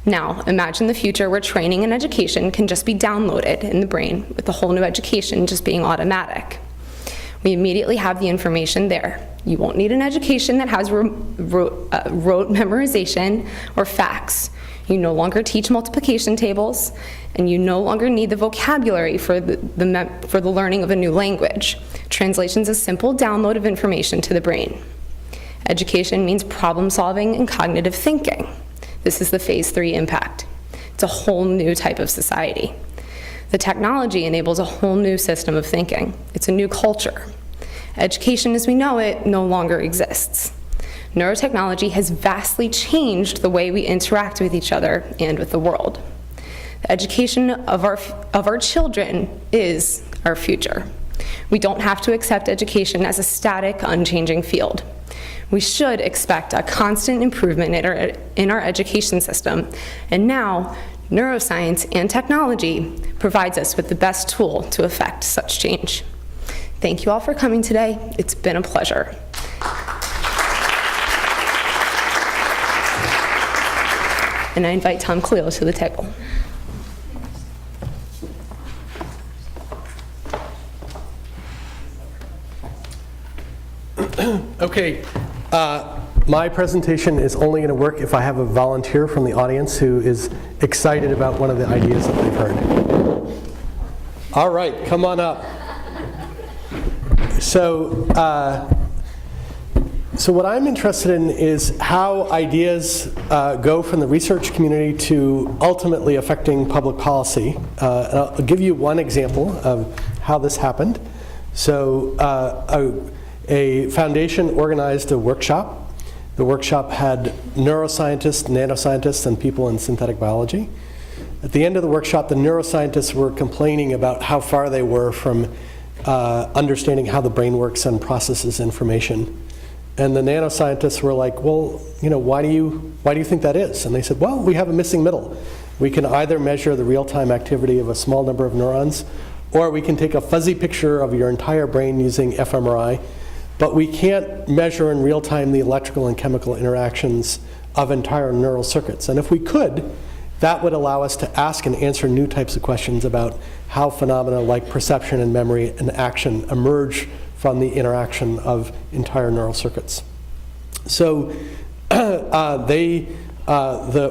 Now, imagine the future where training and education can just be downloaded in the brain, with the whole new education just being automatic. We immediately have the information there. You won't need an education that has rote memorization or facts. You no longer teach multiplication tables, and you no longer need the vocabulary for the learning of a new language. Translation is a simple download of information to the brain. Education means problem solving and cognitive thinking. This is the phase 3 impact. It's a whole new type of society. The technology enables a whole new system of thinking. It's a new culture. Education as we know it no longer exists. Neurotechnology has vastly changed the way we interact with each other and with the world. The education of our children is our future. We don't have to accept education as a static, unchanging field. We should expect a constant improvement in our education system, and now neuroscience and technology provides us with the best tool to effect such change. Thank you all for coming today. It's been a pleasure. And I invite Tom Cleo to the table. Okay, my presentation is only going to work if I have a volunteer from the audience who is excited about one of the ideas that they've heard. All right, come on up. So what I'm interested in is how ideas go from the research community to ultimately affecting public policy. And I'll give you one example of how this happened. So a foundation organized a workshop. The workshop had neuroscientists, nanoscientists, and people in synthetic biology. At the end of the workshop, the neuroscientists were complaining about how far they were from understanding how the brain works and processes information. And the nanoscientists were like, well, you know, why do you think that is? And they said, well, we have a missing middle. We can either measure the real-time activity of a small number of neurons, or we can take a fuzzy picture of your entire brain using fMRI, but we can't measure in real time the electrical and chemical interactions of entire neural circuits. And if we could, that would allow us to ask and answer new types of questions about how phenomena like perception and memory and action emerge from the interaction of entire neural circuits. So the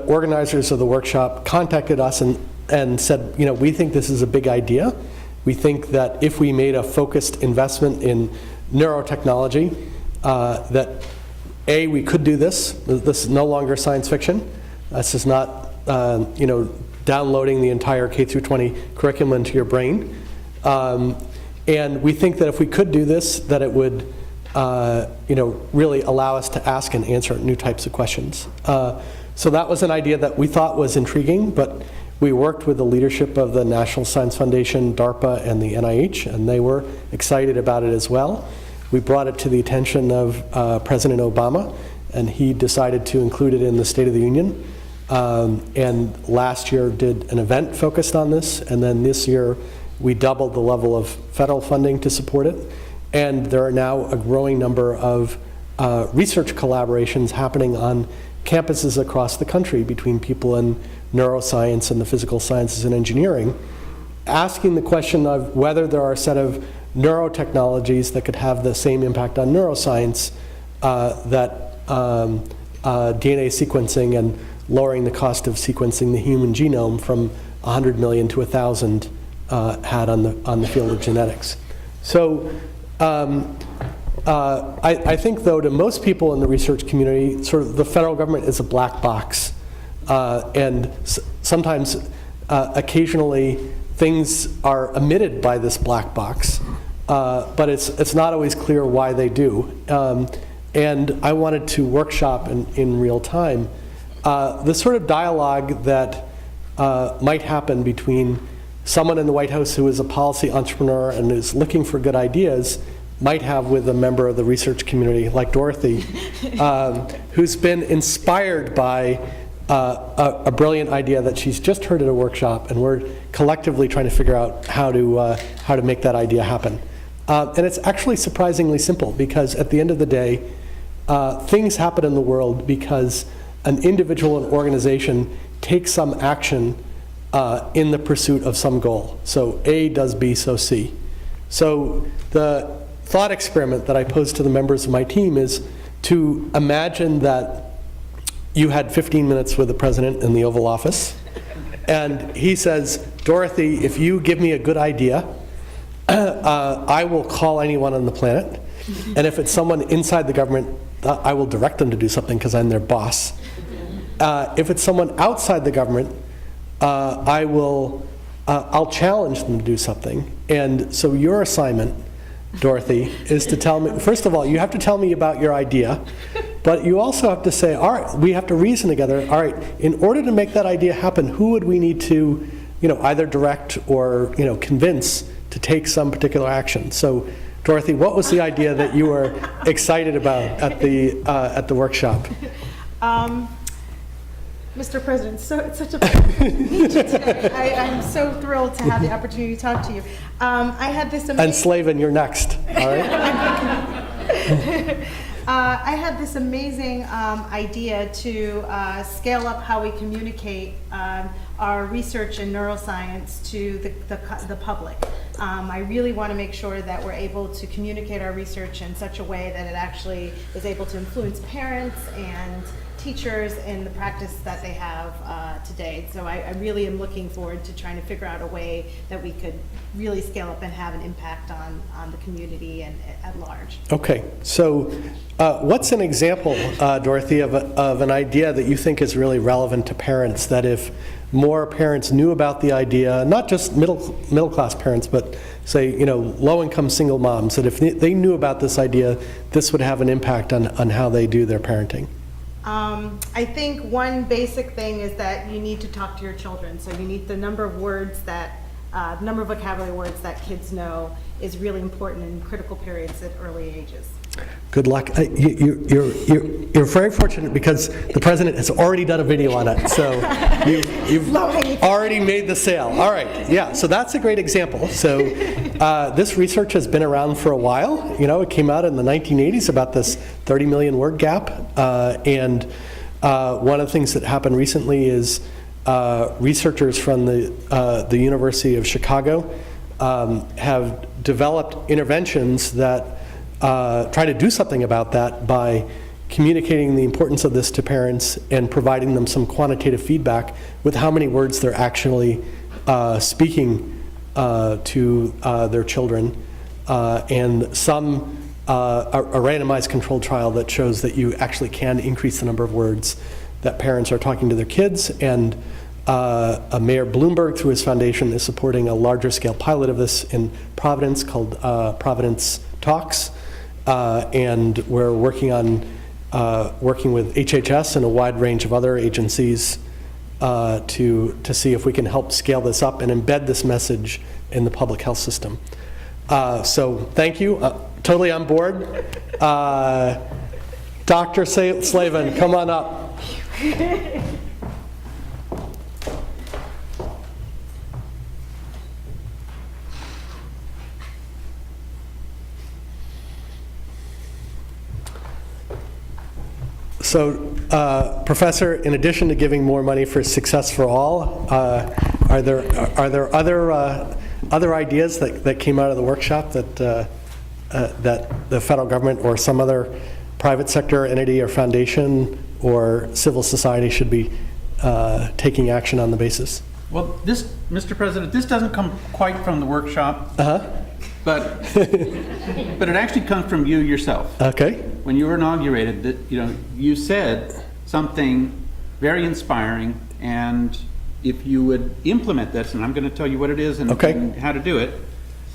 organizers of the workshop contacted us and said, you know, we think this is a big idea. We think that if we made a focused investment in neurotechnology, that A, we could do this. This is no longer science fiction. This is not, you know, downloading the entire K through 20 curriculum into your brain. And we think that if we could do this, that it would, you know, really allow us to ask and answer new types of questions. So that was an idea that we thought was intriguing, but we worked with the leadership of the National Science Foundation, DARPA, and the NIH, and they were excited about it as well. We brought it to the attention of President Obama, and he decided to include it in the State of the Union. And last year did an event focused on this, and then this year we doubled the level of federal funding to support it. And there are now a growing number of research collaborations happening on campuses across the country between people in neuroscience and the physical sciences and engineering, asking the question of whether there are a set of neurotechnologies that could have the same impact on neuroscience that DNA sequencing and lowering the cost of sequencing the human genome from 100 million to 1,000 had on the field of genetics. So I think, though, to most people in the research community, sort of the federal government is a black box. And sometimes, occasionally, things are omitted by this black box. But it's not always clear why they do. And I wanted to workshop in real time the sort of dialogue that might happen between someone in the White House who is a policy entrepreneur and is looking for good ideas might have with a member of the research community like Dorothy, who's been inspired by a brilliant idea that she's just heard at a workshop, and we're collectively trying to figure out how to make that idea happen. And it's actually surprisingly simple, because at the end of the day, things happen in the world because an individual and organization takes some action in the pursuit of some goal. So A does B, so C. So the thought experiment that I posed to the members of my team is to imagine that you had 15 minutes with the president in the Oval Office, and he says, Dorothy, if you give me a good idea, I will call anyone on the planet, and if it's someone inside the government, I will direct them to do something because I'm their boss. If it's someone outside the government, I'll challenge them to do something. And so your assignment, Dorothy, is to tell me, first of all, you have to tell me about your idea, but you also have to say, all right, we have to reason together, all right, in order to make that idea happen, who would we need to, either direct or, convince to take some particular action? So, Dorothy, what was the idea that you were excited about at the workshop? Mr. President, it's such a pleasure to meet you today. I'm so thrilled to have the opportunity to talk to you. I had this amazing... And Slavin, you're next, all right? I had this amazing idea to scale up how we communicate our research in neuroscience to the public. I really want to make sure that we're able to communicate our research in such a way that it actually is able to influence parents and teachers in the practice that they have today. So I really am looking forward to trying to figure out a way that we could really scale up and have an impact on the community and at large. Okay, so what's an example, Dorothy, of an idea that you think is really relevant to parents, that if more parents knew about the idea, not just middle class parents, but say, low-income single moms, that if they knew about this idea, this would have an impact on how they do their parenting? I think one basic thing is that you need to talk to your children. So you need the number of vocabulary words that kids know is really important in critical periods at early ages. Good luck. You're very fortunate because the president has already done a video on it. So you've already made the sale. All right. Yeah. So that's a great example. So this research has been around for a while. It came out in the 1980s about this 30 million word gap. And one of the things that happened recently is researchers from the University of Chicago have developed interventions that try to do something about that by communicating the importance of this to parents and providing them some quantitative feedback with how many words they're actually speaking to their children. And some a randomized controlled trial that shows that you actually can increase the number of words that parents are talking to their kids. And Mayor Bloomberg, through his foundation, is supporting a larger scale pilot of this in Providence called Providence Talks. And we're working with HHS and a wide range of other agencies to see if we can help scale this up and embed this message in the public health system. So thank you. Totally on board. Dr. Slavin, come on up. So, Professor, in addition to giving more money for Success for All, are there other ideas that came out of the workshop that the federal government or some other private sector entity or foundation or civil society should be taking action on the basis? Well, this, Mr. President, this doesn't come quite from the workshop, but it actually comes from you yourself. Okay. When you were inaugurated, that you said something very inspiring, and if you would implement this, and I'm going to tell you what it is and how to do it,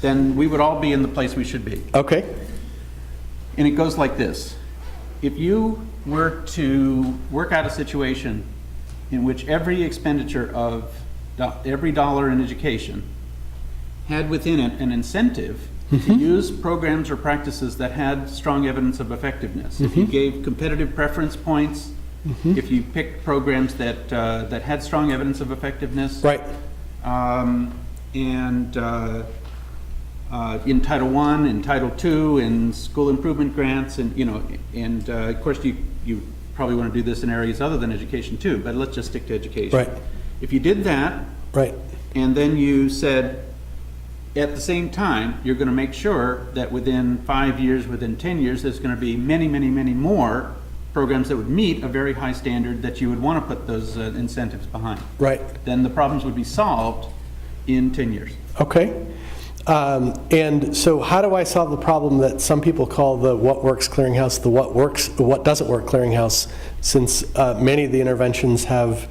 then we would all be in the place we should be. Okay. And it goes like this. If you were to work out a situation in which every expenditure of every dollar in education had within it an incentive to use programs or practices that had strong evidence of effectiveness. If you gave competitive preference points, if you picked programs that had strong evidence of effectiveness, right? In Title I, in Title II, in school improvement grants, and of course you probably want to do this in areas other than education too, but let's just stick to education. Right. If you did that, right, and then you said, at the same time, you're going to make sure that within 5 years, within 10 years, there's going to be many, many, many more programs that would meet a very high standard that you would want to put those incentives behind. Right. Then the problems would be solved in 10 years. Okay. And so how do I solve the problem that some people call the what works clearinghouse, the what doesn't work clearinghouse, since many of the interventions have,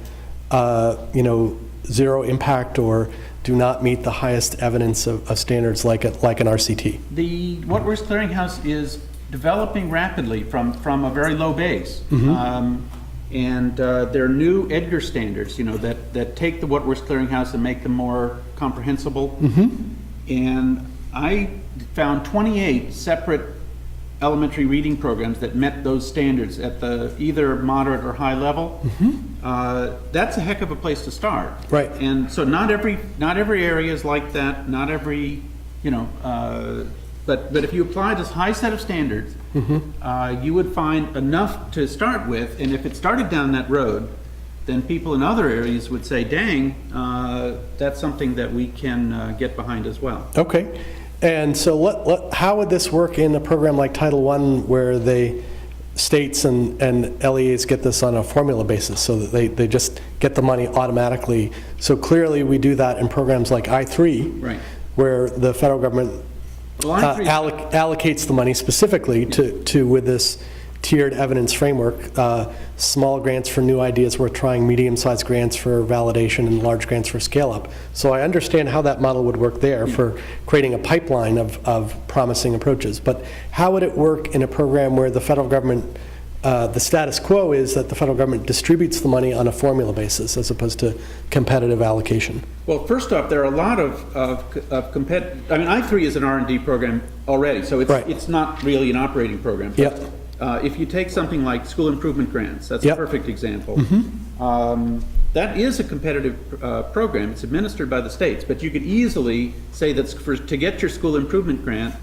zero impact or do not meet the highest evidence of standards like an RCT? The What Works Clearinghouse is developing rapidly from a very low base. And there are new Edgar standards, that take the What Works Clearinghouse and make them more comprehensible. And I found 28 separate elementary reading programs that met those standards at the either moderate or high level. That's a heck of a place to start. Right. And so not every area is like that. Not every, but if you apply this high set of standards, you would find enough to start with. And if it started down that road, then people in other areas would say, dang, that's something that we can get behind as well. Okay. And so how would this work in a program like Title I where the states and LEAs get this on a formula basis so that they just get the money automatically? So clearly we do that in programs like I3, right, where the federal government allocates the money specifically to with this tiered evidence framework, small grants for new ideas worth trying, medium-sized grants for validation, and large grants for scale-up. So I understand how that model would work there for creating a pipeline of promising approaches. But how would it work in a program where the federal government, the status quo is that the federal government distributes the money on a formula basis as opposed to competitive allocation? Well, first off, there are a lot of competitive, I3 is an R&D program already, so it's not really an operating program. Yep. If you take something like school improvement grants, that's a perfect example. That is a competitive program. It's administered by the states, but you could easily say that to get your school improvement grant,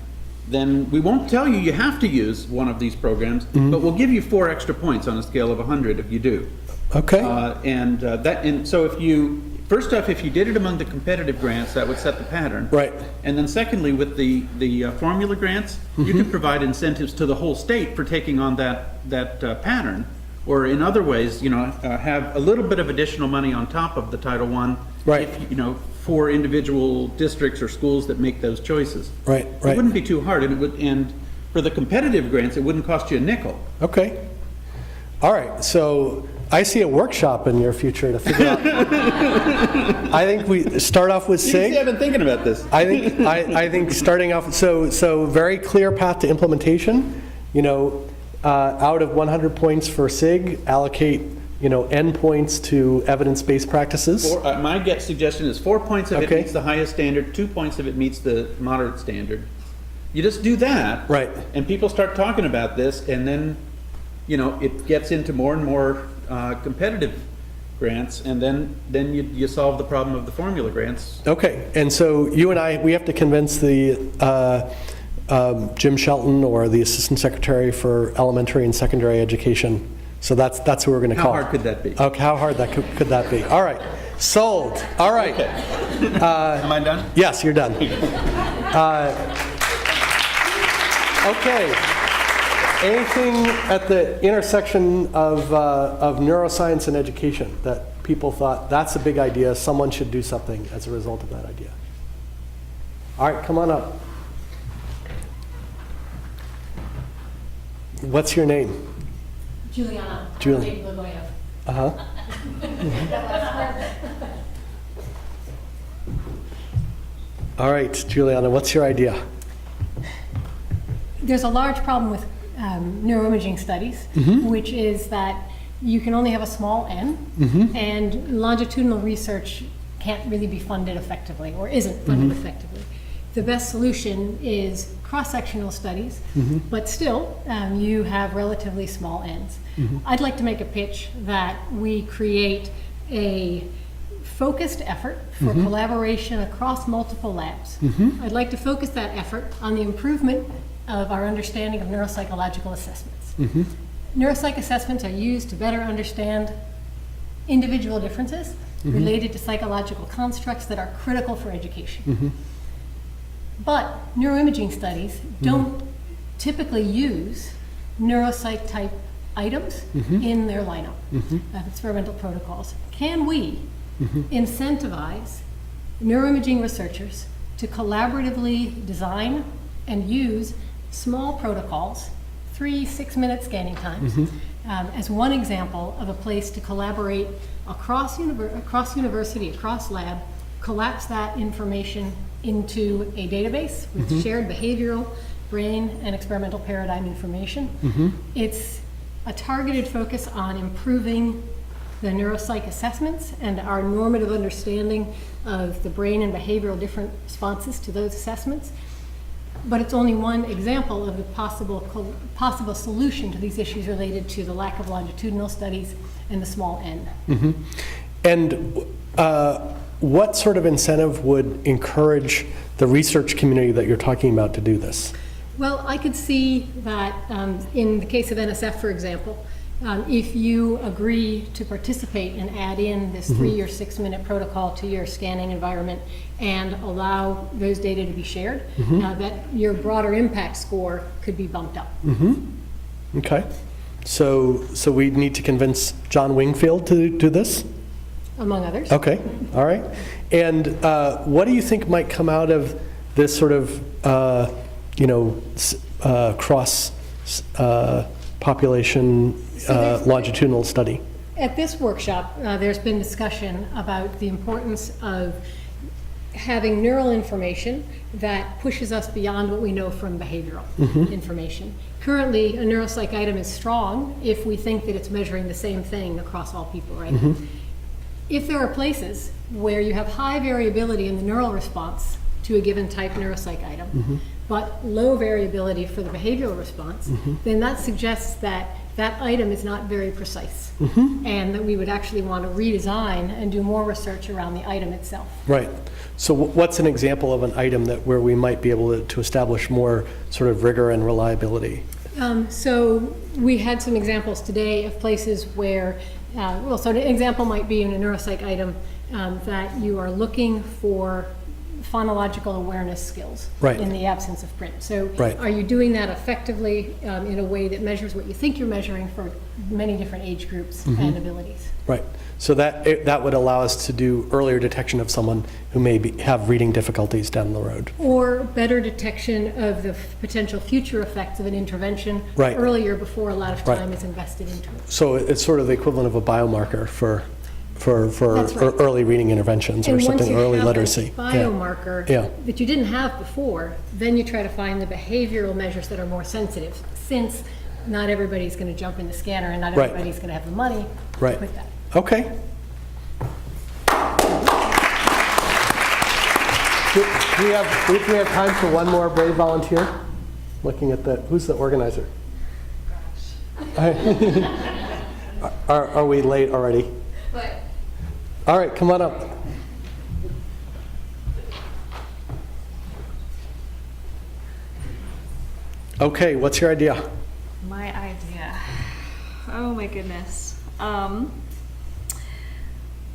then we won't tell you have to use one of these programs, but we'll give you 4 extra points on a scale of 100 if you do. Okay. And so if you, first off, if you did it among the competitive grants, that would set the pattern. Right. And then secondly, with the formula grants, you could provide incentives to the whole state for taking on that pattern, or in other ways, have a little bit of additional money on top of the Title I, right, for individual districts or schools that make those choices. Right, right. It wouldn't be too hard, and for the competitive grants, it wouldn't cost you a nickel. Okay. All right. So I see a workshop in your future to figure out. I think we start off with SIG. I've been thinking about this. I think starting off, so very clear path to implementation. Out of 100 points for SIG, allocate N points to evidence-based practices. My suggestion is 4 points of it meets the highest standard, 2 points of it meets the moderate standard. You just do that, right? And people start talking about this, and then it gets into more and more competitive grants, and then you solve the problem of the formula grants. Okay, and so you and I, we have to convince the Jim Shelton or the Assistant Secretary for Elementary and Secondary Education. So that's who we're going to call. How hard could that be? Okay, how hard could that be? All right, sold. All right. Okay. Am I done? Yes, you're done. Okay. Anything at the intersection of neuroscience and education that people thought, that's a big idea, someone should do something as a result of that idea? All right, come on up. What's your name? Juliana. Julie. Uh-huh. All right, Juliana, what's your idea? There's a large problem with neuroimaging studies, which is that you can only have a small n, and longitudinal research can't really be funded effectively, or isn't funded effectively. The best solution is cross-sectional studies, but still you have relatively small n's. I'd like to make a pitch that we create a focused effort for collaboration across multiple labs. I'd like to focus that effort on the improvement of our understanding of neuropsychological assessments. Neuropsych assessments are used to better understand individual differences related to psychological constructs that are critical for education. But neuroimaging studies don't typically use neuropsych type items in their lineup of experimental protocols. Can we incentivize neuroimaging researchers to collaboratively design and use small protocols, 3 6-minute scanning times, as one example of a place to collaborate across university, across lab, collapse that information into a database with shared behavioral, brain, and experimental paradigm information. It's a targeted focus on improving the neuropsych assessments and our normative understanding of the brain and behavioral different responses to those assessments. But it's only one example of the possible solution to these issues related to the lack of longitudinal studies and the small n. And what sort of incentive would encourage the research community that you're talking about to do this? Well, I could see that in the case of NSF, for example, if you agree to participate and add in this 3 or 6-minute protocol to your scanning environment and allow those data to be shared, that your broader impact score could be bumped up. Okay. So we need to convince John Wingfield to do this? Among others. Okay, all right. And what do you think might come out of this sort of, cross population longitudinal study? At this workshop, there's been discussion about the importance of having neural information that pushes us beyond what we know from behavioral information. Currently, a neuropsych item is strong if we think that it's measuring the same thing across all people, right? If there are places where you have high variability in the neural response to a given type neuropsych item, but low variability for the behavioral response, then that suggests that that item is not very precise, and that we would actually want to redesign and do more research around the item itself. Right. So what's an example of an item where we might be able to establish more sort of rigor and reliability? So we had some examples today of places where, so an example might be in a neuropsych item that you are looking for phonological awareness skills in the absence of print. So are you doing that effectively in a way that measures what you think you're measuring for many different age groups and abilities? Right. So that would allow us to do earlier detection of someone who may have reading difficulties down the road. Or better detection of the potential future effects of an intervention earlier before a lot of time is invested into it. So it's sort of the equivalent of a biomarker for early reading interventions or something, early literacy. And once you have that biomarker that you didn't have before, then you try to find the behavioral measures that are more sensitive, since not everybody's going to jump in the scanner and not everybody's going to have the money to put that. Okay. Do we have time for one more brave volunteer? Looking at who's the organizer? Are we late already? All right, come on up. Okay, what's your idea? My idea. Oh my goodness. Well,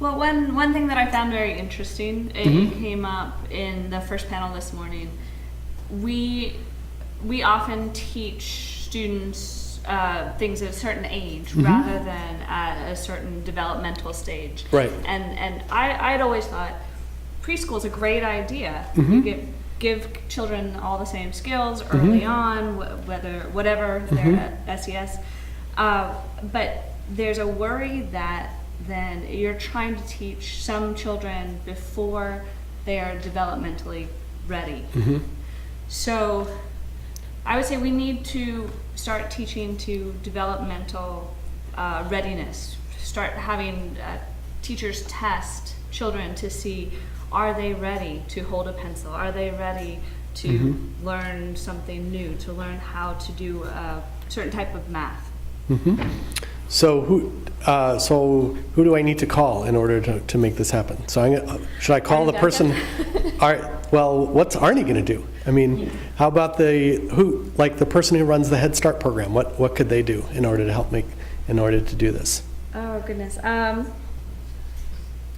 one thing that I found very interesting, it came up in the first panel this morning. We often teach students things at a certain age rather than at a certain developmental stage. Right. And I'd always thought preschool is a great idea. You give children all the same skills early on, whatever they're at SES. But there's a worry that then you're trying to teach some children before they are developmentally ready. So I would say we need to start teaching to developmental readiness, start having teachers test children to see, are they ready to hold a pencil? Are they ready to learn something new, to learn how to do a certain type of math? So who do I need to call in order to make this happen? So should I call the person? All right. Well, what's Arnie going to do? I mean, how about the person who runs the Head Start program? What could they do in order to do this? Oh goodness.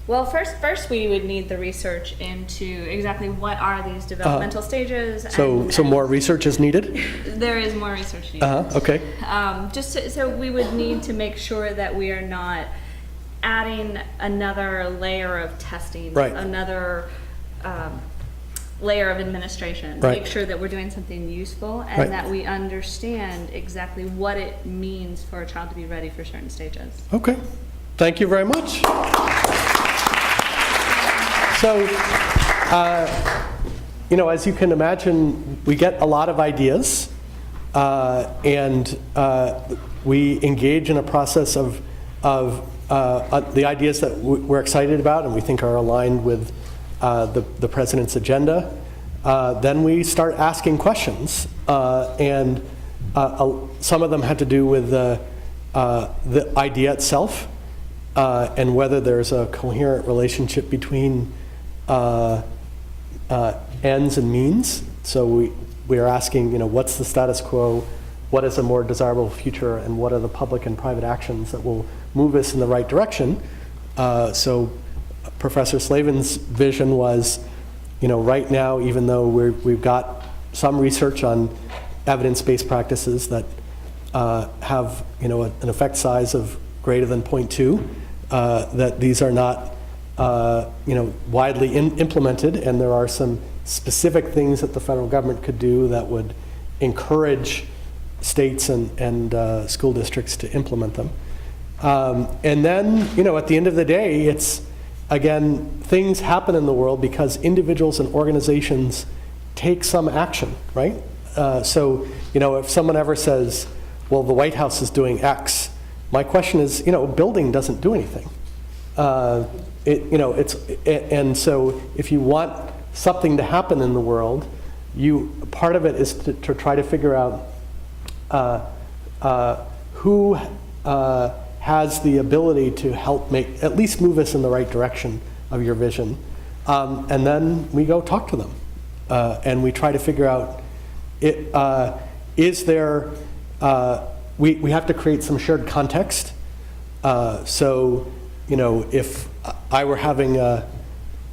Well, first we would need the research into exactly what are these developmental stages. So more research is needed? There is more research needed. Okay. So we would need to make sure that we are not adding another layer of testing, right. Another layer of administration. Right. Make sure that we're doing something useful and right. that we understand exactly what it means for a child to be ready for certain stages. Okay. Thank you very much. So, as you can imagine, we get a lot of ideas, and we engage in a process of the ideas that we're excited about and we think are aligned with the president's agenda. Then we start asking questions, and some of them had to do with the idea itself and whether there's a coherent relationship between ends and means. So we are asking, what's the status quo? What is a more desirable future? And what are the public and private actions that will move us in the right direction? So Professor Slavin's vision was, right now, even though we've got some research on evidence-based practices that have, an effect size of greater than 0.2, that these are not widely implemented, and there are some specific things that the federal government could do that would encourage states and school districts to implement them. And then, at the end of the day, it's, again, things happen in the world because individuals and organizations take some action, right? So, if someone ever says, well, the White House is doing X, my question is, building doesn't do anything. And so if you want something to happen in the world, part of it is to try to figure out who has the ability to help at least move us in the right direction of your vision. And then we go talk to them. And we try to figure out, is there, we have to create some shared context. So, if I were having a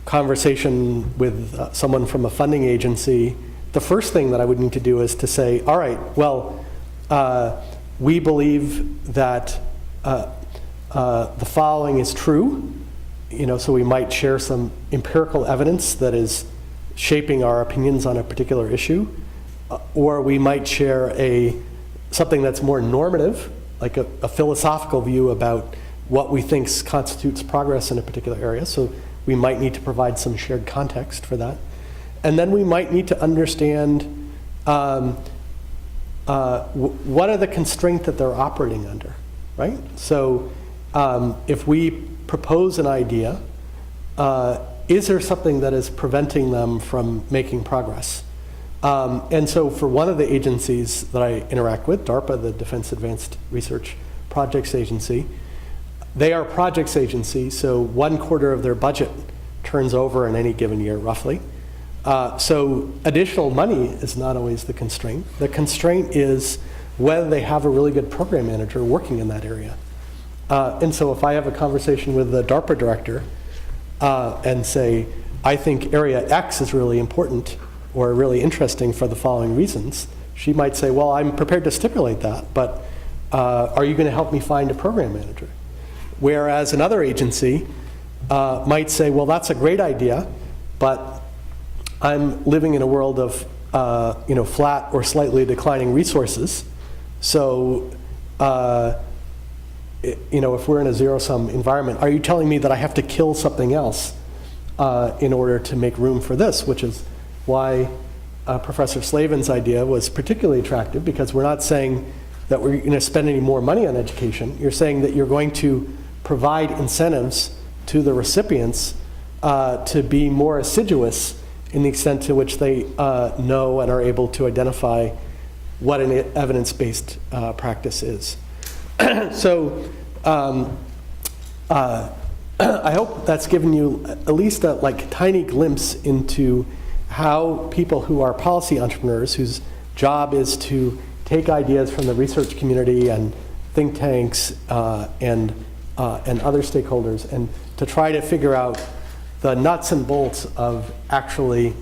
conversation with someone from a funding agency, the first thing that I would need to do is to say, all right, well, we believe that the following is true, so we might share some empirical evidence that is shaping our opinions on a particular issue, or we might share something that's more normative, like a philosophical view about what we think constitutes progress in a particular area. So we might need to provide some shared context for that. And then we might need to understand what are the constraints that they're operating under, right? So if we propose an idea, is there something that is preventing them from making progress? And so for one of the agencies that I interact with, DARPA, the Defense Advanced Research Projects Agency, they are a projects agency, so 1/4 of their budget turns over in any given year, roughly. So additional money is not always the constraint. The constraint is whether they have a really good program manager working in that area. And so if I have a conversation with the DARPA director and say, I think area X is really important or really interesting for the following reasons, she might say, well, I'm prepared to stipulate that, but are you going to help me find a program manager? Whereas another agency might say, well, that's a great idea, but I'm living in a world of flat or slightly declining resources. So if we're in a zero-sum environment, are you telling me that I have to kill something else in order to make room for this? Which is why Professor Slavin's idea was particularly attractive, because we're not saying that we're going to spend any more money on education. You're saying that you're going to provide incentives to the recipients to be more assiduous in the extent to which they know and are able to identify what an evidence-based practice is. So I hope that's given you at least a tiny glimpse into how people who are policy entrepreneurs, whose job is to take ideas from the research community and think tanks and other stakeholders and to try to figure out the nuts and bolts of actually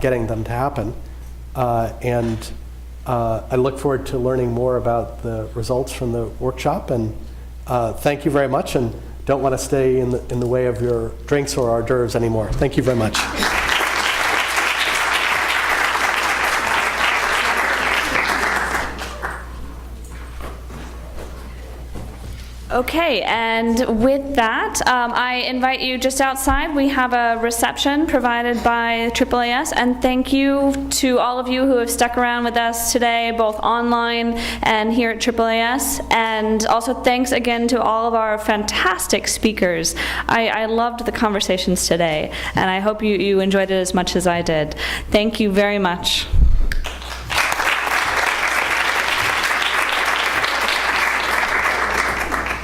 getting them to happen. And I look forward to learning more about the results from the workshop. And thank you very much, and don't want to stay in the way of your drinks or hors d'oeuvres anymore. Thank you very much. Okay, and with that, I invite you just outside. We have a reception provided by AAAS, and thank you to all of you who have stuck around with us today, both online and here at AAAS, and also thanks again to all of our fantastic speakers. I loved the conversations today, and I hope you enjoyed it as much as I did. Thank you very much.